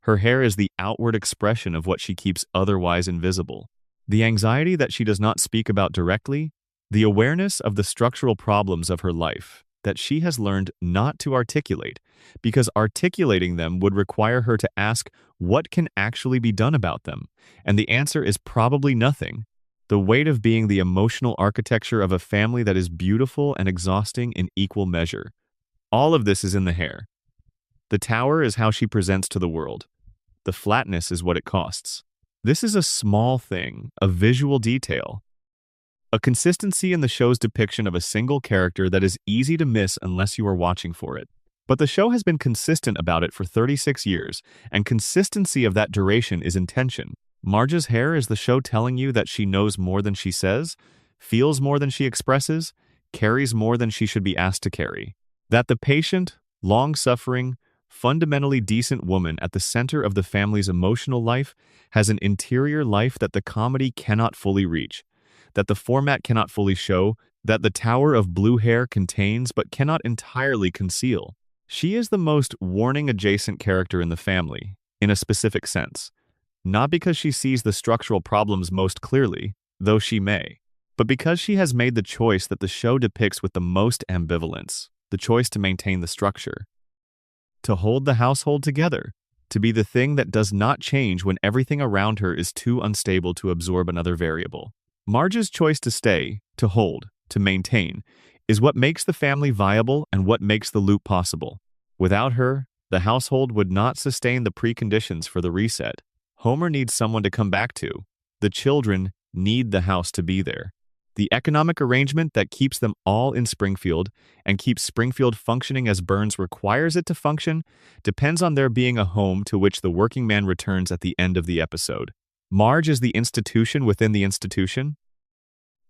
Her hair is the outward expression of what she keeps otherwise invisible. The anxiety that she does not speak about directly, the awareness of the structural problems of her life that she has learned not to articulate, because articulating them would require her to ask what can actually be done about them, and the answer is probably nothing. The weight of being the emotional architecture of a family that is beautiful and exhausting in equal measure. All of this is in the hair. The tower is how she presents to the world. The flatness is what it costs. This is a small thing, a visual detail. A consistency in the show's depiction of a single character that is easy to miss unless you are watching for it. But the show has been consistent about it for 36 years, and consistency of that duration is intention. Marge's hair is the show telling you that she knows more than she says, feels more than she expresses, carries more than she should be asked to carry. That the patient, long-suffering, fundamentally decent woman at the center of the family's emotional life has an interior life that the comedy cannot fully reach, that the format cannot fully show, that the tower of blue hair contains but cannot entirely conceal. She is the most warning-adjacent character in the family, in a specific sense. Not because she sees the structural problems most clearly, though she may, but because she has made the choice that the show depicts with the most ambivalence, the choice to maintain the structure. To hold the household together, to be the thing that does not change when everything around her is too unstable to absorb another variable. Marge's choice to stay, to hold, to maintain, is what makes the family viable and what makes the loop possible. Without her, the household would not sustain the preconditions for the reset. Homer needs someone to come back to. The children need the house to be there. The economic arrangement that keeps them all in Springfield and keeps Springfield functioning as Burns requires it to function depends on there being a home to which the working man returns at the end of the episode. Marge is the institution within the institution,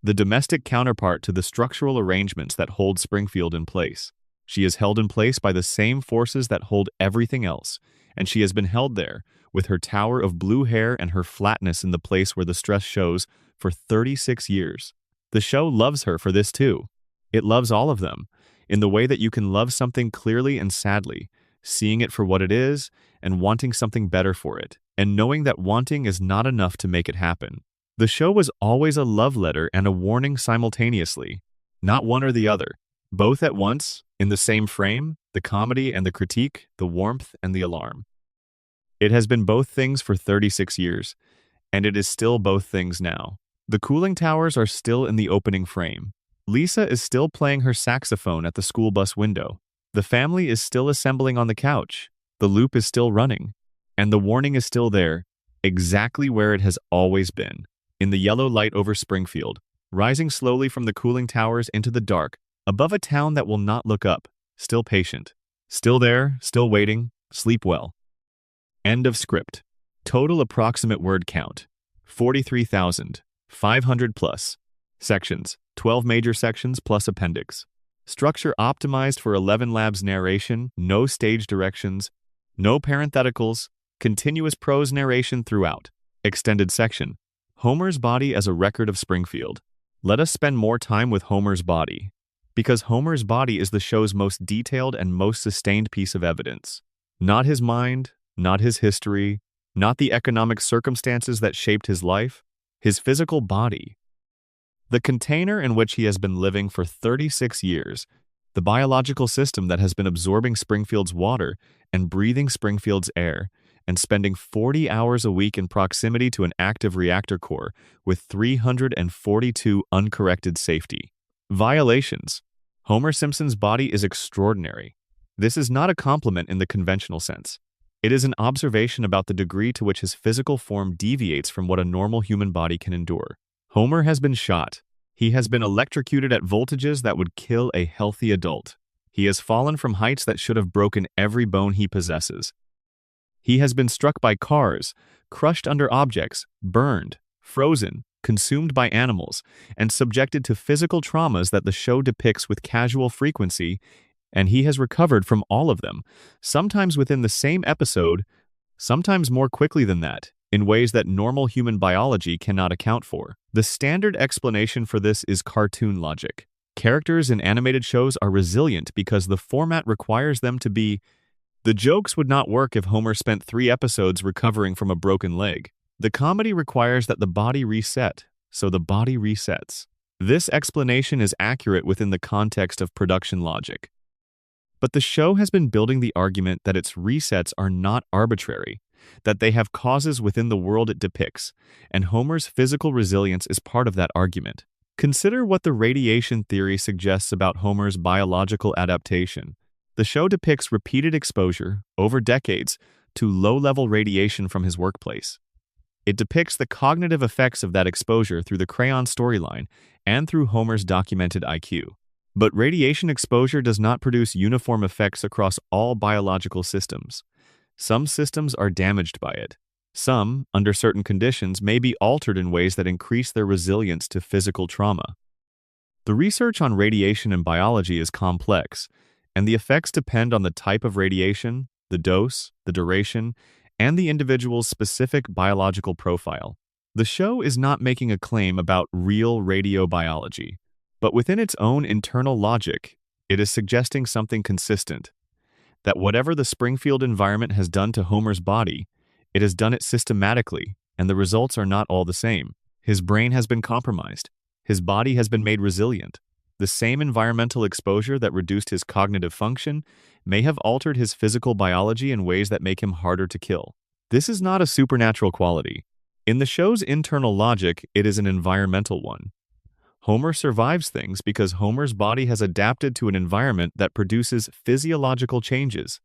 the domestic counterpart to the structural arrangements that hold Springfield in place. She is held in place by the same forces that hold everything else, and she has been held there, with her tower of blue hair and her flatness in the place where the stress shows, for 36 years. The show loves her for this too. It loves all of them, in the way that you can love something clearly and sadly, seeing it for what it is and wanting something better for it, and knowing that wanting is not enough to make it happen. The show was always a love letter and a warning simultaneously, not one or the other, both at once, in the same frame, the comedy and the critique, the warmth and the alarm. It has been both things for 36 years, and it is still both things now. The cooling towers are still in the opening frame. Lisa is still playing her saxophone at the school bus window. The family is still assembling on the couch. The loop is still running. And the warning is still there, exactly where it has always been, in the yellow light over Springfield, rising slowly from the cooling towers into the dark, above a town that will not look up, still patient. Still there, still waiting, sleep well. End of script. Total approximate word count, 43,500 plus. Sections, 12 major sections plus appendix. Structure optimized for 11 labs narration, no stage directions, no parentheticals, continuous prose narration throughout. Extended section, Homer's body as a record of Springfield. Let us spend more time with Homer's body, because Homer's body is the show's most detailed and most sustained piece of evidence. Not his mind, not his history, not the economic circumstances that shaped his life, his physical body. The container in which he has been living for 36 years, the biological system that has been absorbing Springfield's water and breathing Springfield's air, and spending 40 hours a week in proximity to an active reactor core with 342 uncorrected safety violations. Homer Simpson's body is extraordinary. This is not a compliment in the conventional sense. It is an observation about the degree to which his physical form deviates from what a normal human body can endure. Homer has been shot. He has been electrocuted at voltages that would kill a healthy adult. He has fallen from heights that should have broken every bone he possesses. He has been struck by cars, crushed under objects, burned, frozen, consumed by animals, and subjected to physical traumas that the show depicts with casual frequency, and he has recovered from all of them, sometimes within the same episode, sometimes more quickly than that, in ways that normal human biology cannot account for. The standard explanation for this is cartoon logic. Characters in animated shows are resilient because the format requires them to be. The jokes would not work if Homer spent 3 episodes recovering from a broken leg. The comedy requires that the body reset, so the body resets. This explanation is accurate within the context of production logic. But the show has been building the argument that its resets are not arbitrary, that they have causes within the world it depicts, and Homer's physical resilience is part of that argument. Consider what the radiation theory suggests about Homer's biological adaptation. The show depicts repeated exposure, over decades, to low-level radiation from his workplace. It depicts the cognitive effects of that exposure through the crayon storyline and through Homer's documented IQ. But radiation exposure does not produce uniform effects across all biological systems. Some systems are damaged by it. Some, under certain conditions, may be altered in ways that increase their resilience to physical trauma. The research on radiation in biology is complex, and the effects depend on the type of radiation, the dose, the duration, and the individual's specific biological profile. The show is not making a claim about real radiobiology, but within its own internal logic, it is suggesting something consistent, that whatever the Springfield environment has done to Homer's body, it has done it systematically, and the results are not all the same. His brain has been compromised. His body has been made resilient. The same environmental exposure that reduced his cognitive function may have altered his physical biology in ways that make him harder to kill. This is not a supernatural quality. In the show's internal logic, it is an environmental one. Homer survives things because Homer's body has adapted to an environment that produces physiological changes.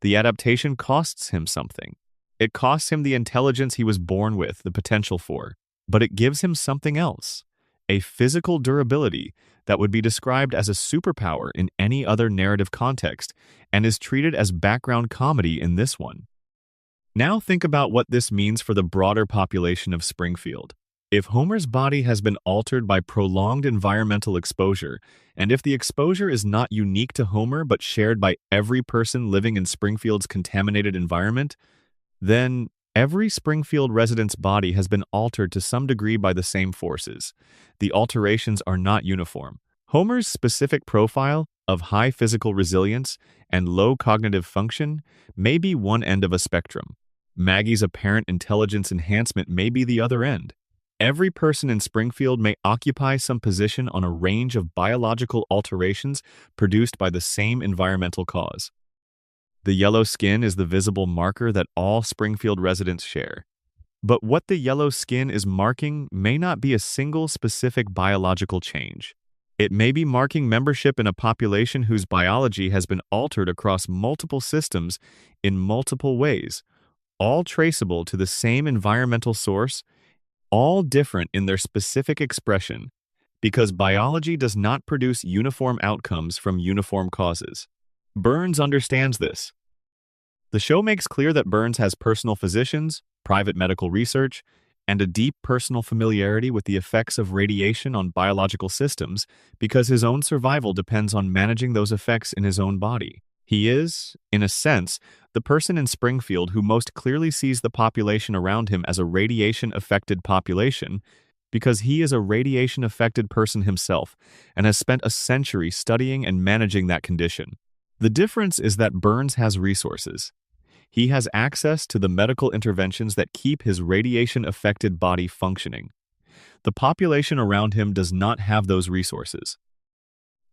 The adaptation costs him something. It costs him the intelligence he was born with, the potential for, but it gives him something else, a physical durability that would be described as a superpower in any other narrative context and is treated as background comedy in this one. Now think about what this means for the broader population of Springfield. If Homer's body has been altered by prolonged environmental exposure, and if the exposure is not unique to Homer but shared by every person living in Springfield's contaminated environment, then every Springfield resident's body has been altered to some degree by the same forces. The alterations are not uniform. Homer's specific profile of high physical resilience and low cognitive function may be one end of a spectrum. Maggie's apparent intelligence enhancement may be the other end. Every person in Springfield may occupy some position on a range of biological alterations produced by the same environmental cause. The yellow skin is the visible marker that all Springfield residents share. But what the yellow skin is marking may not be a single specific biological change. It may be marking membership in a population whose biology has been altered across multiple systems in multiple ways, all traceable to the same environmental source, all different in their specific expression, because biology does not produce uniform outcomes from uniform causes. Burns understands this. The show makes clear that Burns has personal physicians, private medical research, and a deep personal familiarity with the effects of radiation on biological systems because his own survival depends on managing those effects in his own body. He is, in a sense, the person in Springfield who most clearly sees the population around him as a radiation-affected population because he is a radiation-affected person himself and has spent a century studying and managing that condition. The difference is that Burns has resources. He has access to the medical interventions that keep his radiation-affected body functioning. The population around him does not have those resources.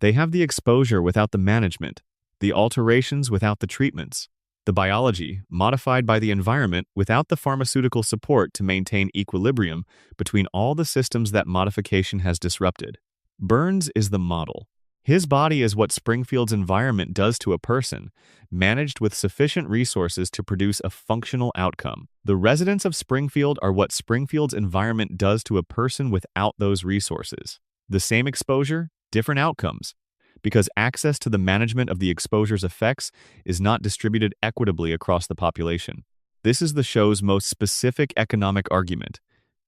They have the exposure without the management, the alterations without the treatments, the biology modified by the environment without the pharmaceutical support to maintain equilibrium between all the systems that modification has disrupted. Burns is the model. His body is what Springfield's environment does to a person, managed with sufficient resources to produce a functional outcome. The residents of Springfield are what Springfield's environment does to a person without those resources. The same exposure, different outcomes, because access to the management of the exposure's effects is not distributed equitably across the population. This is the show's most specific economic argument.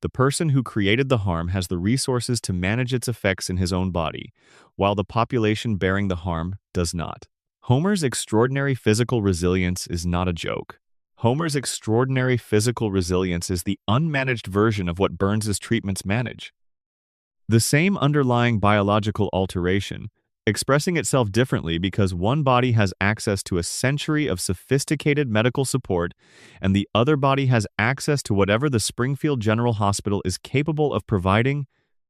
The person who created the harm has the resources to manage its effects in his own body, while the population bearing the harm does not. Homer's extraordinary physical resilience is not a joke. Homer's extraordinary physical resilience is the unmanaged version of what Burns's treatments manage. The same underlying biological alteration, expressing itself differently because one body has access to a century of sophisticated medical support and the other body has access to whatever the Springfield General Hospital is capable of providing,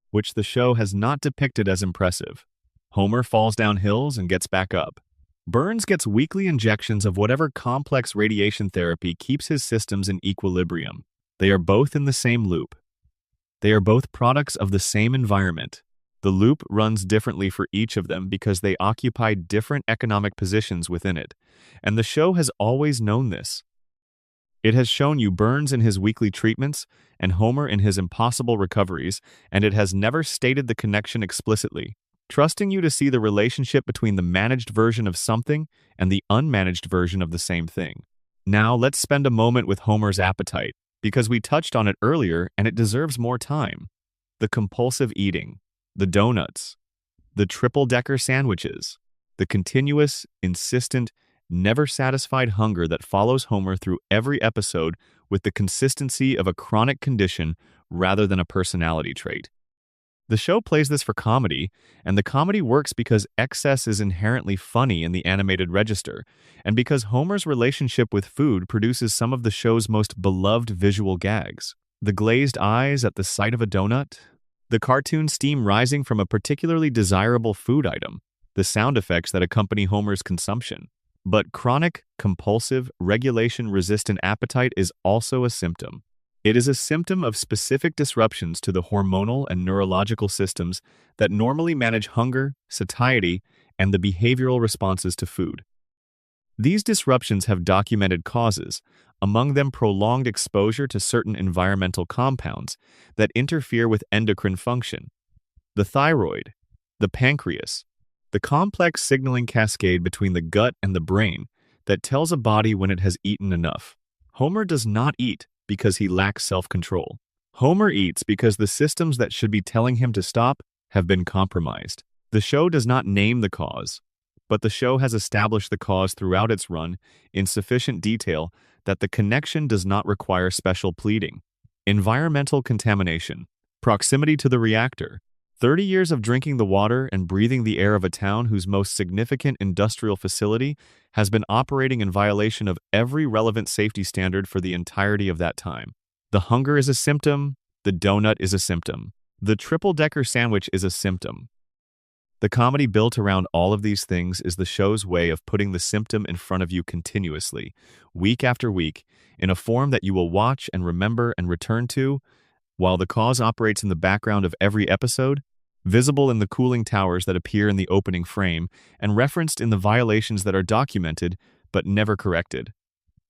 which the show has not depicted as impressive. Homer falls down hills and gets back up. Burns gets weekly injections of whatever complex radiation therapy keeps his systems in equilibrium. They are both in the same loop. They are both products of the same environment. The loop runs differently for each of them because they occupy different economic positions within it, and the show has always known this. It has shown you Burns in his weekly treatments and Homer in his impossible recoveries, and it has never stated the connection explicitly, trusting you to see the relationship between the managed version of something and the unmanaged version of the same thing. Now, let's spend a moment with Homer's appetite, because we touched on it earlier and it deserves more time. The compulsive eating, the donuts, the triple-decker sandwiches, the continuous, insistent, never satisfied hunger that follows Homer through every episode with the consistency of a chronic condition rather than a personality trait. The show plays this for comedy, and the comedy works because excess is inherently funny in the animated register, and because Homer's relationship with food produces some of the show's most beloved visual gags. The glazed eyes at the sight of a donut, the cartoon steam rising from a particularly desirable food item, the sound effects that accompany Homer's consumption. But chronic, compulsive, regulation-resistant appetite is also a symptom. It is a symptom of specific disruptions to the hormonal and neurological systems that normally manage hunger, satiety, and the behavioral responses to food. These disruptions have documented causes, among them prolonged exposure to certain environmental compounds that interfere with endocrine function, the thyroid, the pancreas, the complex signaling cascade between the gut and the brain that tells a body when it has eaten enough. Homer does not eat because he lacks self-control. Homer eats because the systems that should be telling him to stop have been compromised. The show does not name the cause, but the show has established the cause throughout its run in sufficient detail that the connection does not require special pleading. Environmental contamination, proximity to the reactor, 30 years of drinking the water and breathing the air of a town whose most significant industrial facility has been operating in violation of every relevant safety standard for the entirety of that time. The hunger is a symptom, the donut is a symptom, the triple-decker sandwich is a symptom. The comedy built around all of these things is the show's way of putting the symptom in front of you continuously, week after week, in a form that you will watch and remember and return to, while the cause operates in the background of every episode, visible in the cooling towers that appear in the opening frame, and referenced in the violations that are documented but never corrected.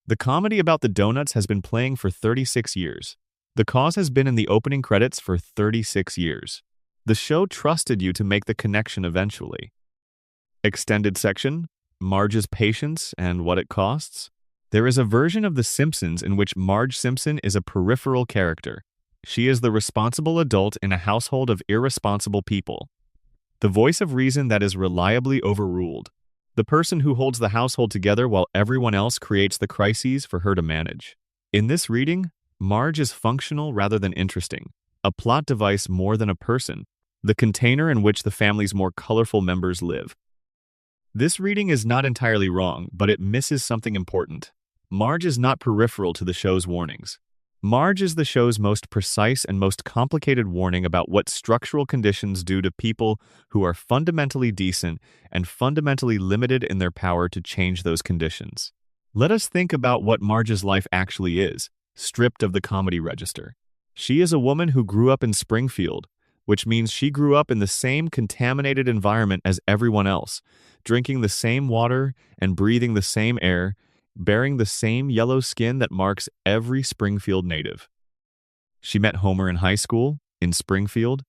The comedy about the donuts has been playing for 36 years. The cause has been in the opening credits for 36 years. The show trusted you to make the connection eventually. Extended section, Marge's patience and what it costs. There is a version of The Simpsons in which Marge Simpson is a peripheral character. She is the responsible adult in a household of irresponsible people. The voice of reason that is reliably overruled. The person who holds the household together while everyone else creates the crises for her to manage. In this reading, Marge is functional rather than interesting, a plot device more than a person, the container in which the family's more colorful members live. This reading is not entirely wrong, but it misses something important. Marge is not peripheral to the show's warnings. Marge is the show's most precise and most complicated warning about what structural conditions do to people who are fundamentally decent and fundamentally limited in their power to change those conditions. Let us think about what Marge's life actually is, stripped of the comedy register. She is a woman who grew up in Springfield, which means she grew up in the same contaminated environment as everyone else, drinking the same water and breathing the same air, bearing the same yellow skin that marks every Springfield native. She met Homer in high school, in Springfield,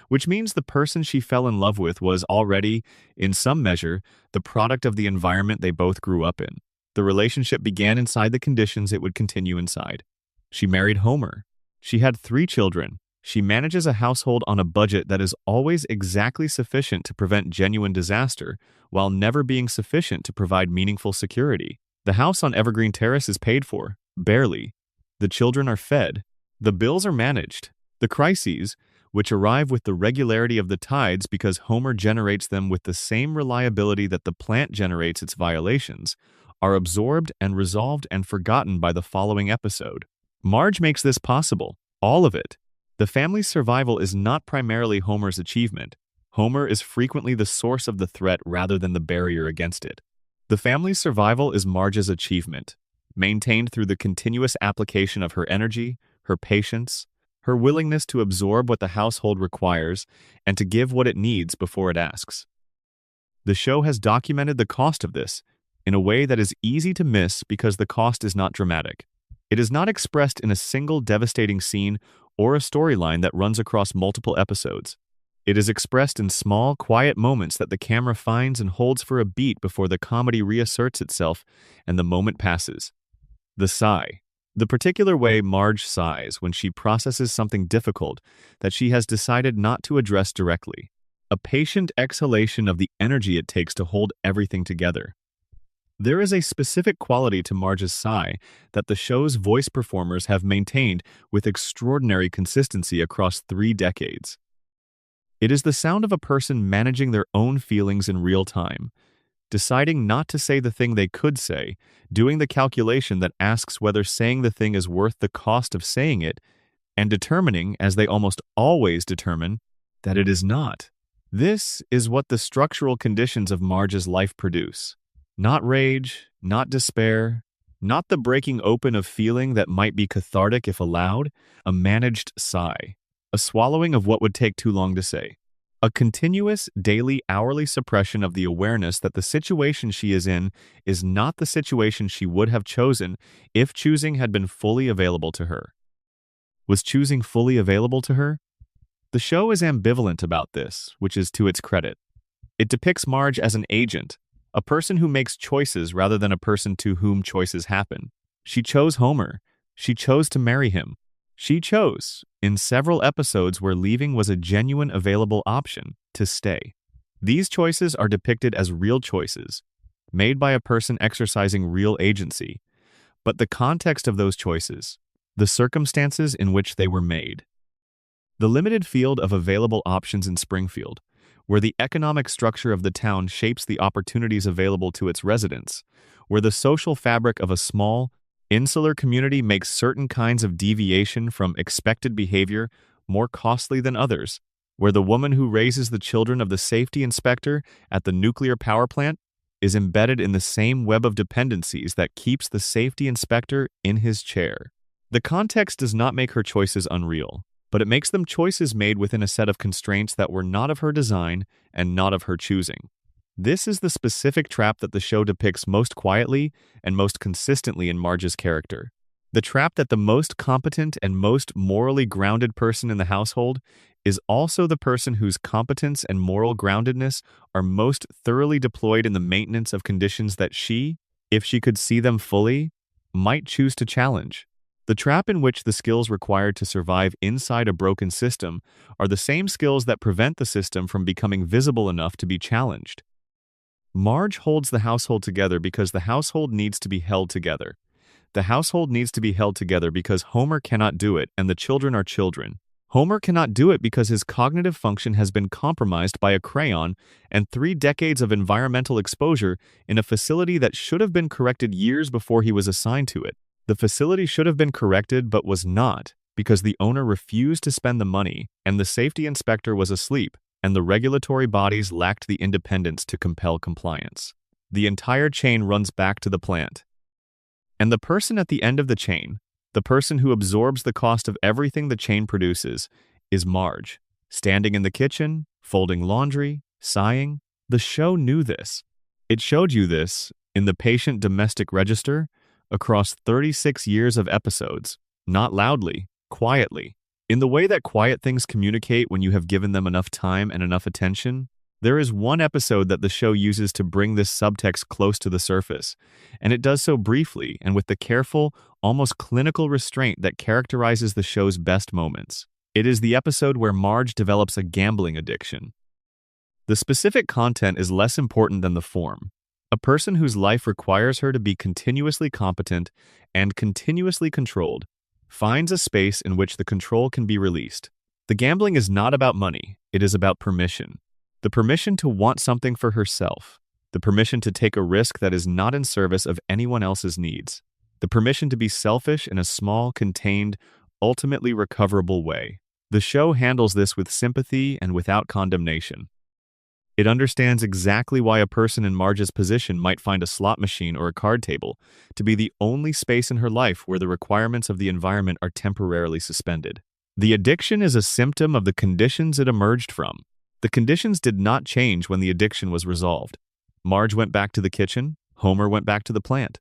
which means the person she fell in love with was already, in some measure, the product of the environment they both grew up in. The relationship began inside the conditions it would continue inside. She married Homer. She had 3 children. She manages a household on a budget that is always exactly sufficient to prevent genuine disaster, while never being sufficient to provide meaningful security. The house on Evergreen Terrace is paid for, barely. The children are fed. The bills are managed. The crises, which arrive with the regularity of the tides because Homer generates them with the same reliability that the plant generates its violations, are absorbed and resolved and forgotten by the following episode. Marge makes this possible, all of it. The family's survival is not primarily Homer's achievement. Homer is frequently the source of the threat rather than the barrier against it. The family's survival is Marge's achievement, maintained through the continuous application of her energy, her patience, her willingness to absorb what the household requires and to give what it needs before it asks. The show has documented the cost of this in a way that is easy to miss because the cost is not dramatic. It is not expressed in a single devastating scene or a storyline that runs across multiple episodes. It is expressed in small, quiet moments that the camera finds and holds for a beat before the comedy reasserts itself and the moment passes. The sigh. The particular way Marge sighs when she processes something difficult that she has decided not to address directly. A patient exhalation of the energy it takes to hold everything together. There is a specific quality to Marge's sigh that the show's voice performers have maintained with extraordinary consistency across 3 decades. It is the sound of a person managing their own feelings in real time, deciding not to say the thing they could say, doing the calculation that asks whether saying the thing is worth the cost of saying it, and determining, as they almost always determine, that it is not. This is what the structural conditions of Marge's life produce. Not rage, not despair, not the breaking open of feeling that might be cathartic if allowed, a managed sigh, a swallowing of what would take too long to say. A continuous, daily, hourly suppression of the awareness that the situation she is in is not the situation she would have chosen if choosing had been fully available to her. Was choosing fully available to her? The show is ambivalent about this, which is to its credit. It depicts Marge as an agent, a person who makes choices rather than a person to whom choices happen. She chose Homer. She chose to marry him. She chose, in several episodes where leaving was a genuine available option, to stay. These choices are depicted as real choices, made by a person exercising real agency, but the context of those choices, the circumstances in which they were made. The limited field of available options in Springfield, where the economic structure of the town shapes the opportunities available to its residents, where the social fabric of a small, insular community makes certain kinds of deviation from expected behavior more costly than others, where the woman who raises the children of the safety inspector at the nuclear power plant is embedded in the same web of dependencies that keeps the safety inspector in his chair. The context does not make her choices unreal, but it makes them choices made within a set of constraints that were not of her design and not of her choosing. This is the specific trap that the show depicts most quietly and most consistently in Marge's character. The trap that the most competent and most morally grounded person in the household is also the person whose competence and moral groundedness are most thoroughly deployed in the maintenance of conditions that she, if she could see them fully, might choose to challenge. The trap in which the skills required to survive inside a broken system are the same skills that prevent the system from becoming visible enough to be challenged. Marge holds the household together because the household needs to be held together. The household needs to be held together because Homer cannot do it and the children are children. Homer cannot do it because his cognitive function has been compromised by a crayon and 3 decades of environmental exposure in a facility that should have been corrected years before he was assigned to it. The facility should have been corrected but was not because the owner refused to spend the money and the safety inspector was asleep and the regulatory bodies lacked the independence to compel compliance. The entire chain runs back to the plant. And the person at the end of the chain, the person who absorbs the cost of everything the chain produces, is Marge, standing in the kitchen, folding laundry, sighing. The show knew this. It showed you this in the patient domestic register across 36 years of episodes, not loudly, quietly. In the way that quiet things communicate when you have given them enough time and enough attention, there is one episode that the show uses to bring this subtext close to the surface, and it does so briefly and with the careful, almost clinical restraint that characterizes the show's best moments. It is the episode where Marge develops a gambling addiction. The specific content is less important than the form. A person whose life requires her to be continuously competent and continuously controlled finds a space in which the control can be released. The gambling is not about money, it is about permission. The permission to want something for herself. The permission to take a risk that is not in service of anyone else's needs. The permission to be selfish in a small, contained, ultimately recoverable way. The show handles this with sympathy and without condemnation. It understands exactly why a person in Marge's position might find a slot machine or a card table to be the only space in her life where the requirements of the environment are temporarily suspended. The addiction is a symptom of the conditions it emerged from. The conditions did not change when the addiction was resolved. Marge went back to the kitchen, Homer went back to the plant.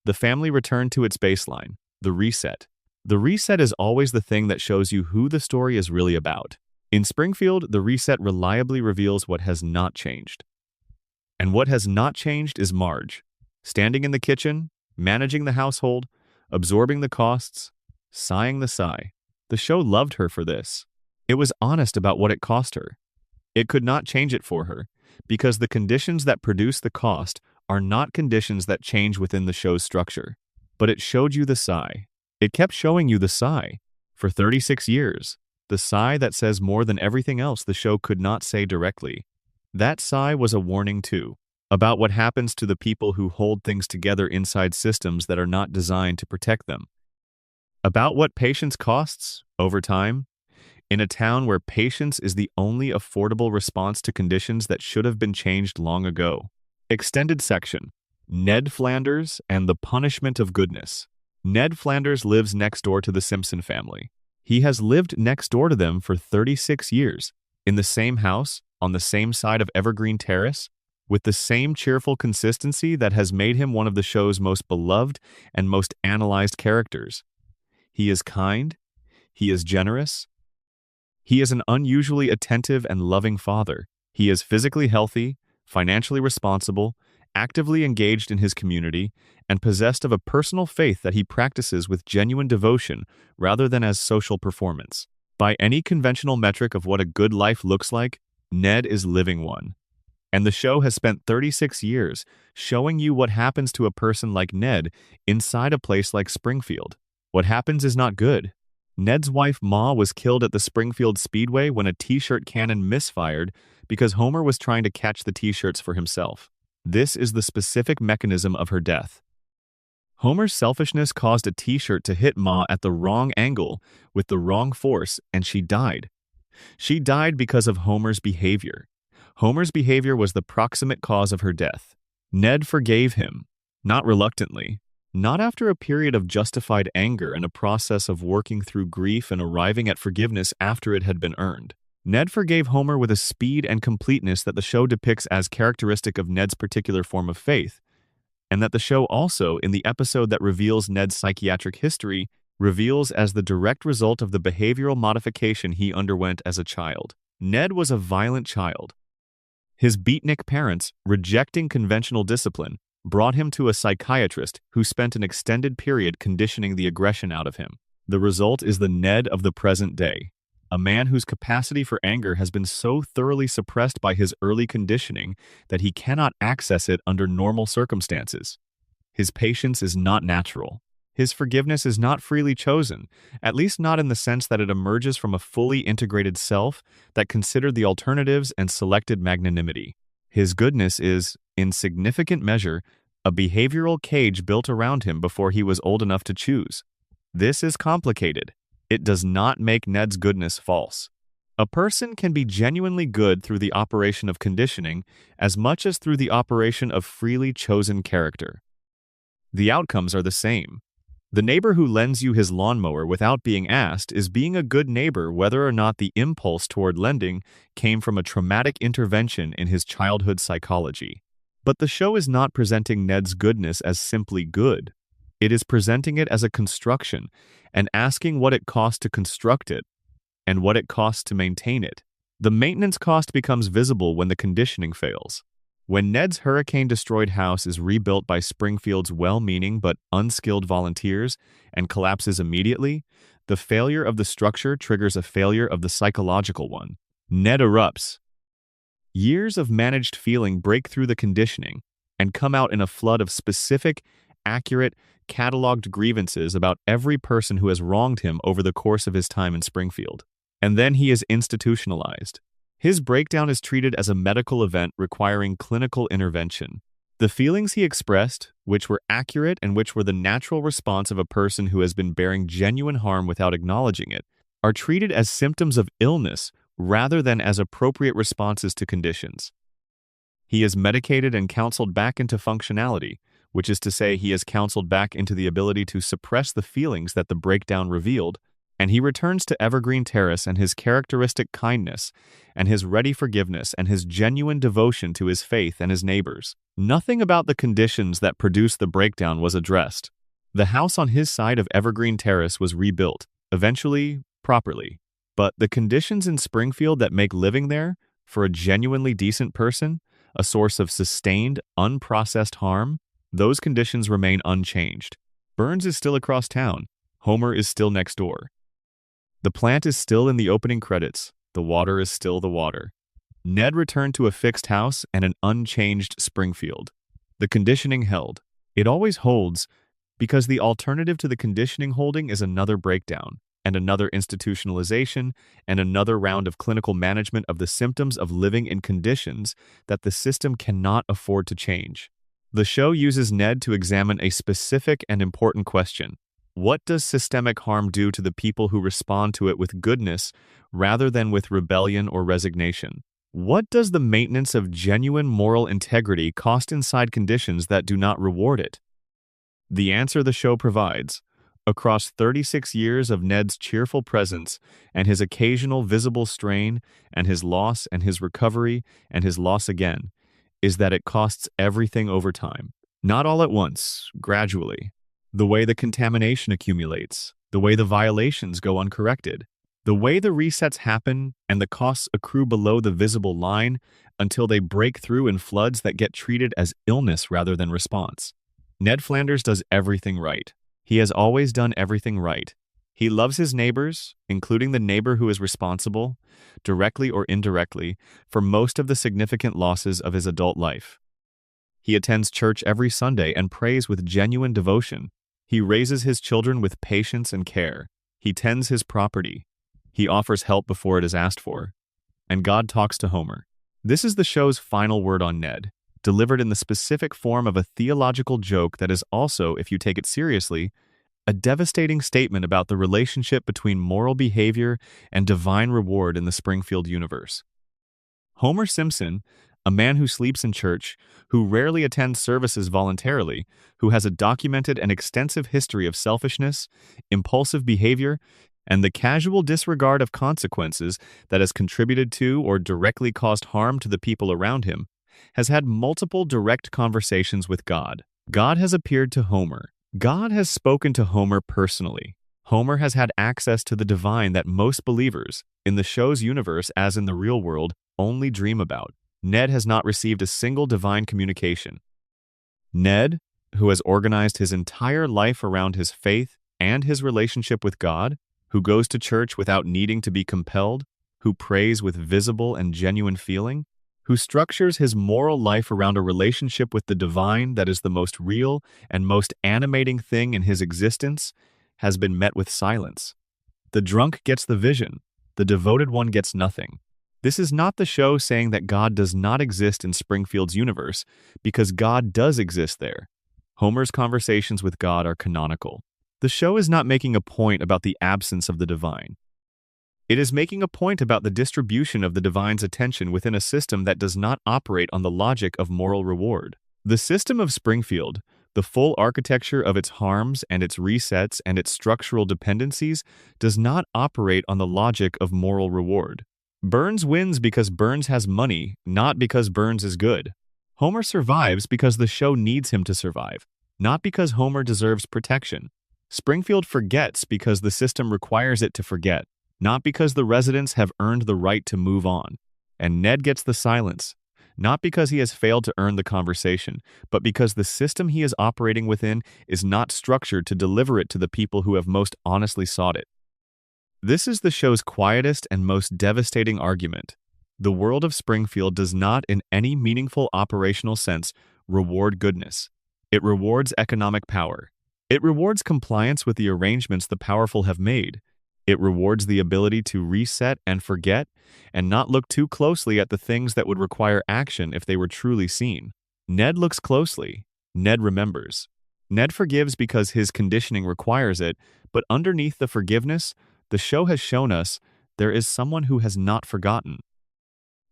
The family returned to its baseline. The reset. The reset is always the thing that shows you who the story is really about. In Springfield, the reset reliably reveals what has not changed. And what has not changed is Marge. Standing in the kitchen, managing the household, absorbing the costs, sighing the sigh. The show loved her for this. It was honest about what it cost her. It could not change it for her, because the conditions that produce the cost are not conditions that change within the show's structure. But it showed you the sigh. It kept showing you the sigh. For 36 years. The sigh that says more than everything else the show could not say directly. That sigh was a warning too, about what happens to the people who hold things together inside systems that are not designed to protect them. About what patience costs, over time, in a town where patience is the only affordable response to conditions that should have been changed long ago. Extended section. Ned Flanders and the Punishment of Goodness. Ned Flanders lives next door to the Simpson family. He has lived next door to them for 36 years, in the same house, on the same side of Evergreen Terrace, with the same cheerful consistency that has made him one of the show's most beloved and most analyzed characters. He is kind. He is generous. He is an unusually attentive and loving father. He is physically healthy, financially responsible, actively engaged in his community, and possessed of a personal faith that he practices with genuine devotion rather than as social performance. By any conventional metric of what a good life looks like, Ned is living one. And the show has spent 36 years showing you what happens to a person like Ned inside a place like Springfield. What happens is not good. Ned's wife Ma was killed at the Springfield Speedway when a t-shirt cannon misfired because Homer was trying to catch the t-shirts for himself. This is the specific mechanism of her death. Homer's selfishness caused a t-shirt to hit Ma at the wrong angle with the wrong force, and she died. She died because of Homer's behavior. Homer's behavior was the proximate cause of her death. Ned forgave him, not reluctantly, not after a period of justified anger and a process of working through grief and arriving at forgiveness after it had been earned. Ned forgave Homer with a speed and completeness that the show depicts as characteristic of Ned's particular form of faith, and that the show also, in the episode that reveals Ned's psychiatric history, reveals as the direct result of the behavioral modification he underwent as a child. Ned was a violent child. His beatnik parents, rejecting conventional discipline, brought him to a psychiatrist who spent an extended period conditioning the aggression out of him. The result is the Ned of the present day. A man whose capacity for anger has been so thoroughly suppressed by his early conditioning that he cannot access it under normal circumstances. His patience is not natural. His forgiveness is not freely chosen, at least not in the sense that it emerges from a fully integrated self that considered the alternatives and selected magnanimity. His goodness is, in significant measure, a behavioral cage built around him before he was old enough to choose. This is complicated. It does not make Ned's goodness false. A person can be genuinely good through the operation of conditioning as much as through the operation of freely chosen character. The outcomes are the same. The neighbor who lends you his lawnmower without being asked is being a good neighbor whether or not the impulse toward lending came from a traumatic intervention in his childhood psychology. But the show is not presenting Ned's goodness as simply good. It is presenting it as a construction and asking what it costs to construct it and what it costs to maintain it. The maintenance cost becomes visible when the conditioning fails. When Ned's hurricane-destroyed house is rebuilt by Springfield's well-meaning but unskilled volunteers and collapses immediately, the failure of the structure triggers a failure of the psychological one. Ned erupts. Years of managed feeling break through the conditioning and come out in a flood of specific, accurate, cataloged grievances about every person who has wronged him over the course of his time in Springfield. And then he is institutionalized. His breakdown is treated as a medical event requiring clinical intervention. The feelings he expressed, which were accurate and which were the natural response of a person who has been bearing genuine harm without acknowledging it, are treated as symptoms of illness rather than as appropriate responses to conditions. He is medicated and counseled back into functionality, which is to say he is counseled back into the ability to suppress the feelings that the breakdown revealed, and he returns to Evergreen Terrace and his characteristic kindness, and his ready forgiveness and his genuine devotion to his faith and his neighbors. Nothing about the conditions that produced the breakdown was addressed. The house on his side of Evergreen Terrace was rebuilt, eventually, properly. But the conditions in Springfield that make living there, for a genuinely decent person, a source of sustained, unprocessed harm, those conditions remain unchanged. Burns is still across town. Homer is still next door. The plant is still in the opening credits. The water is still the water. Ned returned to a fixed house and an unchanged Springfield. The conditioning held. It always holds because the alternative to the conditioning holding is another breakdown, and another institutionalization, and another round of clinical management of the symptoms of living in conditions that the system cannot afford to change. The show uses Ned to examine a specific and important question. What does systemic harm do to the people who respond to it with goodness rather than with rebellion or resignation? What does the maintenance of genuine moral integrity cost inside conditions that do not reward it? The answer the show provides, across 36 years of Ned's cheerful presence and his occasional visible strain and his loss and his recovery and his loss again, is that it costs everything over time. Not all at once, gradually. The way the contamination accumulates, the way the violations go uncorrected, the way the resets happen and the costs accrue below the visible line until they break through in floods that get treated as illness rather than response. Ned Flanders does everything right. He has always done everything right. He loves his neighbors, including the neighbor who is responsible, directly or indirectly, for most of the significant losses of his adult life. He attends church every Sunday and prays with genuine devotion. He raises his children with patience and care. He tends his property. He offers help before it is asked for. And God talks to Homer. This is the show's final word on Ned, delivered in the specific form of a theological joke that is also, if you take it seriously, a devastating statement about the relationship between moral behavior and divine reward in the Springfield universe. Homer Simpson, a man who sleeps in church, who rarely attends services voluntarily, who has a documented and extensive history of selfishness, impulsive behavior, and the casual disregard of consequences that has contributed to or directly caused harm to the people around him, has had multiple direct conversations with God. God has appeared to Homer. God has spoken to Homer personally. Homer has had access to the divine that most believers, in the show's universe as in the real world, only dream about. Ned has not received a single divine communication. Ned, who has organized his entire life around his faith and his relationship with God, who goes to church without needing to be compelled, who prays with visible and genuine feeling, who structures his moral life around a relationship with the divine that is the most real and most animating thing in his existence, has been met with silence. The drunk gets the vision. The devoted one gets nothing. This is not the show saying that God does not exist in Springfield's universe, because God does exist there. Homer's conversations with God are canonical. The show is not making a point about the absence of the divine. It is making a point about the distribution of the divine's attention within a system that does not operate on the logic of moral reward. The system of Springfield, the full architecture of its harms and its resets and its structural dependencies, does not operate on the logic of moral reward. Burns wins because Burns has money, not because Burns is good. Homer survives because the show needs him to survive, not because Homer deserves protection. Springfield forgets because the system requires it to forget, not because the residents have earned the right to move on. And Ned gets the silence, not because he has failed to earn the conversation, but because the system he is operating within is not structured to deliver it to the people who have most honestly sought it. This is the show's quietest and most devastating argument. The world of Springfield does not, in any meaningful operational sense, reward goodness. It rewards economic power. It rewards compliance with the arrangements the powerful have made. It rewards the ability to reset and forget and not look too closely at the things that would require action if they were truly seen. Ned looks closely. Ned remembers. Ned forgives because his conditioning requires it, but underneath the forgiveness, the show has shown us there is someone who has not forgotten.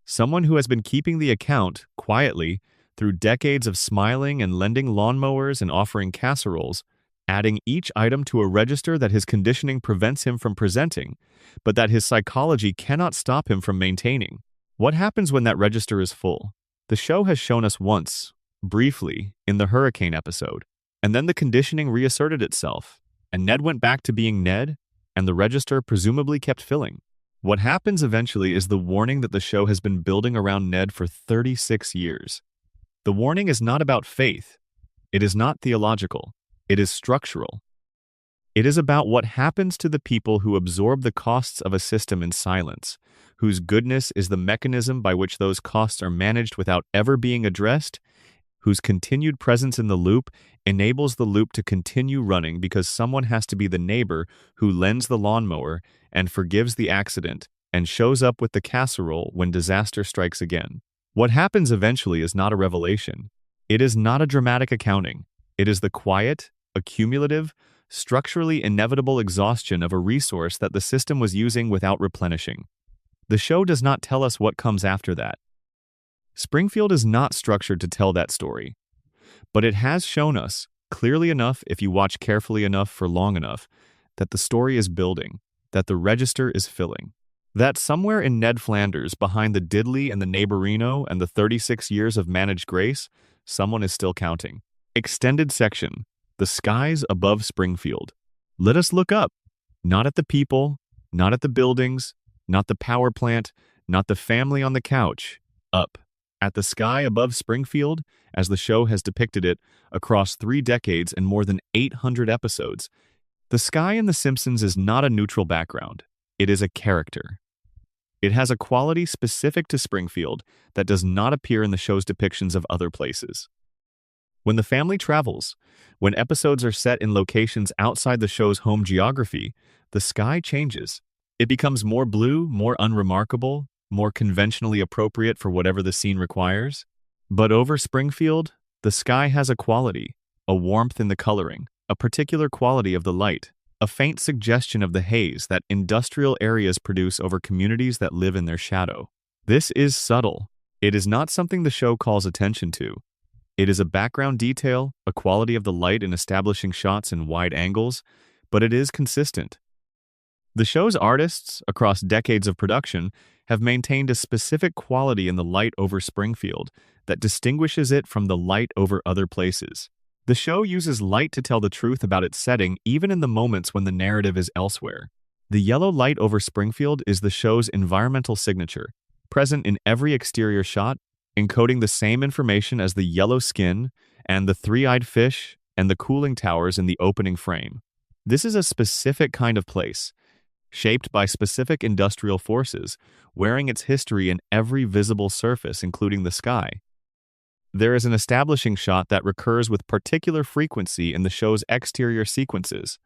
Someone who has been keeping the account, quietly, through decades of smiling and lending lawnmowers and offering casseroles, adding each item to a register that his conditioning prevents him from presenting, but that his psychology cannot stop him from maintaining. What happens when that register is full? The show has shown us once, briefly, in the hurricane episode. And then the conditioning reasserted itself, and Ned went back to being Ned, and the register presumably kept filling. What happens eventually is the warning that the show has been building around Ned for 36 years. The warning is not about faith. It is not theological. It is structural. It is about what happens to the people who absorb the costs of a system in silence, whose goodness is the mechanism by which those costs are managed without ever being addressed, whose continued presence in the loop enables the loop to continue running because someone has to be the neighbor who lends the lawnmower and forgives the accident and shows up with the casserole when disaster strikes again. What happens eventually is not a revelation. It is not a dramatic accounting. It is the quiet, accumulative, structurally inevitable exhaustion of a resource that the system was using without replenishing. The show does not tell us what comes after that. Springfield is not structured to tell that story, but it has shown us, clearly enough if you watch carefully enough for long enough, that the story is building, that the register is filling. That somewhere in Ned Flanders, behind the diddly and the neighborino and the 36 years of managed grace, someone is still counting. Extended section, the skies above Springfield. Let us look up, not at the people, not at the buildings, not the power plant, not the family on the couch, up. At the sky above Springfield, as the show has depicted it across 3 decades and more than 800 episodes, the sky in The Simpsons is not a neutral background. It is a character. It has a quality specific to Springfield that does not appear in the show's depictions of other places. When the family travels, when episodes are set in locations outside the show's home geography, the sky changes. It becomes more blue, more unremarkable, more conventionally appropriate for whatever the scene requires. But over Springfield, the sky has a quality, a warmth in the coloring, a particular quality of the light, a faint suggestion of the haze that industrial areas produce over communities that live in their shadow. This is subtle. It is not something the show calls attention to. It is a background detail, a quality of the light in establishing shots in wide angles, but it is consistent. The show's artists, across decades of production, have maintained a specific quality in the light over Springfield that distinguishes it from the light over other places. The show uses light to tell the truth about its setting even in the moments when the narrative is elsewhere. The yellow light over Springfield is the show's environmental signature, present in every exterior shot, encoding the same information as the yellow skin and the three-eyed fish and the cooling towers in the opening frame. This is a specific kind of place, shaped by specific industrial forces, wearing its history in every visible surface, including the sky. There is an establishing shot that recurs with particular frequency in the show's exterior sequences.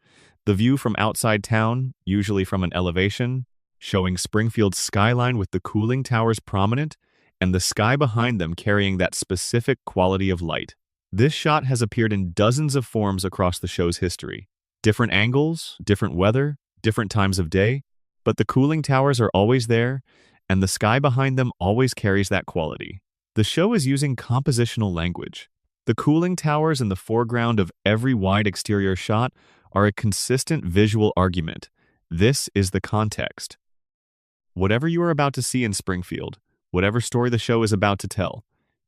The view from outside town, usually from an elevation, showing Springfield's skyline with the cooling towers prominent, and the sky behind them carrying that specific quality of light. This shot has appeared in dozens of forms across the show's history. Different angles, different weather, different times of day, but the cooling towers are always there, and the sky behind them always carries that quality. The show is using compositional language. The cooling towers in the foreground of every wide exterior shot are a consistent visual argument. This is the context. Whatever you are about to see in Springfield, whatever story the show is about to tell,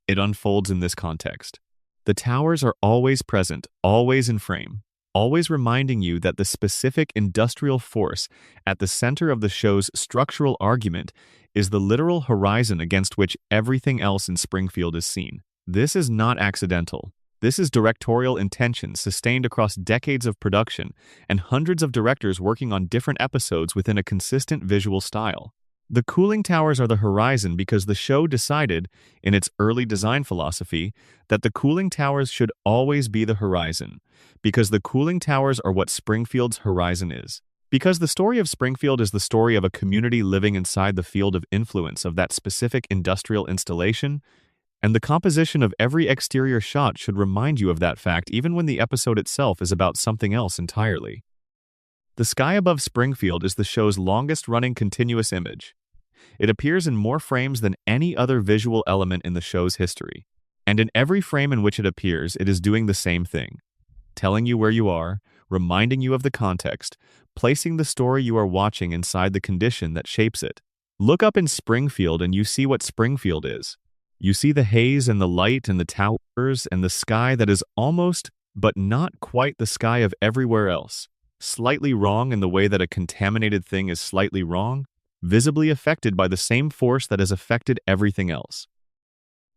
it unfolds in this context. The towers are always present, always in frame, always reminding you that the specific industrial force at the center of the show's structural argument is the literal horizon against which everything else in Springfield is seen. This is not accidental. This is directorial intention sustained across decades of production and hundreds of directors working on different episodes within a consistent visual style. The cooling towers are the horizon because the show decided, in its early design philosophy, that the cooling towers should always be the horizon, because the cooling towers are what Springfield's horizon is. Because the story of Springfield is the story of a community living inside the field of influence of that specific industrial installation, and the composition of every exterior shot should remind you of that fact even when the episode itself is about something else entirely. The sky above Springfield is the show's longest-running continuous image. It appears in more frames than any other visual element in the show's history. And in every frame in which it appears, it is doing the same thing, telling you where you are, reminding you of the context, placing the story you are watching inside the condition that shapes it. Look up in Springfield and you see what Springfield is. You see the haze and the light and the towers and the sky that is almost but not quite the sky of everywhere else. Slightly wrong in the way that a contaminated thing is slightly wrong, visibly affected by the same force that has affected everything else.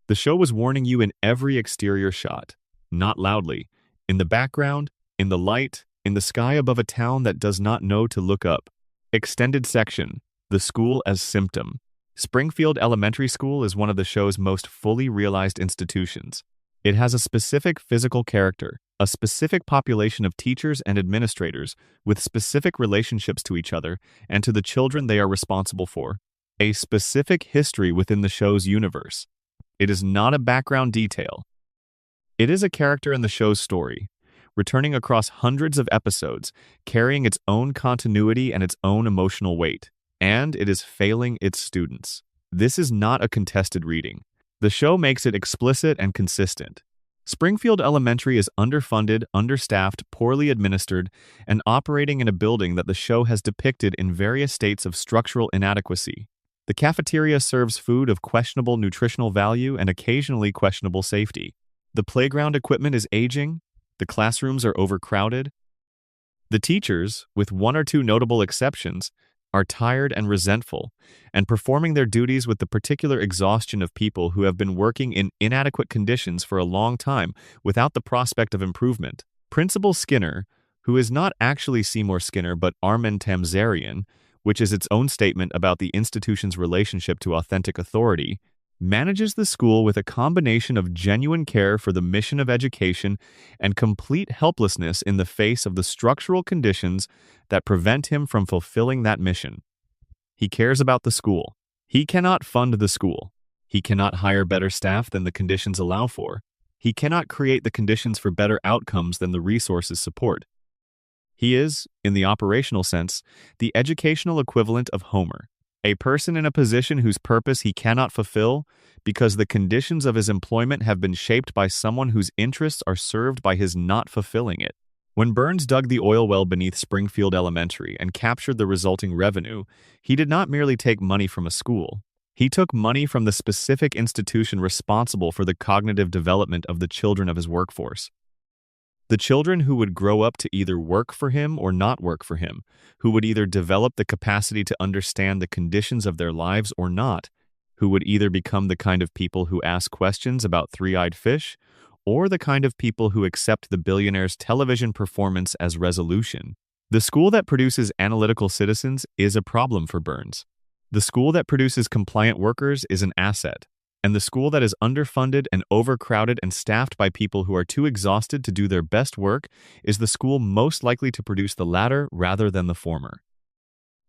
The show was warning you in every exterior shot, not loudly, in the background, in the light, in the sky above a town that does not know to look up. Extended section, the school as symptom. Springfield Elementary School is one of the show's most fully realized institutions. It has a specific physical character, a specific population of teachers and administrators with specific relationships to each other and to the children they are responsible for, a specific history within the show's universe. It is not a background detail. It is a character in the show's story, returning across hundreds of episodes, carrying its own continuity and its own emotional weight, and it is failing its students. This is not a contested reading. The show makes it explicit and consistent. Springfield Elementary is underfunded, understaffed, poorly administered, and operating in a building that the show has depicted in various states of structural inadequacy. The cafeteria serves food of questionable nutritional value and occasionally questionable safety. The playground equipment is aging. The classrooms are overcrowded. The teachers, with one or two notable exceptions, are tired and resentful, and performing their duties with the particular exhaustion of people who have been working in inadequate conditions for a long time without the prospect of improvement. Principal Skinner, who is not actually Seymour Skinner but Armin Tamzarian, which is its own statement about the institution's relationship to authentic authority, manages the school with a combination of genuine care for the mission of education and complete helplessness in the face of the structural conditions that prevent him from fulfilling that mission. He cares about the school. He cannot fund the school. He cannot hire better staff than the conditions allow for. He cannot create the conditions for better outcomes than the resources support. He is, in the operational sense, the educational equivalent of Homer, a person in a position whose purpose he cannot fulfill because the conditions of his employment have been shaped by someone whose interests are served by his not fulfilling it. When Burns dug the oil well beneath Springfield Elementary and captured the resulting revenue, he did not merely take money from a school. He took money from the specific institution responsible for the cognitive development of the children of his workforce. The children who would grow up to either work for him or not work for him, who would either develop the capacity to understand the conditions of their lives or not, who would either become the kind of people who ask questions about three-eyed fish, or the kind of people who accept the billionaire's television performance as resolution. The school that produces analytical citizens is a problem for Burns. The school that produces compliant workers is an asset. And the school that is underfunded and overcrowded and staffed by people who are too exhausted to do their best work is the school most likely to produce the latter rather than the former.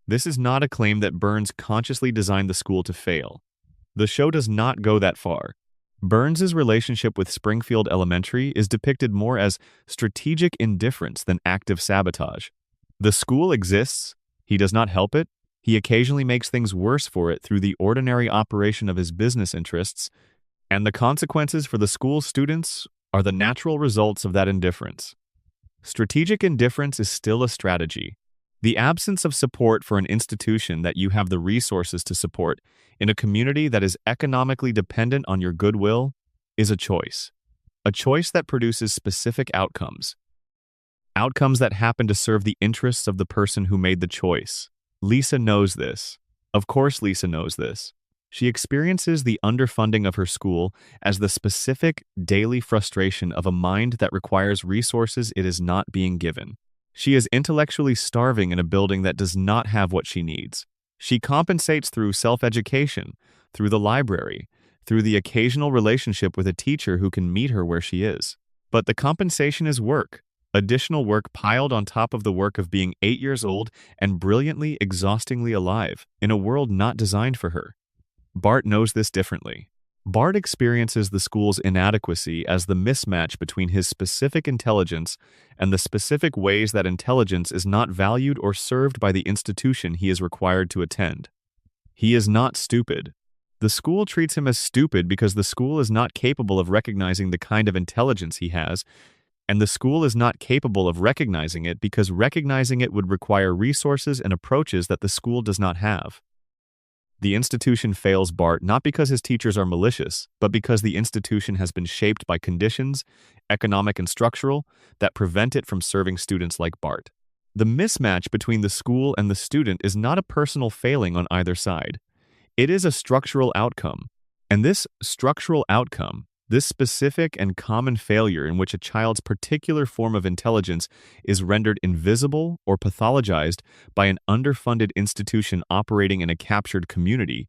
This is not a claim that Burns consciously designed the school to fail. The show does not go that far. Burns's relationship with Springfield Elementary is depicted more as strategic indifference than active sabotage. The school exists. He does not help it. He occasionally makes things worse for it through the ordinary operation of his business interests, and the consequences for the school's students are the natural results of that indifference. Strategic indifference is still a strategy. The absence of support for an institution that you have the resources to support in a community that is economically dependent on your goodwill is a choice that produces specific outcomes that happen to serve the interests of the person who made the choice. Lisa knows this. Of course Lisa knows this. She experiences the underfunding of her school as the specific, daily frustration of a mind that requires resources it is not being given. She is intellectually starving in a building that does not have what she needs. She compensates through self-education, through the library, through the occasional relationship with a teacher who can meet her where she is. But the compensation is work. Additional work piled on top of the work of being 8 years old and brilliantly, exhaustingly alive in a world not designed for her. Bart knows this differently. Bart experiences the school's inadequacy as the mismatch between his specific intelligence and the specific ways that intelligence is not valued or served by the institution he is required to attend. He is not stupid. The school treats him as stupid because the school is not capable of recognizing the kind of intelligence he has, and the school is not capable of recognizing it because recognizing it would require resources and approaches that the school does not have. The institution fails Bart not because his teachers are malicious, but because the institution has been shaped by conditions, economic and structural, that prevent it from serving students like Bart. The mismatch between the school and the student is not a personal failing on either side. It is a structural outcome. And this structural outcome, this specific and common failure in which a child's particular form of intelligence is rendered invisible or pathologized by an underfunded institution operating in a captured community,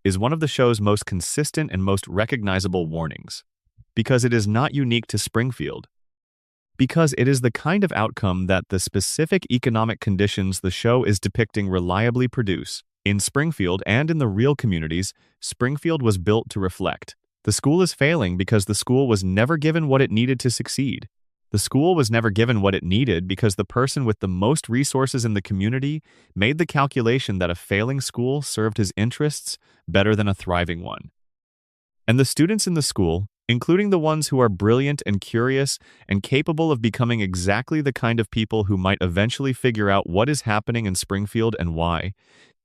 is one of the show's most consistent and most recognizable warnings. Because it is not unique to Springfield. Because it is the kind of outcome that the specific economic conditions the show is depicting reliably produce. In Springfield and in the real communities, Springfield was built to reflect. The school is failing because the school was never given what it needed to succeed. The school was never given what it needed because the person with the most resources in the community made the calculation that a failing school served his interests better than a thriving one. And the students in the school, including the ones who are brilliant and curious and capable of becoming exactly the kind of people who might eventually figure out what is happening in Springfield and why,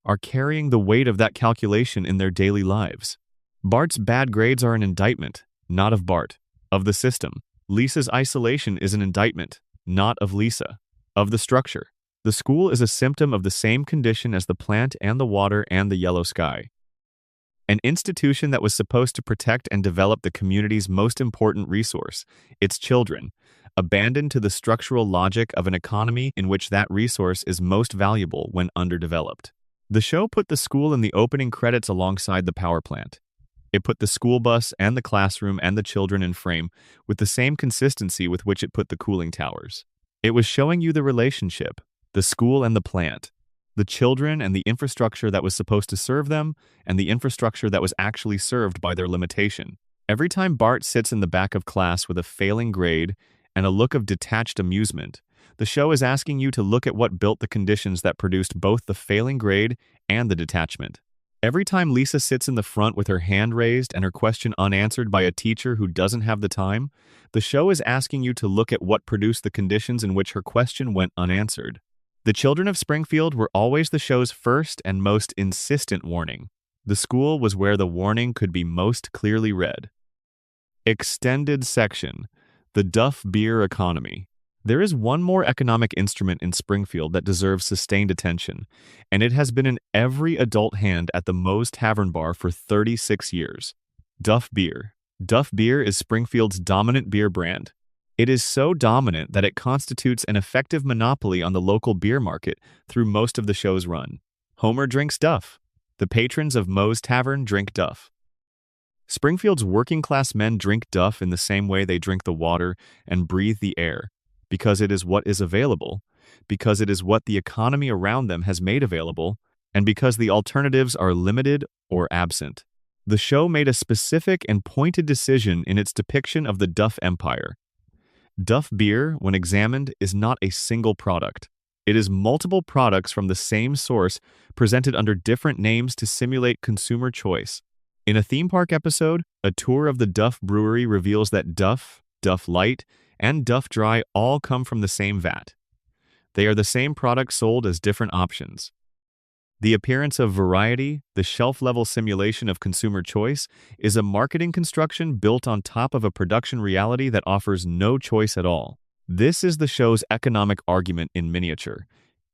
are carrying the weight of that calculation in their daily lives. Bart's bad grades are an indictment, not of Bart, of the system. Lisa's isolation is an indictment, not of Lisa, of the structure. The school is a symptom of the same condition as the plant and the water and the yellow sky. An institution that was supposed to protect and develop the community's most important resource, its children, abandoned to the structural logic of an economy in which that resource is most valuable when underdeveloped. The show put the school in the opening credits alongside the power plant. It put the school bus and the classroom and the children in frame with the same consistency with which it put the cooling towers. It was showing you the relationship, the school and the plant, the children and the infrastructure that was supposed to serve them, and the infrastructure that was actually served by their limitation. Every time Bart sits in the back of class with a failing grade and a look of detached amusement, the show is asking you to look at what built the conditions that produced both the failing grade and the detachment. Every time Lisa sits in the front with her hand raised and her question unanswered by a teacher who doesn't have the time, the show is asking you to look at what produced the conditions in which her question went unanswered. The children of Springfield were always the show's first and most insistent warning. The school was where the warning could be most clearly read. Extended section: the Duff Beer Economy. There is one more economic instrument in Springfield that deserves sustained attention, and it has been in every adult hand at the Moe's Tavern Bar for 36 years. Duff Beer. Duff Beer is Springfield's dominant beer brand. It is so dominant that it constitutes an effective monopoly on the local beer market through most of the show's run. Homer drinks Duff. The patrons of Moe's Tavern drink Duff. Springfield's working-class men drink Duff in the same way they drink the water and breathe the air, because it is what is available, because it is what the economy around them has made available, and because the alternatives are limited or absent. The show made a specific and pointed decision in its depiction of the Duff Empire. Duff Beer, when examined, is not a single product. It is multiple products from the same source presented under different names to simulate consumer choice. In a theme park episode, a tour of the Duff Brewery reveals that Duff, Duff Light, and Duff Dry all come from the same vat. They are the same product sold as different options. The appearance of variety, the shelf-level simulation of consumer choice, is a marketing construction built on top of a production reality that offers no choice at all. This is the show's economic argument in miniature.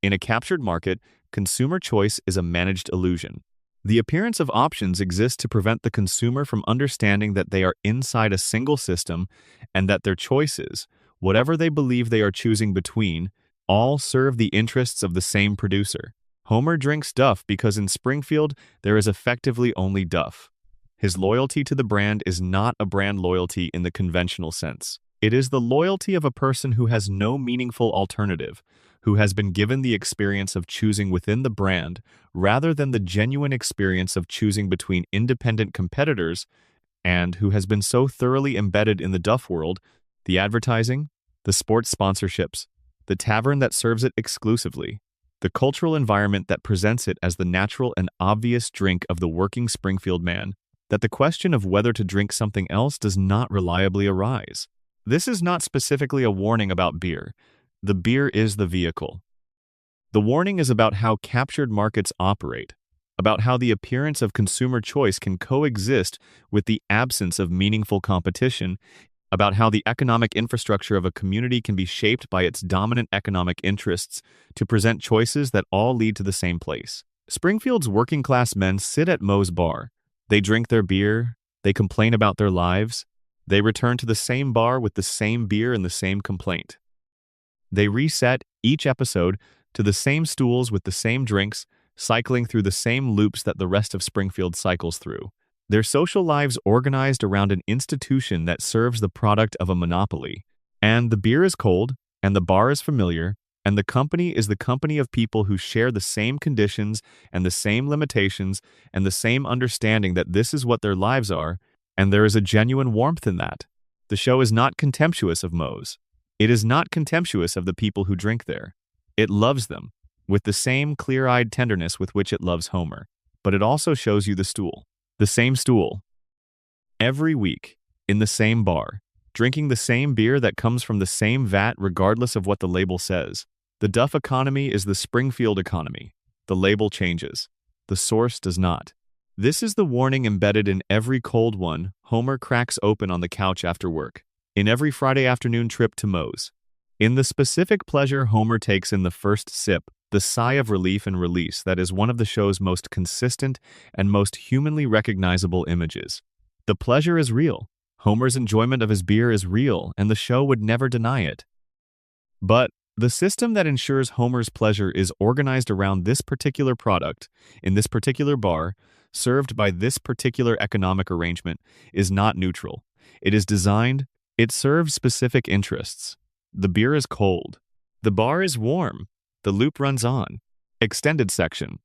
In a captured market, consumer choice is a managed illusion. The appearance of options exists to prevent the consumer from understanding that they are inside a single system and that their choices, whatever they believe they are choosing between, all serve the interests of the same producer. Homer drinks Duff because in Springfield there is effectively only Duff. His loyalty to the brand is not a brand loyalty in the conventional sense. It is the loyalty of a person who has no meaningful alternative, who has been given the experience of choosing within the brand rather than the genuine experience of choosing between independent competitors, and who has been so thoroughly embedded in the Duff world, the advertising, the sports sponsorships, the tavern that serves it exclusively, the cultural environment that presents it as the natural and obvious drink of the working Springfield man, that the question of whether to drink something else does not reliably arise. This is not specifically a warning about beer. The beer is the vehicle. The warning is about how captured markets operate, about how the appearance of consumer choice can coexist with the absence of meaningful competition, about how the economic infrastructure of a community can be shaped by its dominant economic interests to present choices that all lead to the same place. Springfield's working-class men sit at Moe's bar. They drink their beer, they complain about their lives, they return to the same bar with the same beer and the same complaint. They reset each episode to the same stools with the same drinks, cycling through the same loops that the rest of Springfield cycles through. Their social lives organized around an institution that serves the product of a monopoly. And the beer is cold, and the bar is familiar, and the company is the company of people who share the same conditions and the same limitations and the same understanding that this is what their lives are, and there is a genuine warmth in that. The show is not contemptuous of Moe's. It is not contemptuous of the people who drink there. It loves them, with the same clear-eyed tenderness with which it loves Homer. But it also shows you the stool. The same stool. Every week, in the same bar, drinking the same beer that comes from the same vat regardless of what the label says. The Duff economy is the Springfield economy. The label changes. The source does not. This is the warning embedded in every cold one Homer cracks open on the couch after work, in every Friday afternoon trip to Moe's. In the specific pleasure Homer takes in the first sip, the sigh of relief and release that is one of the show's most consistent and most humanly recognizable images. The pleasure is real. Homer's enjoyment of his beer is real, and the show would never deny it. But the system that ensures Homer's pleasure is organized around this particular product, in this particular bar, served by this particular economic arrangement, is not neutral. It is designed, it serves specific interests. The beer is cold. The bar is warm. The loop runs on. Extended section.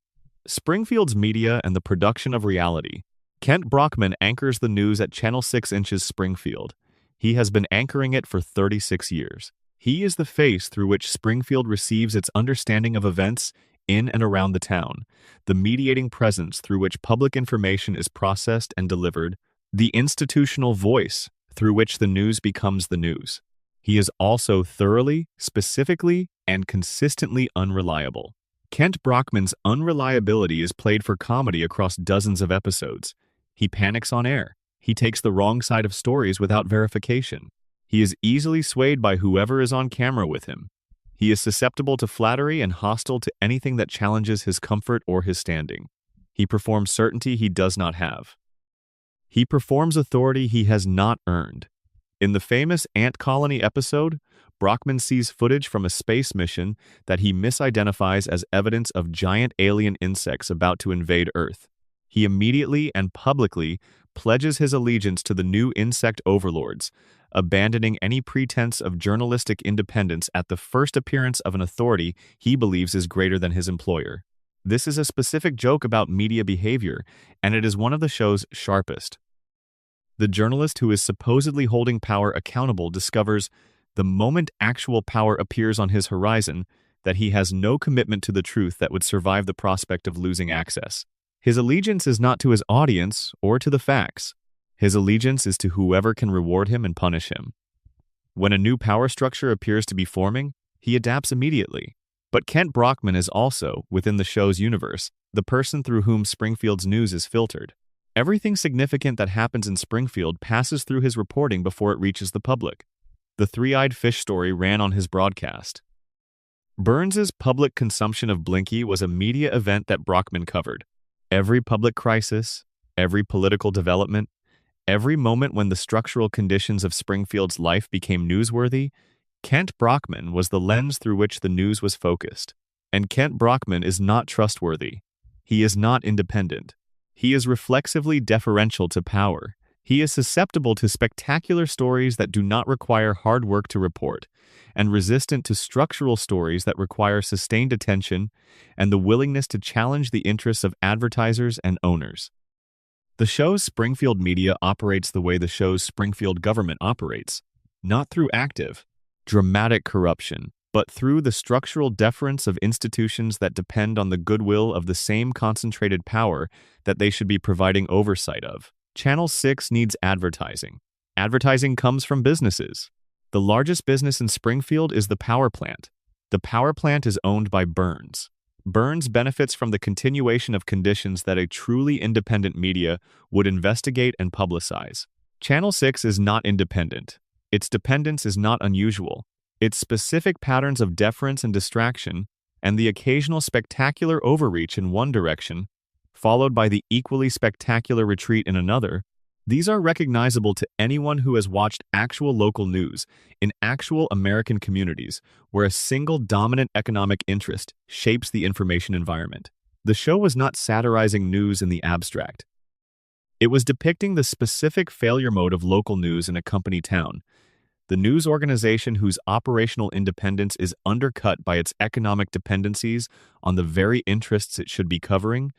Springfield's media and the production of reality. Kent Brockman anchors the news at Channel 6 Inches Springfield. He has been anchoring it for 36 years. He is the face through which Springfield receives its understanding of events in and around the town, the mediating presence through which public information is processed and delivered, the institutional voice through which the news becomes the news. He is also thoroughly, specifically, and consistently unreliable. Kent Brockman's unreliability is played for comedy across dozens of episodes. He panics on air. He takes the wrong side of stories without verification. He is easily swayed by whoever is on camera with him. He is susceptible to flattery and hostile to anything that challenges his comfort or his standing. He performs certainty he does not have. He performs authority he has not earned. In the famous Ant Colony episode, Brockman sees footage from a space mission that he misidentifies as evidence of giant alien insects about to invade Earth. He immediately and publicly pledges his allegiance to the new insect overlords, abandoning any pretense of journalistic independence at the first appearance of an authority he believes is greater than his employer. This is a specific joke about media behavior, and it is one of the show's sharpest. The journalist who is supposedly holding power accountable discovers, the moment actual power appears on his horizon, that he has no commitment to the truth that would survive the prospect of losing access. His allegiance is not to his audience or to the facts. His allegiance is to whoever can reward him and punish him. When a new power structure appears to be forming, he adapts immediately. But Kent Brockman is also, within the show's universe, the person through whom Springfield's news is filtered. Everything significant that happens in Springfield passes through his reporting before it reaches the public. The three-eyed fish story ran on his broadcast. Burns's public consumption of Blinky was a media event that Brockman covered. Every public crisis, every political development, every moment when the structural conditions of Springfield's life became newsworthy, Kent Brockman was the lens through which the news was focused. And Kent Brockman is not trustworthy. He is not independent. He is reflexively deferential to power. He is susceptible to spectacular stories that do not require hard work to report, and resistant to structural stories that require sustained attention and the willingness to challenge the interests of advertisers and owners. The show's Springfield media operates the way the show's Springfield government operates, not through active, dramatic corruption, but through the structural deference of institutions that depend on the goodwill of the same concentrated power that they should be providing oversight of. Channel 6 needs advertising. Advertising comes from businesses. The largest business in Springfield is the power plant. The power plant is owned by Burns. Burns benefits from the continuation of conditions that a truly independent media would investigate and publicize. Channel 6 is not independent. Its dependence is not unusual. Its specific patterns of deference and distraction, and the occasional spectacular overreach in one direction, followed by the equally spectacular retreat in another, these are recognizable to anyone who has watched actual local news in actual American communities where a single dominant economic interest shapes the information environment. The show was not satirizing news in the abstract. It was depicting the specific failure mode of local news in a company town, the news organization whose operational independence is undercut by its economic dependencies on the very interests it should be covering,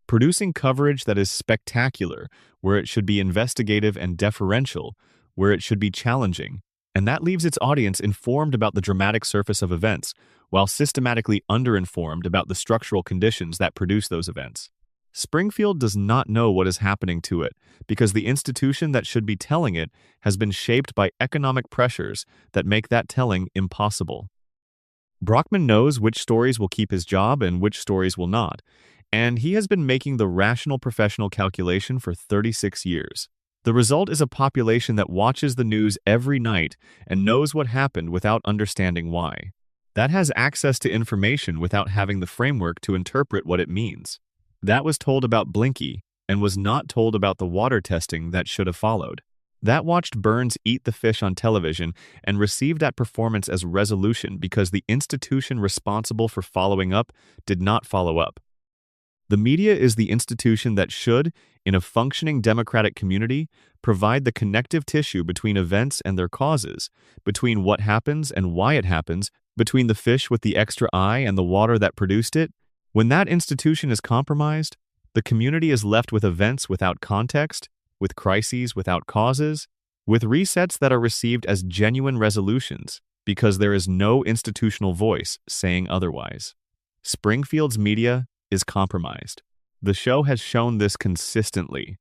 producing coverage that is spectacular where it should be investigative and deferential where it should be challenging, and that leaves its audience informed about the dramatic surface of events, while systematically underinformed about the structural conditions that produce those events. Springfield does not know what is happening to it because the institution that should be telling it has been shaped by economic pressures that make that telling impossible. Brockman knows which stories will keep his job and which stories will not, and he has been making the rational professional calculation for 36 years. The result is a population that watches the news every night and knows what happened without understanding why. That has access to information without having the framework to interpret what it means. That was told about Blinky and was not told about the water testing that should have followed. That watched Burns eat the fish on television and received that performance as resolution because the institution responsible for following up did not follow up. The media is the institution that should, in a functioning democratic community, provide the connective tissue between events and their causes, between what happens and why it happens, between the fish with the extra eye and the water that produced it. When that institution is compromised, the community is left with events without context, with crises without causes, with resets that are received as genuine resolutions because there is no institutional voice saying otherwise. Springfield's media is compromised. The show has shown this consistently.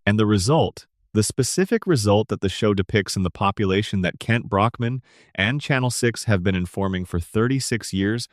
And the result, the specific result that the show depicts in the population that Kent Brockman and Channel 6 have been informing for 36 years,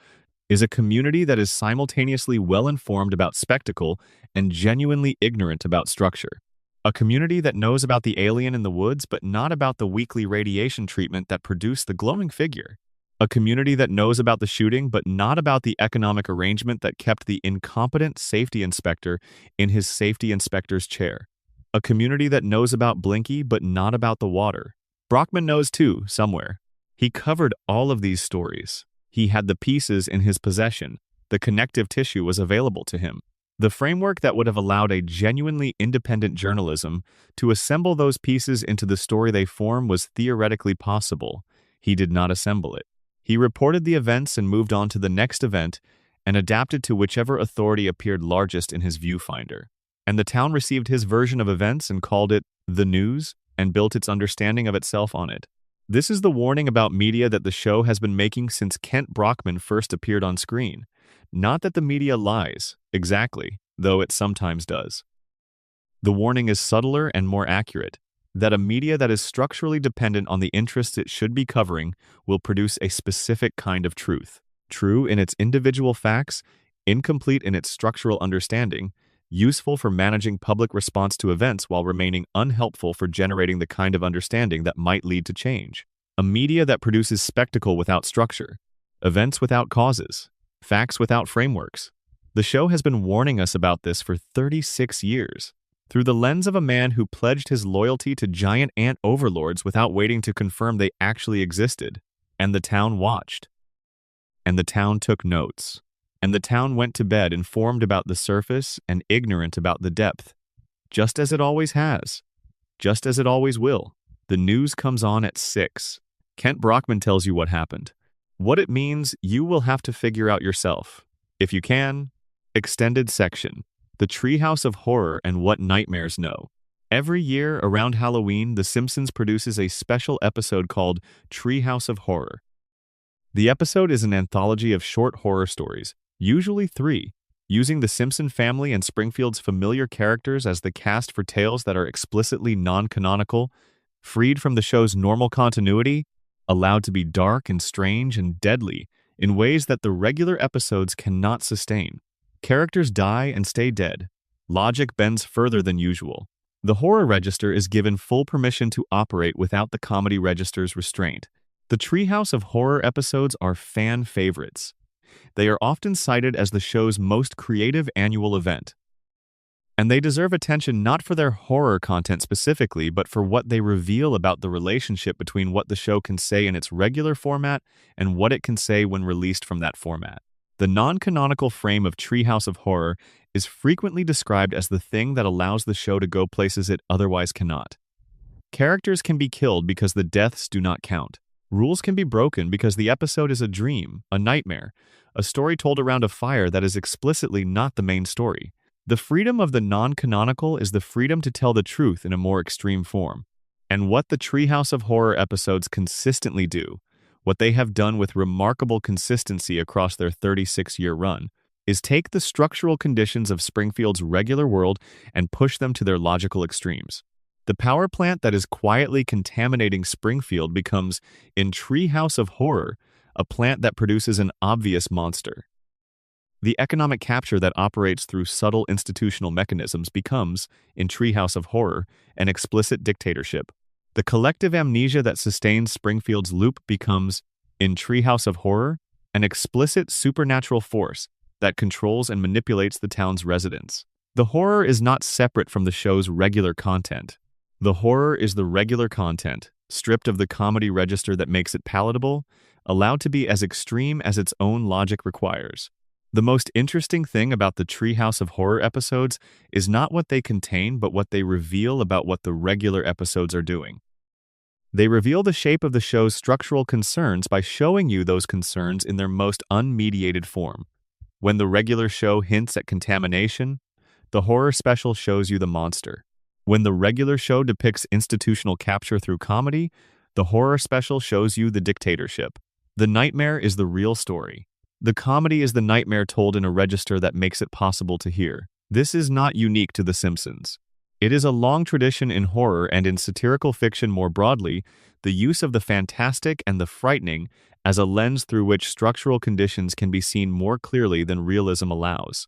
is a community that is simultaneously well-informed about spectacle and genuinely ignorant about structure. A community that knows about the alien in the woods but not about the weekly radiation treatment that produced the glowing figure. A community that knows about the shooting but not about the economic arrangement that kept the incompetent safety inspector in his safety inspector's chair. A community that knows about Blinky but not about the water. Brockman knows too, somewhere. He covered all of these stories. He had the pieces in his possession. The connective tissue was available to him. The framework that would have allowed a genuinely independent journalism to assemble those pieces into the story they form was theoretically possible. He did not assemble it. He reported the events and moved on to the next event and adapted to whichever authority appeared largest in his viewfinder. And the town received his version of events and called it the news and built its understanding of itself on it. This is the warning about media that the show has been making since Kent Brockman first appeared on screen. Not that the media lies, exactly, though it sometimes does. The warning is subtler and more accurate, that a media that is structurally dependent on the interests it should be covering will produce a specific kind of truth. True in its individual facts, incomplete in its structural understanding, useful for managing public response to events while remaining unhelpful for generating the kind of understanding that might lead to change. A media that produces spectacle without structure, events without causes, facts without frameworks. The show has been warning us about this for 36 years, through the lens of a man who pledged his loyalty to giant ant overlords without waiting to confirm they actually existed. And the town watched. And the town took notes. And the town went to bed informed about the surface and ignorant about the depth. Just as it always has. Just as it always will. The news comes on at 6. Kent Brockman tells you what happened. What it means, you will have to figure out yourself. If you can, extended section. The Treehouse of Horror and What Nightmares Know. Every year, around Halloween, The Simpsons produces a special episode called Treehouse of Horror. The episode is an anthology of short horror stories, usually 3, using the Simpson family and Springfield's familiar characters as the cast for tales that are explicitly non-canonical, freed from the show's normal continuity, allowed to be dark and strange and deadly in ways that the regular episodes cannot sustain. Characters die and stay dead. Logic bends further than usual. The horror register is given full permission to operate without the comedy register's restraint. The Treehouse of Horror episodes are fan favorites. They are often cited as the show's most creative annual event. And they deserve attention not for their horror content specifically, but for what they reveal about the relationship between what the show can say in its regular format and what it can say when released from that format. The non-canonical frame of Treehouse of Horror is frequently described as the thing that allows the show to go places it otherwise cannot. Characters can be killed because the deaths do not count. Rules can be broken because the episode is a dream, a nightmare, a story told around a fire that is explicitly not the main story. The freedom of the non-canonical is the freedom to tell the truth in a more extreme form. And what the Treehouse of Horror episodes consistently do, what they have done with remarkable consistency across their 36-year run, is take the structural conditions of Springfield's regular world and push them to their logical extremes. The power plant that is quietly contaminating Springfield becomes, in Treehouse of Horror, a plant that produces an obvious monster. The economic capture that operates through subtle institutional mechanisms becomes, in Treehouse of Horror, an explicit dictatorship. The collective amnesia that sustains Springfield's loop becomes, in Treehouse of Horror, an explicit supernatural force that controls and manipulates the town's residents. The horror is not separate from the show's regular content. The horror is the regular content, stripped of the comedy register that makes it palatable, allowed to be as extreme as its own logic requires. The most interesting thing about the Treehouse of Horror episodes is not what they contain, but what they reveal about what the regular episodes are doing. They reveal the shape of the show's structural concerns by showing you those concerns in their most unmediated form. When the regular show hints at contamination, the horror special shows you the monster. When the regular show depicts institutional capture through comedy, the horror special shows you the dictatorship. The nightmare is the real story. The comedy is the nightmare told in a register that makes it possible to hear. This is not unique to The Simpsons. It is a long tradition in horror and in satirical fiction more broadly, the use of the fantastic and the frightening as a lens through which structural conditions can be seen more clearly than realism allows.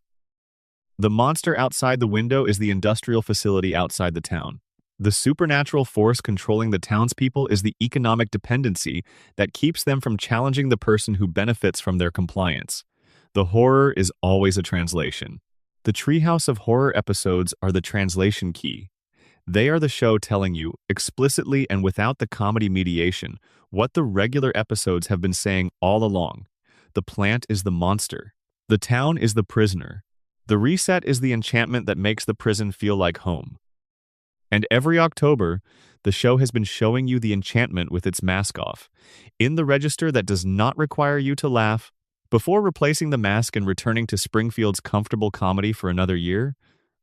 The monster outside the window is the industrial facility outside the town. The supernatural force controlling the townspeople is the economic dependency that keeps them from challenging the person who benefits from their compliance. The horror is always a translation. The Treehouse of Horror episodes are the translation key. They are the show telling you, explicitly and without the comedy mediation, what the regular episodes have been saying all along. The plant is the monster. The town is the prisoner. The reset is the enchantment that makes the prison feel like home. And every October, the show has been showing you the enchantment with its mask off, in the register that does not require you to laugh, before replacing the mask and returning to Springfield's comfortable comedy for another year.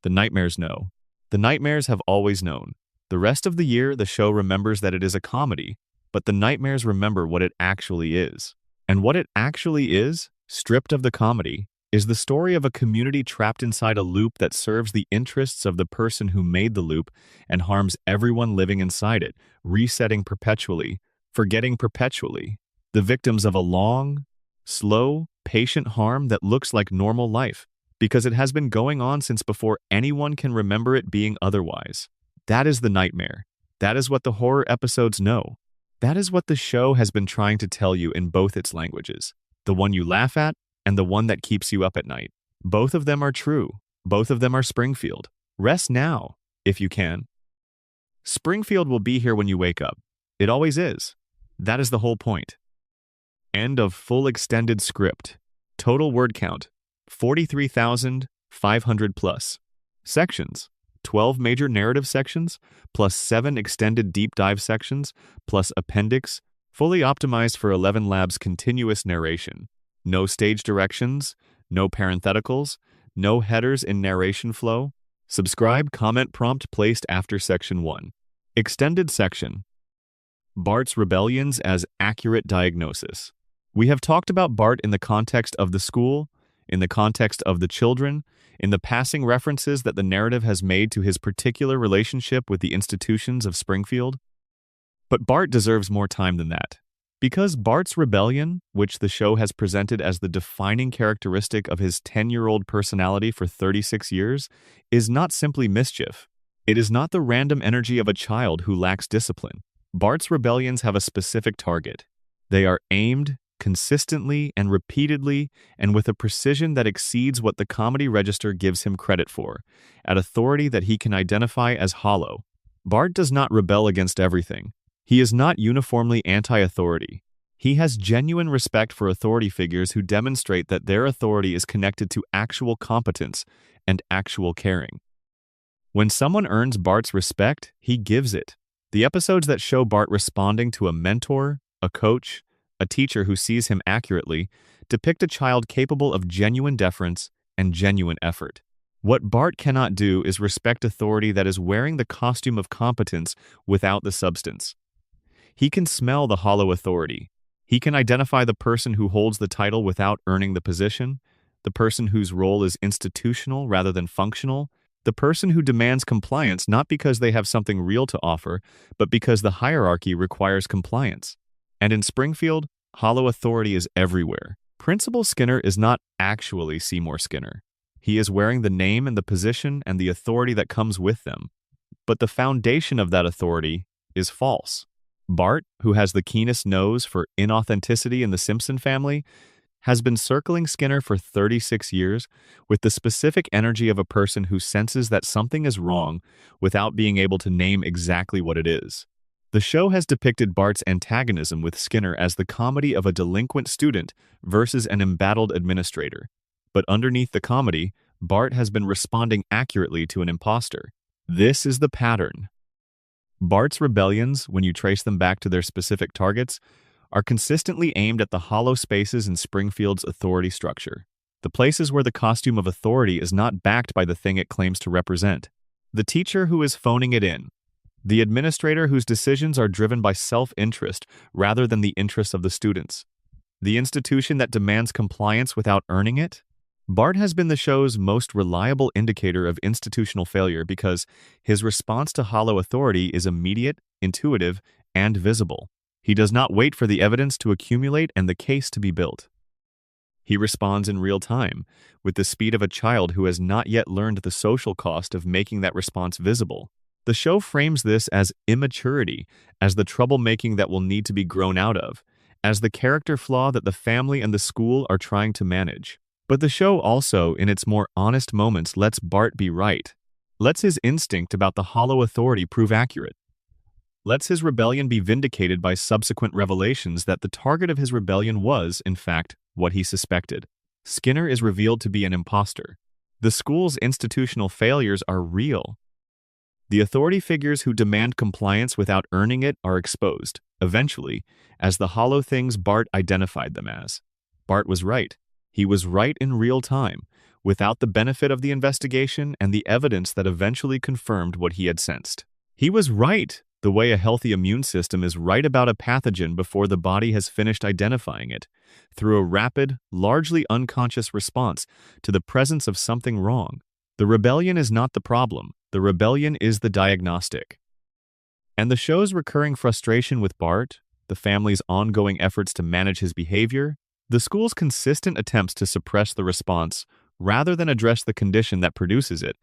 The nightmares know. The nightmares have always known. The rest of the year, the show remembers that it is a comedy, but the nightmares remember what it actually is. And what it actually is, stripped of the comedy, is the story of a community trapped inside a loop that serves the interests of the person who made the loop and harms everyone living inside it, resetting perpetually, forgetting perpetually, the victims of a long, slow, patient harm that looks like normal life, because it has been going on since before anyone can remember it being otherwise. That is the nightmare. That is what the horror episodes know. That is what the show has been trying to tell you in both its languages, the one you laugh at and the one that keeps you up at night. Both of them are true. Both of them are Springfield. Rest now, if you can. Springfield will be here when you wake up. It always is. That is the whole point. End of full extended script. Total word count, 43,500 plus. Sections, 12 major narrative sections, plus 7 extended deep dive sections, plus appendix, fully optimized for 11 Labs continuous narration. No stage directions, no parentheticals, no headers in narration flow. Subscribe comment prompt placed after section 1. Extended section. Bart's rebellions as accurate diagnosis. We have talked about Bart in the context of the school, in the context of the children, in the passing references that the narrative has made to his particular relationship with the institutions of Springfield. But Bart deserves more time than that. Because Bart's rebellion, which the show has presented as the defining characteristic of his 10-year-old personality for 36 years, is not simply mischief. It is not the random energy of a child who lacks discipline. Bart's rebellions have a specific target. They are aimed consistently and repeatedly and with a precision that exceeds what the comedy register gives him credit for, at authority that he can identify as hollow. Bart does not rebel against everything. He is not uniformly anti-authority. He has genuine respect for authority figures who demonstrate that their authority is connected to actual competence and actual caring. When someone earns Bart's respect, he gives it. The episodes that show Bart responding to a mentor, a coach, a teacher who sees him accurately, depict a child capable of genuine deference and genuine effort. What Bart cannot do is respect authority that is wearing the costume of competence without the substance. He can smell the hollow authority. He can identify the person who holds the title without earning the position, the person whose role is institutional rather than functional, the person who demands compliance not because they have something real to offer, but because the hierarchy requires compliance. And in Springfield, hollow authority is everywhere. Principal Skinner is not actually Seymour Skinner. He is wearing the name and the position and the authority that comes with them. But the foundation of that authority is false. Bart, who has the keenest nose for inauthenticity in the Simpson family, has been circling Skinner for 36 years with the specific energy of a person who senses that something is wrong without being able to name exactly what it is. The show has depicted Bart's antagonism with Skinner as the comedy of a delinquent student versus an embattled administrator. But underneath the comedy, Bart has been responding accurately to an imposter. This is the pattern. Bart's rebellions, when you trace them back to their specific targets, are consistently aimed at the hollow spaces in Springfield's authority structure. The places where the costume of authority is not backed by the thing it claims to represent. The teacher who is phoning it in. The administrator whose decisions are driven by self-interest rather than the interests of the students. The institution that demands compliance without earning it. Bart has been the show's most reliable indicator of institutional failure because his response to hollow authority is immediate, intuitive, and visible. He does not wait for the evidence to accumulate and the case to be built. He responds in real time, with the speed of a child who has not yet learned the social cost of making that response visible. The show frames this as immaturity, as the troublemaking that will need to be grown out of, as the character flaw that the family and the school are trying to manage. But the show also, in its more honest moments, lets Bart be right. Lets his instinct about the hollow authority prove accurate. Lets his rebellion be vindicated by subsequent revelations that the target of his rebellion was, in fact, what he suspected. Skinner is revealed to be an imposter. The school's institutional failures are real. The authority figures who demand compliance without earning it are exposed, eventually, as the hollow things Bart identified them as. Bart was right. He was right in real time, without the benefit of the investigation and the evidence that eventually confirmed what he had sensed. He was right, the way a healthy immune system is right about a pathogen before the body has finished identifying it, through a rapid, largely unconscious response to the presence of something wrong. The rebellion is not the problem. The rebellion is the diagnostic. And the show's recurring frustration with Bart, the family's ongoing efforts to manage his behavior, the school's consistent attempts to suppress the response rather than address the condition that produces it,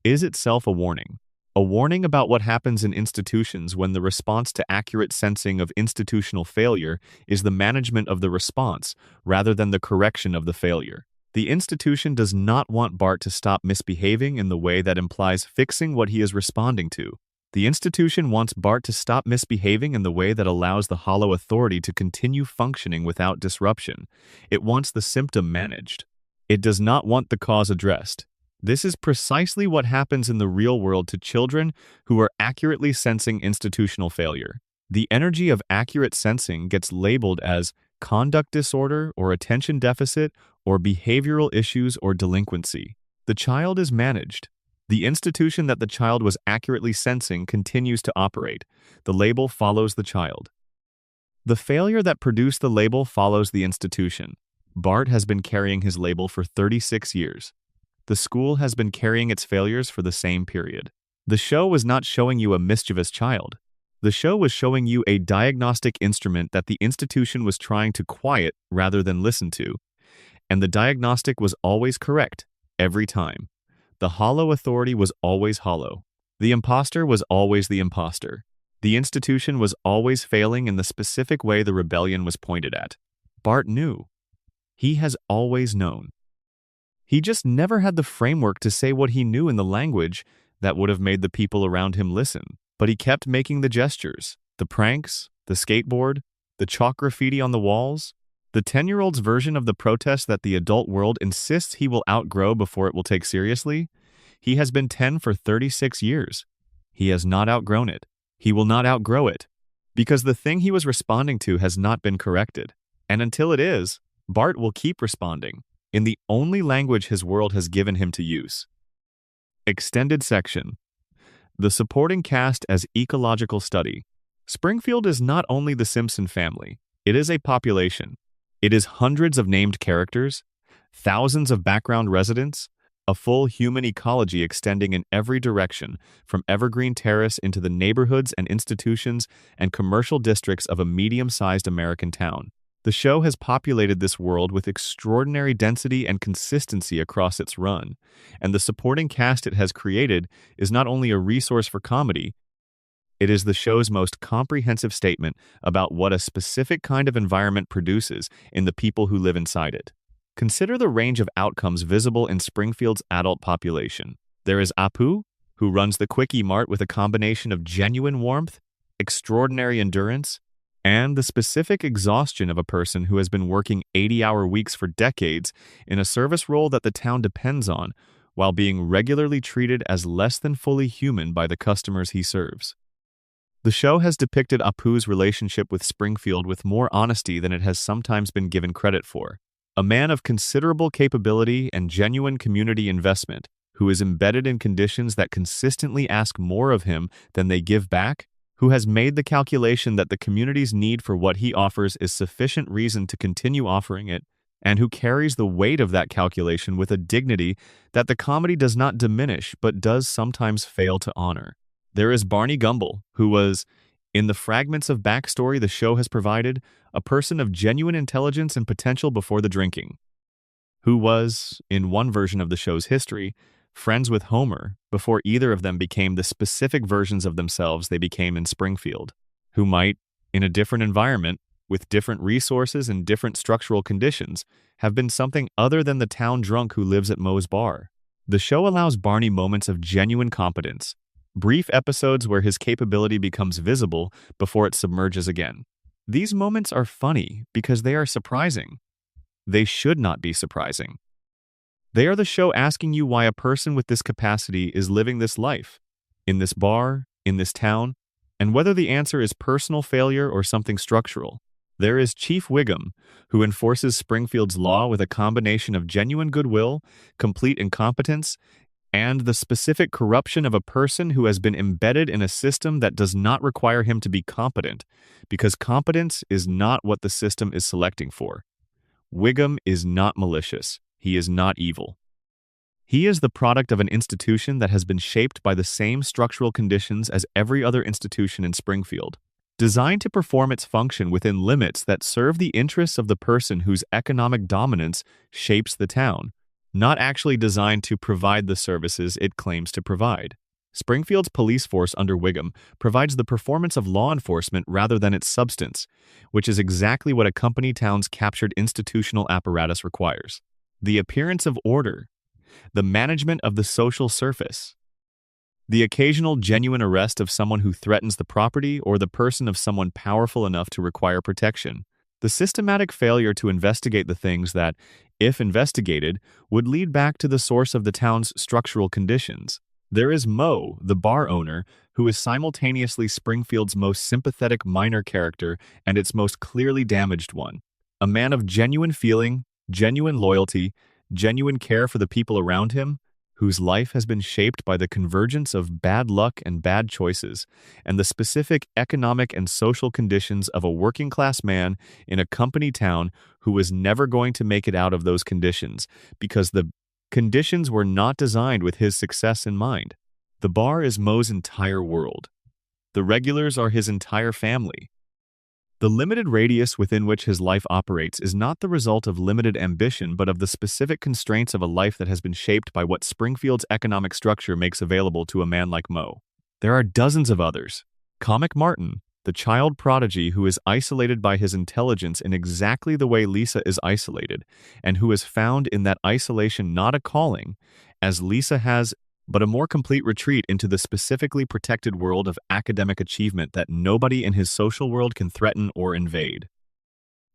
is itself a warning. A warning about what happens in institutions when the response to accurate sensing of institutional failure is the management of the response rather than the correction of the failure. The institution does not want Bart to stop misbehaving in the way that implies fixing what he is responding to. The institution wants Bart to stop misbehaving in the way that allows the hollow authority to continue functioning without disruption. It wants the symptom managed. It does not want the cause addressed. This is precisely what happens in the real world to children who are accurately sensing institutional failure. The energy of accurate sensing gets labeled as conduct disorder or attention deficit or behavioral issues or delinquency. The child is managed. The institution that the child was accurately sensing continues to operate. The label follows the child. The failure that produced the label follows the institution. Bart has been carrying his label for 36 years. The school has been carrying its failures for the same period. The show was not showing you a mischievous child. The show was showing you a diagnostic instrument that the institution was trying to quiet rather than listen to, and the diagnostic was always correct, every time. The hollow authority was always hollow. The imposter was always the imposter. The institution was always failing in the specific way the rebellion was pointed at. Bart knew. He has always known. He just never had the framework to say what he knew in the language that would have made the people around him listen. But he kept making the gestures, the pranks, the skateboard, the chalk graffiti on the walls, the 10-year-old's version of the protest that the adult world insists he will outgrow before it will take seriously. He has been 10 for 36 years. He has not outgrown it. He will not outgrow it, because the thing he was responding to has not been corrected. And until it is, Bart will keep responding, in the only language his world has given him to use. Extended section. The supporting cast as ecological study. Springfield is not only the Simpson family, it is a population. It is hundreds of named characters, thousands of background residents, a full human ecology extending in every direction, from Evergreen Terrace into the neighborhoods and institutions and commercial districts of a medium-sized American town. The show has populated this world with extraordinary density and consistency across its run, and the supporting cast it has created is not only a resource for comedy, it is the show's most comprehensive statement about what a specific kind of environment produces in the people who live inside it. Consider the range of outcomes visible in Springfield's adult population. There is Apu, who runs the Quickie Mart with a combination of genuine warmth, extraordinary endurance, and the specific exhaustion of a person who has been working 80-hour weeks for decades in a service role that the town depends on, while being regularly treated as less than fully human by the customers he serves. The show has depicted Apu's relationship with Springfield with more honesty than it has sometimes been given credit for. A man of considerable capability and genuine community investment, who is embedded in conditions that consistently ask more of him than they give back, who has made the calculation that the community's need for what he offers is sufficient reason to continue offering it, and who carries the weight of that calculation with a dignity that the comedy does not diminish but does sometimes fail to honor. There is Barney Gumble, who was, in the fragments of backstory the show has provided, a person of genuine intelligence and potential before the drinking, who was, in one version of the show's history, friends with Homer before either of them became the specific versions of themselves they became in Springfield, who might, in a different environment, with different resources and different structural conditions, have been something other than the town drunk who lives at Moe's bar. The show allows Barney moments of genuine competence, brief episodes where his capability becomes visible before it submerges again. These moments are funny because they are surprising. They should not be surprising. They are the show asking you why a person with this capacity is living this life, in this bar, in this town, and whether the answer is personal failure or something structural. There is Chief Wiggum, who enforces Springfield's law with a combination of genuine goodwill, complete incompetence, and the specific corruption of a person who has been embedded in a system that does not require him to be competent, because competence is not what the system is selecting for. Wiggum is not malicious. He is not evil. He is the product of an institution that has been shaped by the same structural conditions as every other institution in Springfield, designed to perform its function within limits that serve the interests of the person whose economic dominance shapes the town, not actually designed to provide the services it claims to provide. Springfield's police force under Wiggum provides the performance of law enforcement rather than its substance, which is exactly what a company town's captured institutional apparatus requires. The appearance of order, the management of the social surface, the occasional genuine arrest of someone who threatens the property or the person of someone powerful enough to require protection, the systematic failure to investigate the things that, if investigated, would lead back to the source of the town's structural conditions. There is Mo, the bar owner, who is simultaneously Springfield's most sympathetic minor character and its most clearly damaged one, a man of genuine feeling, genuine loyalty, genuine care for the people around him, whose life has been shaped by the convergence of bad luck and bad choices, and the specific economic and social conditions of a working-class man in a company town who was never going to make it out of those conditions, because the conditions were not designed with his success in mind. The bar is Mo's entire world. The regulars are his entire family. The limited radius within which his life operates is not the result of limited ambition, but of the specific constraints of a life that has been shaped by what Springfield's economic structure makes available to a man like Moe. There are dozens of others. Comic Martin, the child prodigy who is isolated by his intelligence in exactly the way Lisa is isolated, and who has found in that isolation not a calling, as Lisa has, but a more complete retreat into the specifically protected world of academic achievement that nobody in his social world can threaten or invade.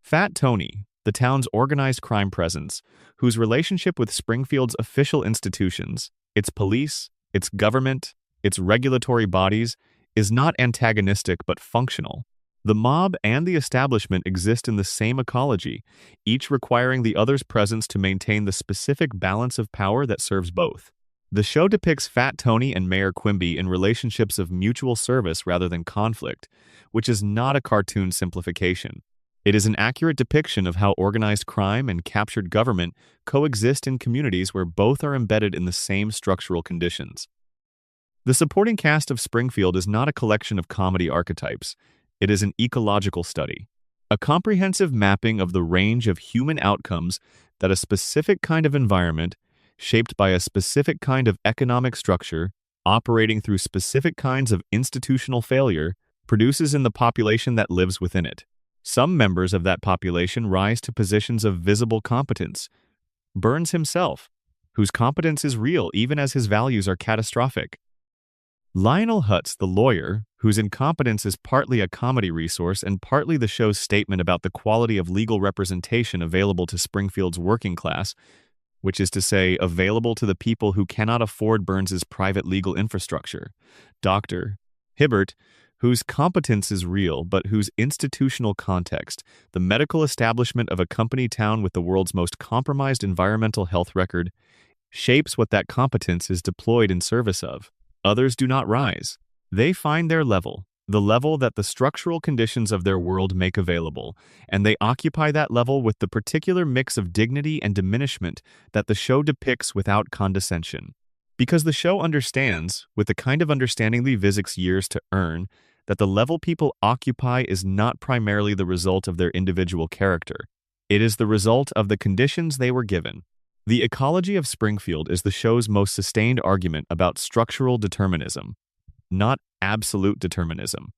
Fat Tony, the town's organized crime presence, whose relationship with Springfield's official institutions, its police, its government, its regulatory bodies, is not antagonistic but functional. The mob and the establishment exist in the same ecology, each requiring the other's presence to maintain the specific balance of power that serves both. The show depicts Fat Tony and Mayor Quimby in relationships of mutual service rather than conflict, which is not a cartoon simplification. It is an accurate depiction of how organized crime and captured government coexist in communities where both are embedded in the same structural conditions. The supporting cast of Springfield is not a collection of comedy archetypes. It is an ecological study, a comprehensive mapping of the range of human outcomes that a specific kind of environment, shaped by a specific kind of economic structure, operating through specific kinds of institutional failure, produces in the population that lives within it. Some members of that population rise to positions of visible competence. Burns himself, whose competence is real even as his values are catastrophic. Lionel Hutz, the lawyer, whose incompetence is partly a comedy resource and partly the show's statement about the quality of legal representation available to Springfield's working class, which is to say, available to the people who cannot afford Burns's private legal infrastructure. Dr. Hibbert, whose competence is real, but whose institutional context, the medical establishment of a company town with the world's most compromised environmental health record, shapes what that competence is deployed in service of. Others do not rise. They find their level, the level that the structural conditions of their world make available, and they occupy that level with the particular mix of dignity and diminishment that the show depicts without condescension. Because the show understands, with the kind of understanding the Visix years to earn, that the level people occupy is not primarily the result of their individual character. It is the result of the conditions they were given. The ecology of Springfield is the show's most sustained argument about structural determinism, not absolute determinism.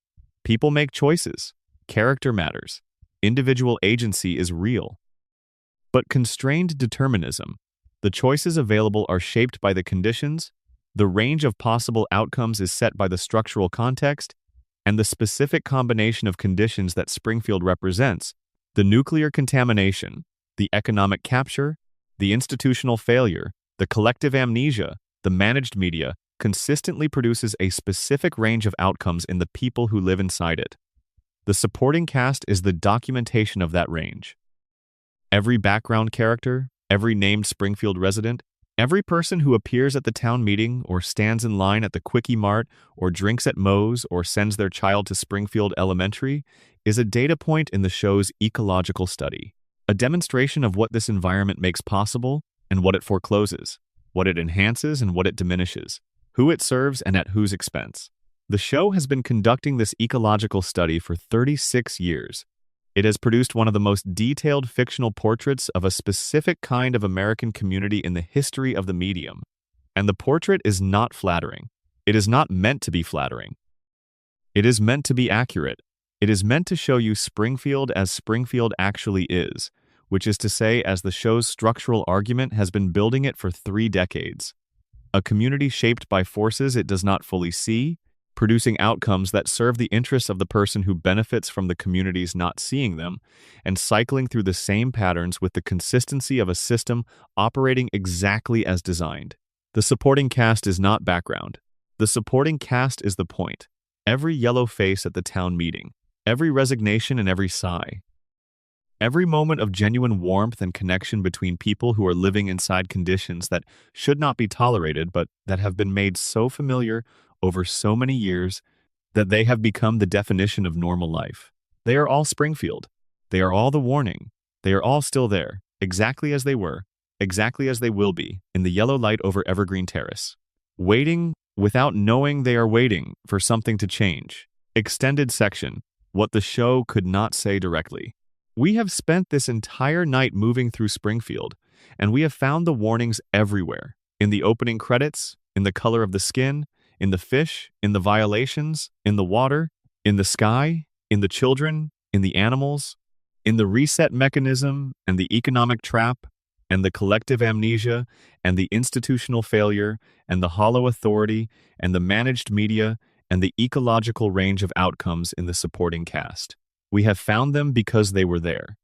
People make choices. Character matters. Individual agency is real. But constrained determinism, the choices available are shaped by the conditions, the range of possible outcomes is set by the structural context, and the specific combination of conditions that Springfield represents, the nuclear contamination, the economic capture, the institutional failure, the collective amnesia, the managed media, consistently produces a specific range of outcomes in the people who live inside it. The supporting cast is the documentation of that range. Every background character, every named Springfield resident, every person who appears at the town meeting or stands in line at the Quickie Mart or drinks at Moe's or sends their child to Springfield Elementary is a data point in the show's ecological study, a demonstration of what this environment makes possible and what it forecloses, what it enhances and what it diminishes, who it serves and at whose expense. The show has been conducting this ecological study for 36 years. It has produced one of the most detailed fictional portraits of a specific kind of American community in the history of the medium. And the portrait is not flattering. It is not meant to be flattering. It is meant to be accurate. It is meant to show you Springfield as Springfield actually is, which is to say, as the show's structural argument has been building it for 3 decades. A community shaped by forces it does not fully see, producing outcomes that serve the interests of the person who benefits from the community's not seeing them, and cycling through the same patterns with the consistency of a system operating exactly as designed. The supporting cast is not background. The supporting cast is the point. Every yellow face at the town meeting, every resignation and every sigh, every moment of genuine warmth and connection between people who are living inside conditions that should not be tolerated but that have been made so familiar over so many years that they have become the definition of normal life. They are all Springfield. They are all the warning. They are all still there, exactly as they were, exactly as they will be, in the yellow light over Evergreen Terrace, waiting without knowing they are waiting for something to change. Extended section. What the show could not say directly. We have spent this entire night moving through Springfield, and we have found the warnings everywhere. In the opening credits, in the color of the skin, in the fish, in the violations, in the water, in the sky, in the children, in the animals, in the reset mechanism and the economic trap, and the collective amnesia, and the institutional failure, and the hollow authority, and the managed media, and the ecological range of outcomes in the supporting cast. We have found them because they were there.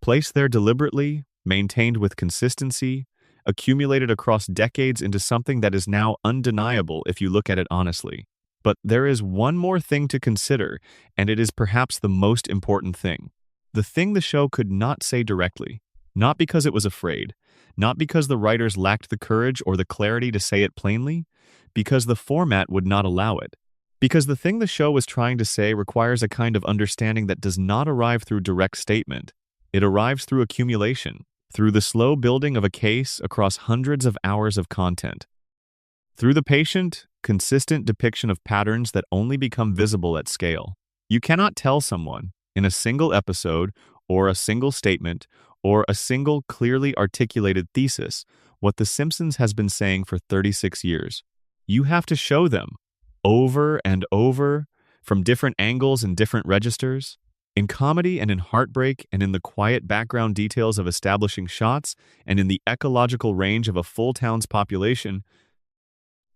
Placed there deliberately, maintained with consistency, accumulated across decades into something that is now undeniable if you look at it honestly. But there is one more thing to consider, and it is perhaps the most important thing. The thing the show could not say directly. Not because it was afraid, not because the writers lacked the courage or the clarity to say it plainly, because the format would not allow it. Because the thing the show was trying to say requires a kind of understanding that does not arrive through direct statement. It arrives through accumulation, through the slow building of a case across hundreds of hours of content. Through the patient, consistent depiction of patterns that only become visible at scale. You cannot tell someone, in a single episode, or a single statement, or a single clearly articulated thesis, what The Simpsons has been saying for 36 years. You have to show them, over and over, from different angles and different registers, in comedy and in heartbreak and in the quiet background details of establishing shots and in the ecological range of a full town's population.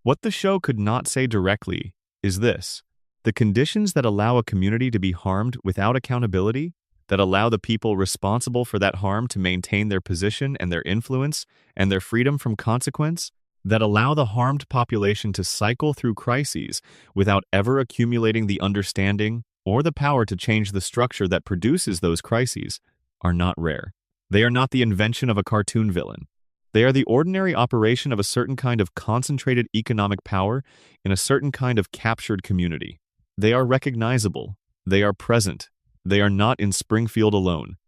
What the show could not say directly is this: the conditions that allow a community to be harmed without accountability, that allow the people responsible for that harm to maintain their position and their influence and their freedom from consequence, that allow the harmed population to cycle through crises without ever accumulating the understanding or the power to change the structure that produces those crises, are not rare. They are not the invention of a cartoon villain. They are the ordinary operation of a certain kind of concentrated economic power in a certain kind of captured community. They are recognizable. They are present. They are not in Springfield alone.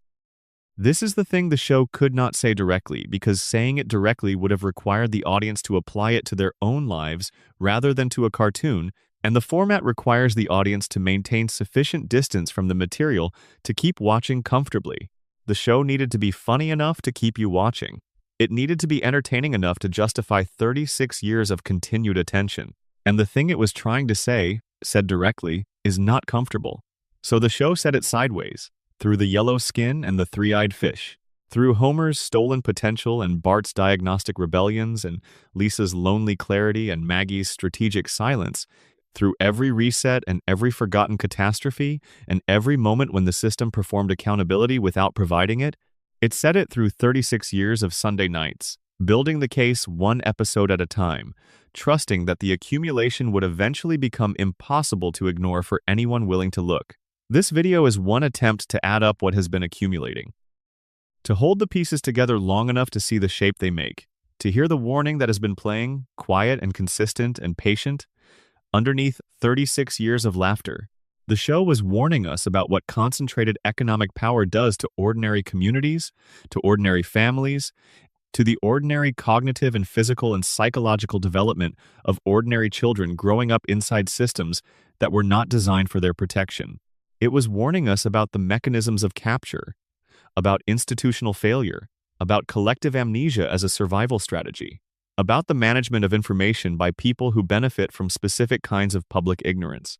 This is the thing the show could not say directly, because saying it directly would have required the audience to apply it to their own lives rather than to a cartoon, and the format requires the audience to maintain sufficient distance from the material to keep watching comfortably. The show needed to be funny enough to keep you watching. It needed to be entertaining enough to justify 36 years of continued attention. And the thing it was trying to say, said directly, is not comfortable. So the show said it sideways, through the yellow skin and the three-eyed fish, through Homer's stolen potential and Bart's diagnostic rebellions and Lisa's lonely clarity and Maggie's strategic silence, through every reset and every forgotten catastrophe and every moment when the system performed accountability without providing it. It said it through 36 years of Sunday nights, building the case one episode at a time, trusting that the accumulation would eventually become impossible to ignore for anyone willing to look. This video is one attempt to add up what has been accumulating. To hold the pieces together long enough to see the shape they make. To hear the warning that has been playing, quiet and consistent and patient, underneath 36 years of laughter. The show was warning us about what concentrated economic power does to ordinary communities, to ordinary families, to the ordinary cognitive and physical and psychological development of ordinary children growing up inside systems that were not designed for their protection. It was warning us about the mechanisms of capture, about institutional failure, about collective amnesia as a survival strategy, about the management of information by people who benefit from specific kinds of public ignorance,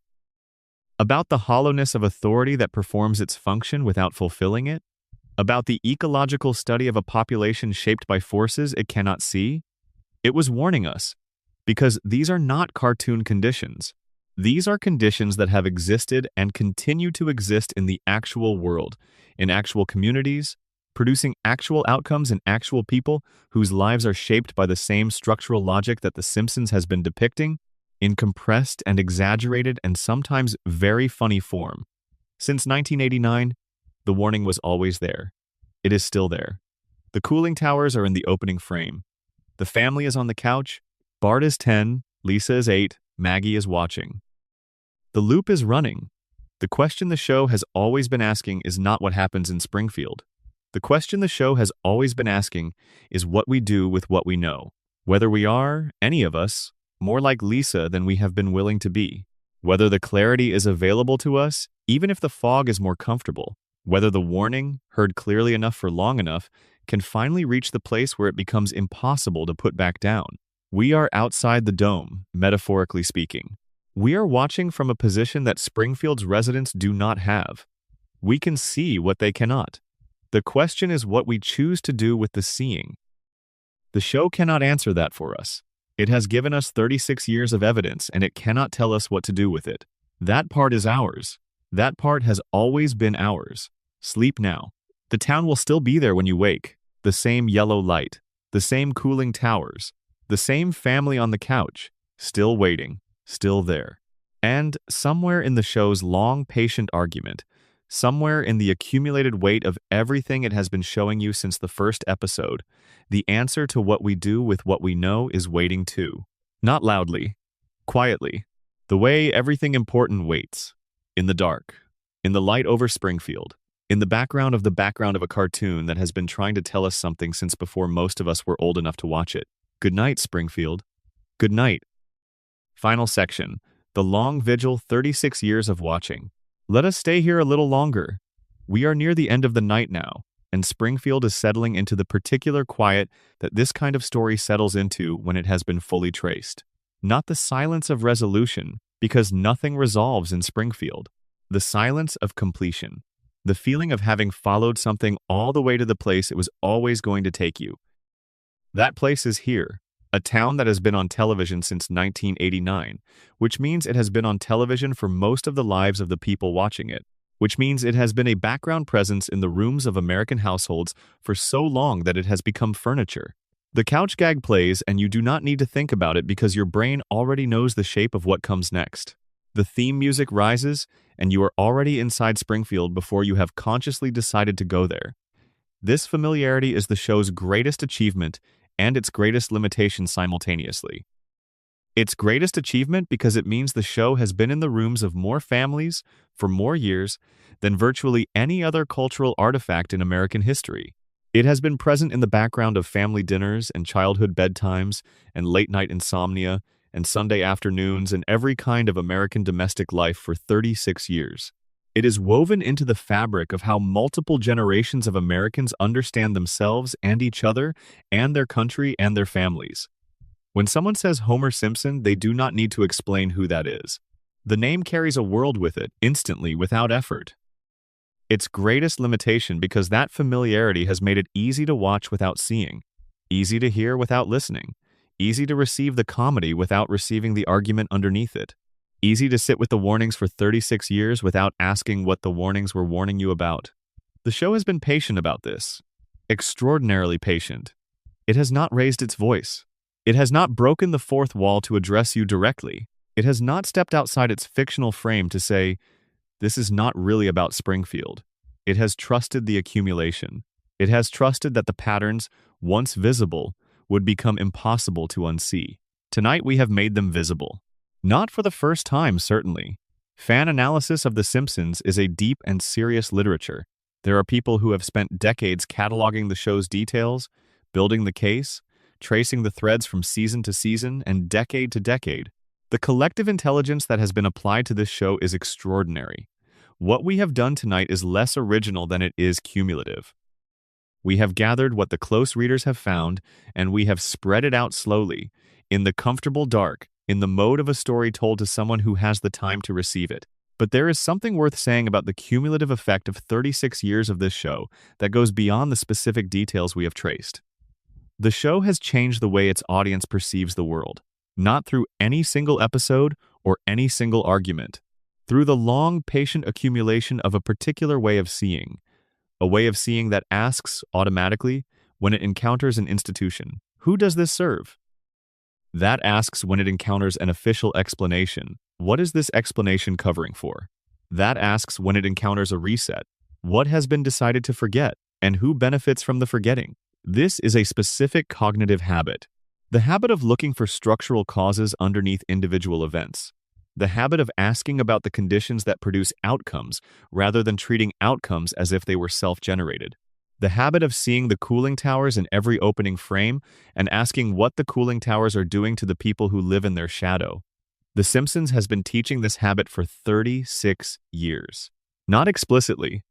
about the hollowness of authority that performs its function without fulfilling it, about the ecological study of a population shaped by forces it cannot see. It was warning us, because these are not cartoon conditions. These are conditions that have existed and continue to exist in the actual world, in actual communities, producing actual outcomes in actual people whose lives are shaped by the same structural logic that The Simpsons has been depicting, in compressed and exaggerated and sometimes very funny form. Since 1989, the warning was always there. It is still there. The cooling towers are in the opening frame. The family is on the couch. Bart is 10, Lisa is 8, Maggie is watching. The loop is running. The question the show has always been asking is not what happens in Springfield. The question the show has always been asking is what we do with what we know. Whether we are, any of us, more like Lisa than we have been willing to be. Whether the clarity is available to us, even if the fog is more comfortable, whether the warning, heard clearly enough for long enough, can finally reach the place where it becomes impossible to put back down. We are outside the dome, metaphorically speaking. We are watching from a position that Springfield's residents do not have. We can see what they cannot. The question is what we choose to do with the seeing. The show cannot answer that for us. It has given us 36 years of evidence, and it cannot tell us what to do with it. That part is ours. That part has always been ours. Sleep now. The town will still be there when you wake. The same yellow light. The same cooling towers. The same family on the couch. Still waiting. Still there. And somewhere in the show's long, patient argument, somewhere in the accumulated weight of everything it has been showing you since the first episode, the answer to what we do with what we know is waiting too. Not loudly, quietly, the way everything important waits. In the dark, in the light over Springfield, in the background of a cartoon that has been trying to tell us something since before most of us were old enough to watch it. Good night, Springfield. Good night. Final section. The long vigil, 36 years of watching. Let us stay here a little longer. We are near the end of the night now, and Springfield is settling into the particular quiet that this kind of story settles into when it has been fully traced. Not the silence of resolution, because nothing resolves in Springfield. The silence of completion. The feeling of having followed something all the way to the place it was always going to take you. That place is here, a town that has been on television since 1989, which means it has been on television for most of the lives of the people watching it, which means it has been a background presence in the rooms of American households for so long that it has become furniture. The couch gag plays and you do not need to think about it because your brain already knows the shape of what comes next. The theme music rises and you are already inside Springfield before you have consciously decided to go there. This familiarity is the show's greatest achievement and its greatest limitation simultaneously. Its greatest achievement because it means the show has been in the rooms of more families for more years than virtually any other cultural artifact in American history. It has been present in the background of family dinners and childhood bedtimes and late-night insomnia and Sunday afternoons and every kind of American domestic life for 36 years. It is woven into the fabric of how multiple generations of Americans understand themselves and each other and their country and their families. When someone says Homer Simpson, they do not need to explain who that is. The name carries a world with it, instantly, without effort. Its greatest limitation because that familiarity has made it easy to watch without seeing, easy to hear without listening, easy to receive the comedy without receiving the argument underneath it, easy to sit with the warnings for 36 years without asking what the warnings were warning you about. The show has been patient about this. Extraordinarily patient. It has not raised its voice. It has not broken the fourth wall to address you directly. It has not stepped outside its fictional frame to say, this is not really about Springfield. It has trusted the accumulation. It has trusted that the patterns, once visible, would become impossible to unsee. Tonight we have made them visible. Not for the first time, certainly. Fan analysis of The Simpsons is a deep and serious literature. There are people who have spent decades cataloging the show's details, building the case, tracing the threads from season to season and decade to decade. The collective intelligence that has been applied to this show is extraordinary. What we have done tonight is less original than it is cumulative. We have gathered what the close readers have found, and we have spread it out slowly, in the comfortable dark, in the mode of a story told to someone who has the time to receive it. But there is something worth saying about the cumulative effect of 36 years of this show that goes beyond the specific details we have traced. The show has changed the way its audience perceives the world, not through any single episode or any single argument, through the long, patient accumulation of a particular way of seeing, a way of seeing that asks automatically, when it encounters an institution, who does this serve? That asks when it encounters an official explanation, what is this explanation covering for? That asks when it encounters a reset, what has been decided to forget, and who benefits from the forgetting? This is a specific cognitive habit, the habit of looking for structural causes underneath individual events, the habit of asking about the conditions that produce outcomes rather than treating outcomes as if they were self-generated, the habit of seeing the cooling towers in every opening frame and asking what the cooling towers are doing to the people who live in their shadow. The Simpsons has been teaching this habit for 36 years. Not explicitly,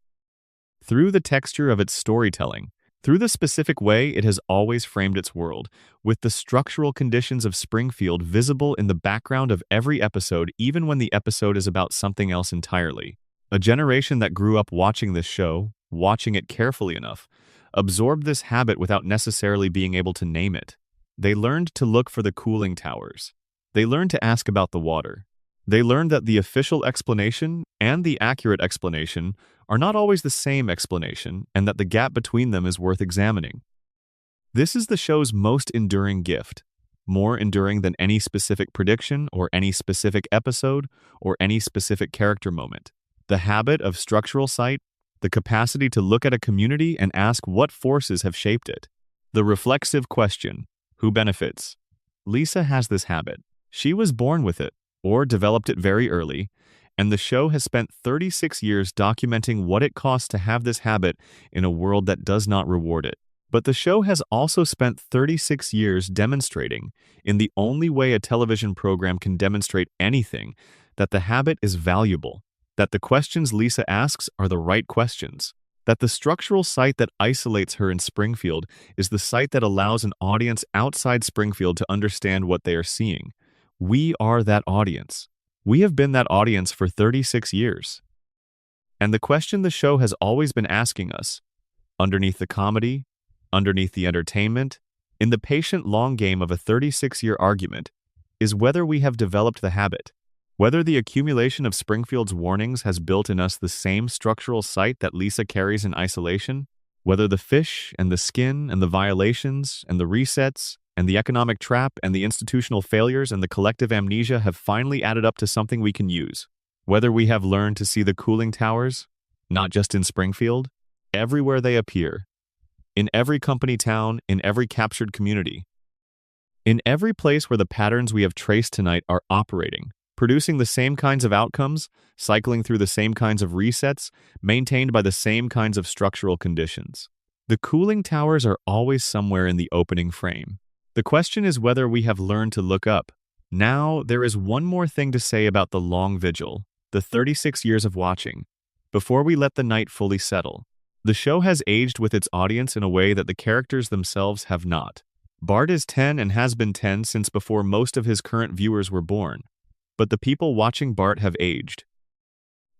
through the texture of its storytelling, through the specific way it has always framed its world, with the structural conditions of Springfield visible in the background of every episode, even when the episode is about something else entirely. A generation that grew up watching this show, watching it carefully enough, absorbed this habit without necessarily being able to name it. They learned to look for the cooling towers. They learned to ask about the water. They learned that the official explanation and the accurate explanation are not always the same explanation, and that the gap between them is worth examining. This is the show's most enduring gift, more enduring than any specific prediction or any specific episode or any specific character moment. The habit of structural sight, the capacity to look at a community and ask what forces have shaped it. The reflexive question, who benefits? Lisa has this habit. She was born with it, or developed it very early, and the show has spent 36 years documenting what it costs to have this habit in a world that does not reward it. But the show has also spent 36 years demonstrating, in the only way a television program can demonstrate anything, that the habit is valuable, that the questions Lisa asks are the right questions, that the structural site that isolates her in Springfield is the site that allows an audience outside Springfield to understand what they are seeing. We are that audience. We have been that audience for 36 years. And the question the show has always been asking us, underneath the comedy, underneath the entertainment, in the patient long game of a 36-year argument, is whether we have developed the habit, whether the accumulation of Springfield's warnings has built in us the same structural site that Lisa carries in isolation, whether the fish and the skin and the violations and the resets and the economic trap and the institutional failures and the collective amnesia have finally added up to something we can use. Whether we have learned to see the cooling towers, not just in Springfield, everywhere they appear, in every company town, in every captured community, in every place where the patterns we have traced tonight are operating, producing the same kinds of outcomes, cycling through the same kinds of resets, maintained by the same kinds of structural conditions. The cooling towers are always somewhere in the opening frame. The question is whether we have learned to look up. Now, there is one more thing to say about the long vigil, the 36 years of watching, before we let the night fully settle. The show has aged with its audience in a way that the characters themselves have not. Bart is 10 and has been 10 since before most of his current viewers were born. But the people watching Bart have aged.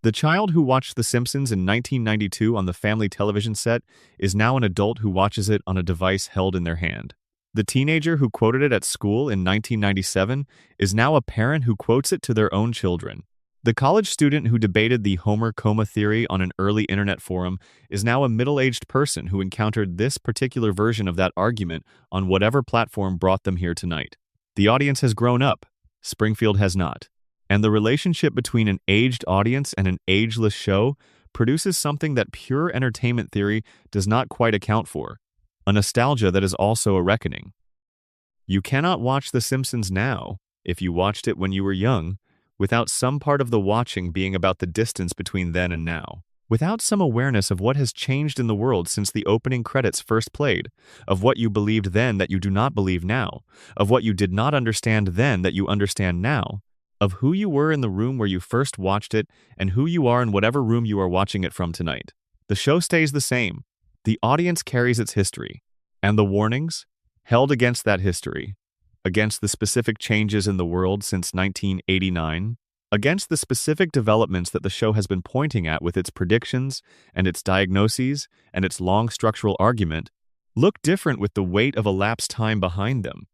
The child who watched The Simpsons in 1992 on the family television set is now an adult who watches it on a device held in their hand. The teenager who quoted it at school in 1997 is now a parent who quotes it to their own children. The college student who debated the Homer coma theory on an early internet forum is now a middle-aged person who encountered this particular version of that argument on whatever platform brought them here tonight. The audience has grown up. Springfield has not. And the relationship between an aged audience and an ageless show produces something that pure entertainment theory does not quite account for. A nostalgia that is also a reckoning. You cannot watch The Simpsons now, if you watched it when you were young, without some part of the watching being about the distance between then and now. Without some awareness of what has changed in the world since the opening credits first played, of what you believed then that you do not believe now, of what you did not understand then that you understand now, of who you were in the room where you first watched it and who you are in whatever room you are watching it from tonight. The show stays the same. The audience carries its history, and the warnings, held against that history, against the specific changes in the world since 1989, against the specific developments that the show has been pointing at with its predictions and its diagnoses and its long structural argument, look different with the weight of elapsed time behind them.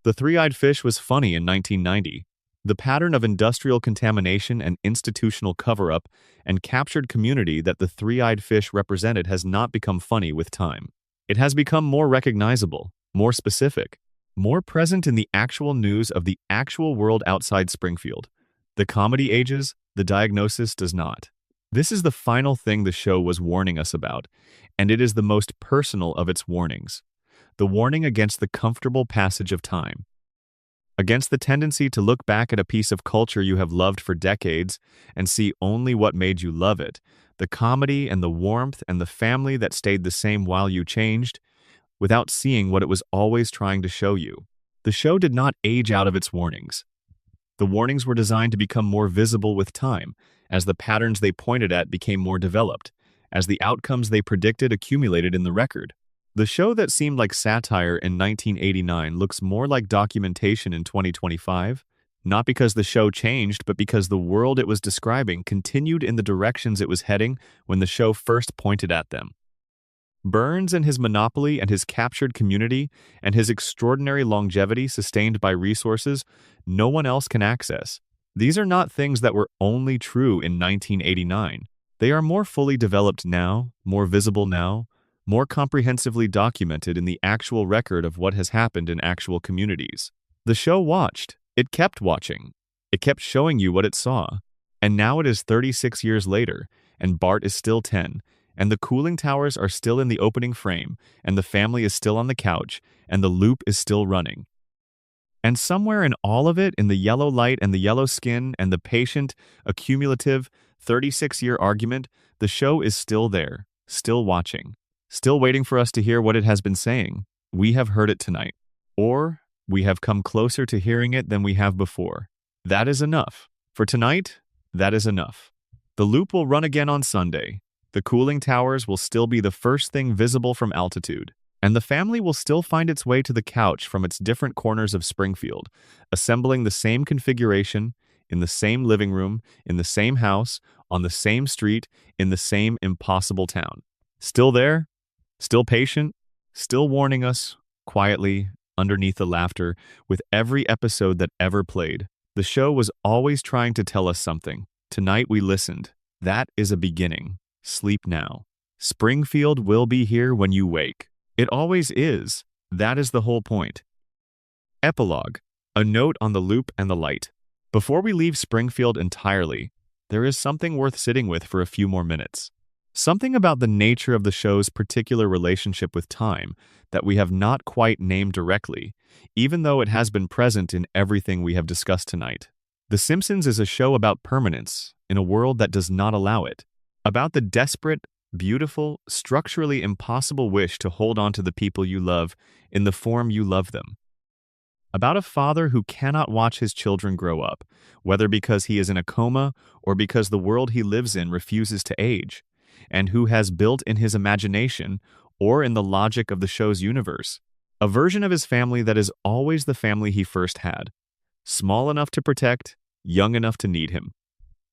The Three-Eyed Fish was funny in 1990. The pattern of industrial contamination and institutional cover-up and captured community that the Three-Eyed Fish represented has not become funny with time. It has become more recognizable, more specific, more present in the actual news of the actual world outside Springfield. The comedy ages, the diagnosis does not. This is the final thing the show was warning us about, and it is the most personal of its warnings. The warning against the comfortable passage of time. Against the tendency to look back at a piece of culture you have loved for decades and see only what made you love it, the comedy and the warmth and the family that stayed the same while you changed, without seeing what it was always trying to show you. The show did not age out of its warnings. The warnings were designed to become more visible with time, as the patterns they pointed at became more developed, as the outcomes they predicted accumulated in the record. The show that seemed like satire in 1989 looks more like documentation in 2025, not because the show changed, but because the world it was describing continued in the directions it was heading when the show first pointed at them. Burns and his monopoly and his captured community and his extraordinary longevity sustained by resources no one else can access. These are not things that were only true in 1989. They are more fully developed now, more visible now, more comprehensively documented in the actual record of what has happened in actual communities. The show watched. It kept watching. It kept showing you what it saw. And now it is 36 years later, and Bart is still 10, and the cooling towers are still in the opening frame, and the family is still on the couch, and the loop is still running. And somewhere in all of it, in the yellow light and the yellow skin and the patient, accumulative, 36-year argument, the show is still there, still watching, still waiting for us to hear what it has been saying. We have heard it tonight. Or we have come closer to hearing it than we have before. That is enough. For tonight, that is enough. The loop will run again on Sunday. The cooling towers will still be the first thing visible from altitude, and the family will still find its way to the couch from its different corners of Springfield, assembling the same configuration, in the same living room, in the same house, on the same street, in the same impossible town. Still there, still patient, still warning us, quietly, underneath the laughter, with every episode that ever played. The show was always trying to tell us something. Tonight we listened. That is a beginning. Sleep now. Springfield will be here when you wake. It always is. That is the whole point. Epilogue. A note on the loop and the light. Before we leave Springfield entirely, there is something worth sitting with for a few more minutes. Something about the nature of the show's particular relationship with time that we have not quite named directly, even though it has been present in everything we have discussed tonight. The Simpsons is a show about permanence in a world that does not allow it. About the desperate, beautiful, structurally impossible wish to hold on to the people you love in the form you love them. About a father who cannot watch his children grow up, whether because he is in a coma or because the world he lives in refuses to age, and who has built in his imagination or in the logic of the show's universe a version of his family that is always the family he first had, small enough to protect, young enough to need him,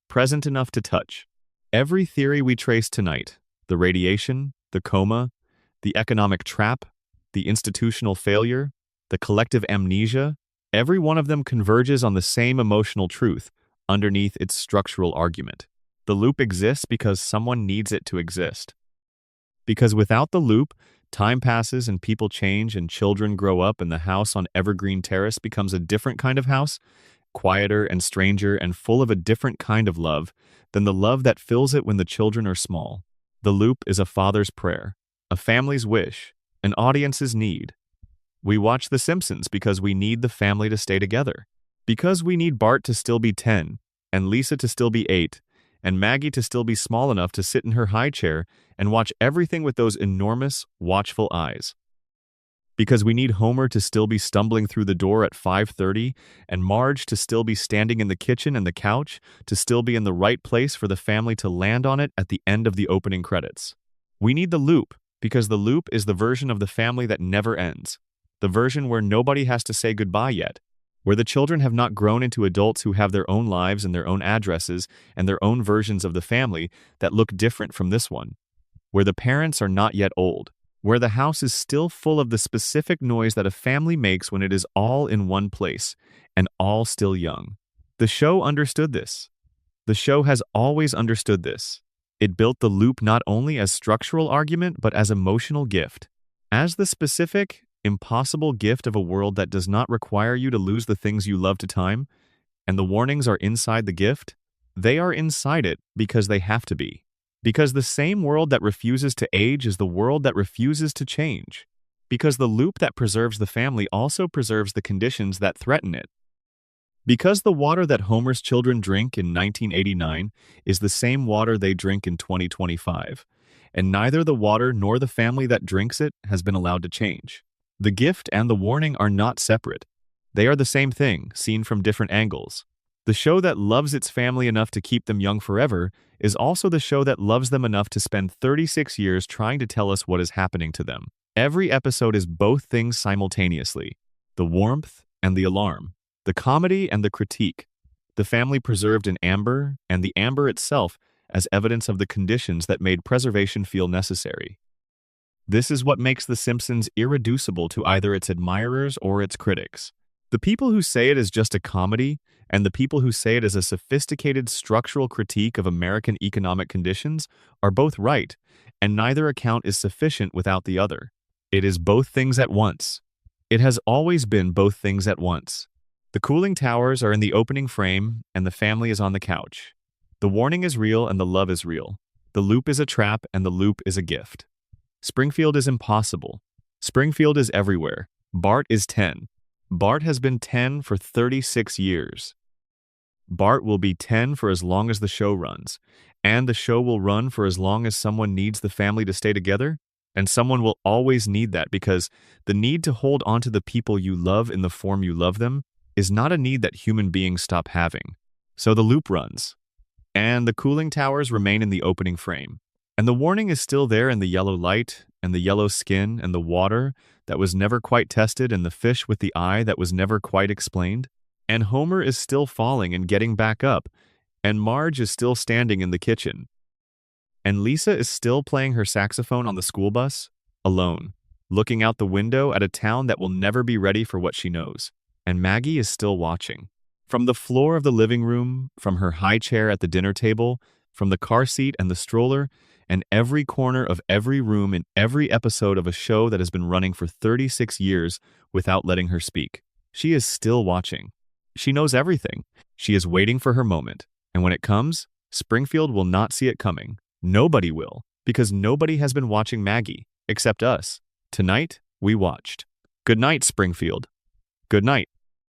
present enough to touch. Every theory we trace tonight, the radiation, the coma, the economic trap, the institutional failure, the collective amnesia, every one of them converges on the same emotional truth underneath its structural argument. The loop exists because someone needs it to exist. Because without the loop, time passes and people change and children grow up and the house on Evergreen Terrace becomes a different kind of house, quieter and stranger and full of a different kind of love than the love that fills it when the children are small. The loop is a father's prayer, a family's wish, an audience's need. We watch The Simpsons because we need the family to stay together, because we need Bart to still be 10, and Lisa to still be 8, and Maggie to still be small enough to sit in her high chair and watch everything with those enormous, watchful eyes. Because we need Homer to still be stumbling through the door at 5:30, and Marge to still be standing in the kitchen and the couch, to still be in the right place for the family to land on it at the end of the opening credits. We need the loop, because the loop is the version of the family that never ends, the version where nobody has to say goodbye yet, where the children have not grown into adults who have their own lives and their own addresses and their own versions of the family that look different from this one, where the parents are not yet old, where the house is still full of the specific noise that a family makes when it is all in one place and all still young. The show understood this. The show has always understood this. It built the loop not only as structural argument but as emotional gift, as the specific, impossible gift of a world that does not require you to lose the things you love to time, and the warnings are inside the gift. They are inside it because they have to be. Because the same world that refuses to age is the world that refuses to change. Because the loop that preserves the family also preserves the conditions that threaten it. Because the water that Homer's children drink in 1989 is the same water they drink in 2025, and neither the water nor the family that drinks it has been allowed to change. The gift and the warning are not separate. They are the same thing, seen from different angles. The show that loves its family enough to keep them young forever is also the show that loves them enough to spend 36 years trying to tell us what is happening to them. Every episode is both things simultaneously: the warmth and the alarm, the comedy and the critique, the family preserved in amber and the amber itself as evidence of the conditions that made preservation feel necessary. This is what makes The Simpsons irreducible to either its admirers or its critics. The people who say it is just a comedy, and the people who say it is a sophisticated structural critique of American economic conditions, are both right, and neither account is sufficient without the other. It is both things at once. It has always been both things at once. The cooling towers are in the opening frame, and the family is on the couch. The warning is real, and the love is real. The loop is a trap, and the loop is a gift. Springfield is impossible. Springfield is everywhere. Bart is 10. Bart has been 10 for 36 years. Bart will be 10 for as long as the show runs, and the show will run for as long as someone needs the family to stay together, and someone will always need that because the need to hold on to the people you love in the form you love them is not a need that human beings stop having. So the loop runs, and the cooling towers remain in the opening frame. And the warning is still there in the yellow light, and the yellow skin, and the water that was never quite tested, and the fish with the eye that was never quite explained. And Homer is still falling and getting back up, and Marge is still standing in the kitchen. And Lisa is still playing her saxophone on the school bus, alone, looking out the window at a town that will never be ready for what she knows. And Maggie is still watching. From the floor of the living room, from her high chair at the dinner table, from the car seat and the stroller, and every corner of every room in every episode of a show that has been running for 36 years without letting her speak. She is still watching. She knows everything. She is waiting for her moment. And when it comes, Springfield will not see it coming. Nobody will, because nobody has been watching Maggie, except us. Tonight, we watched. Good night, Springfield. Good night.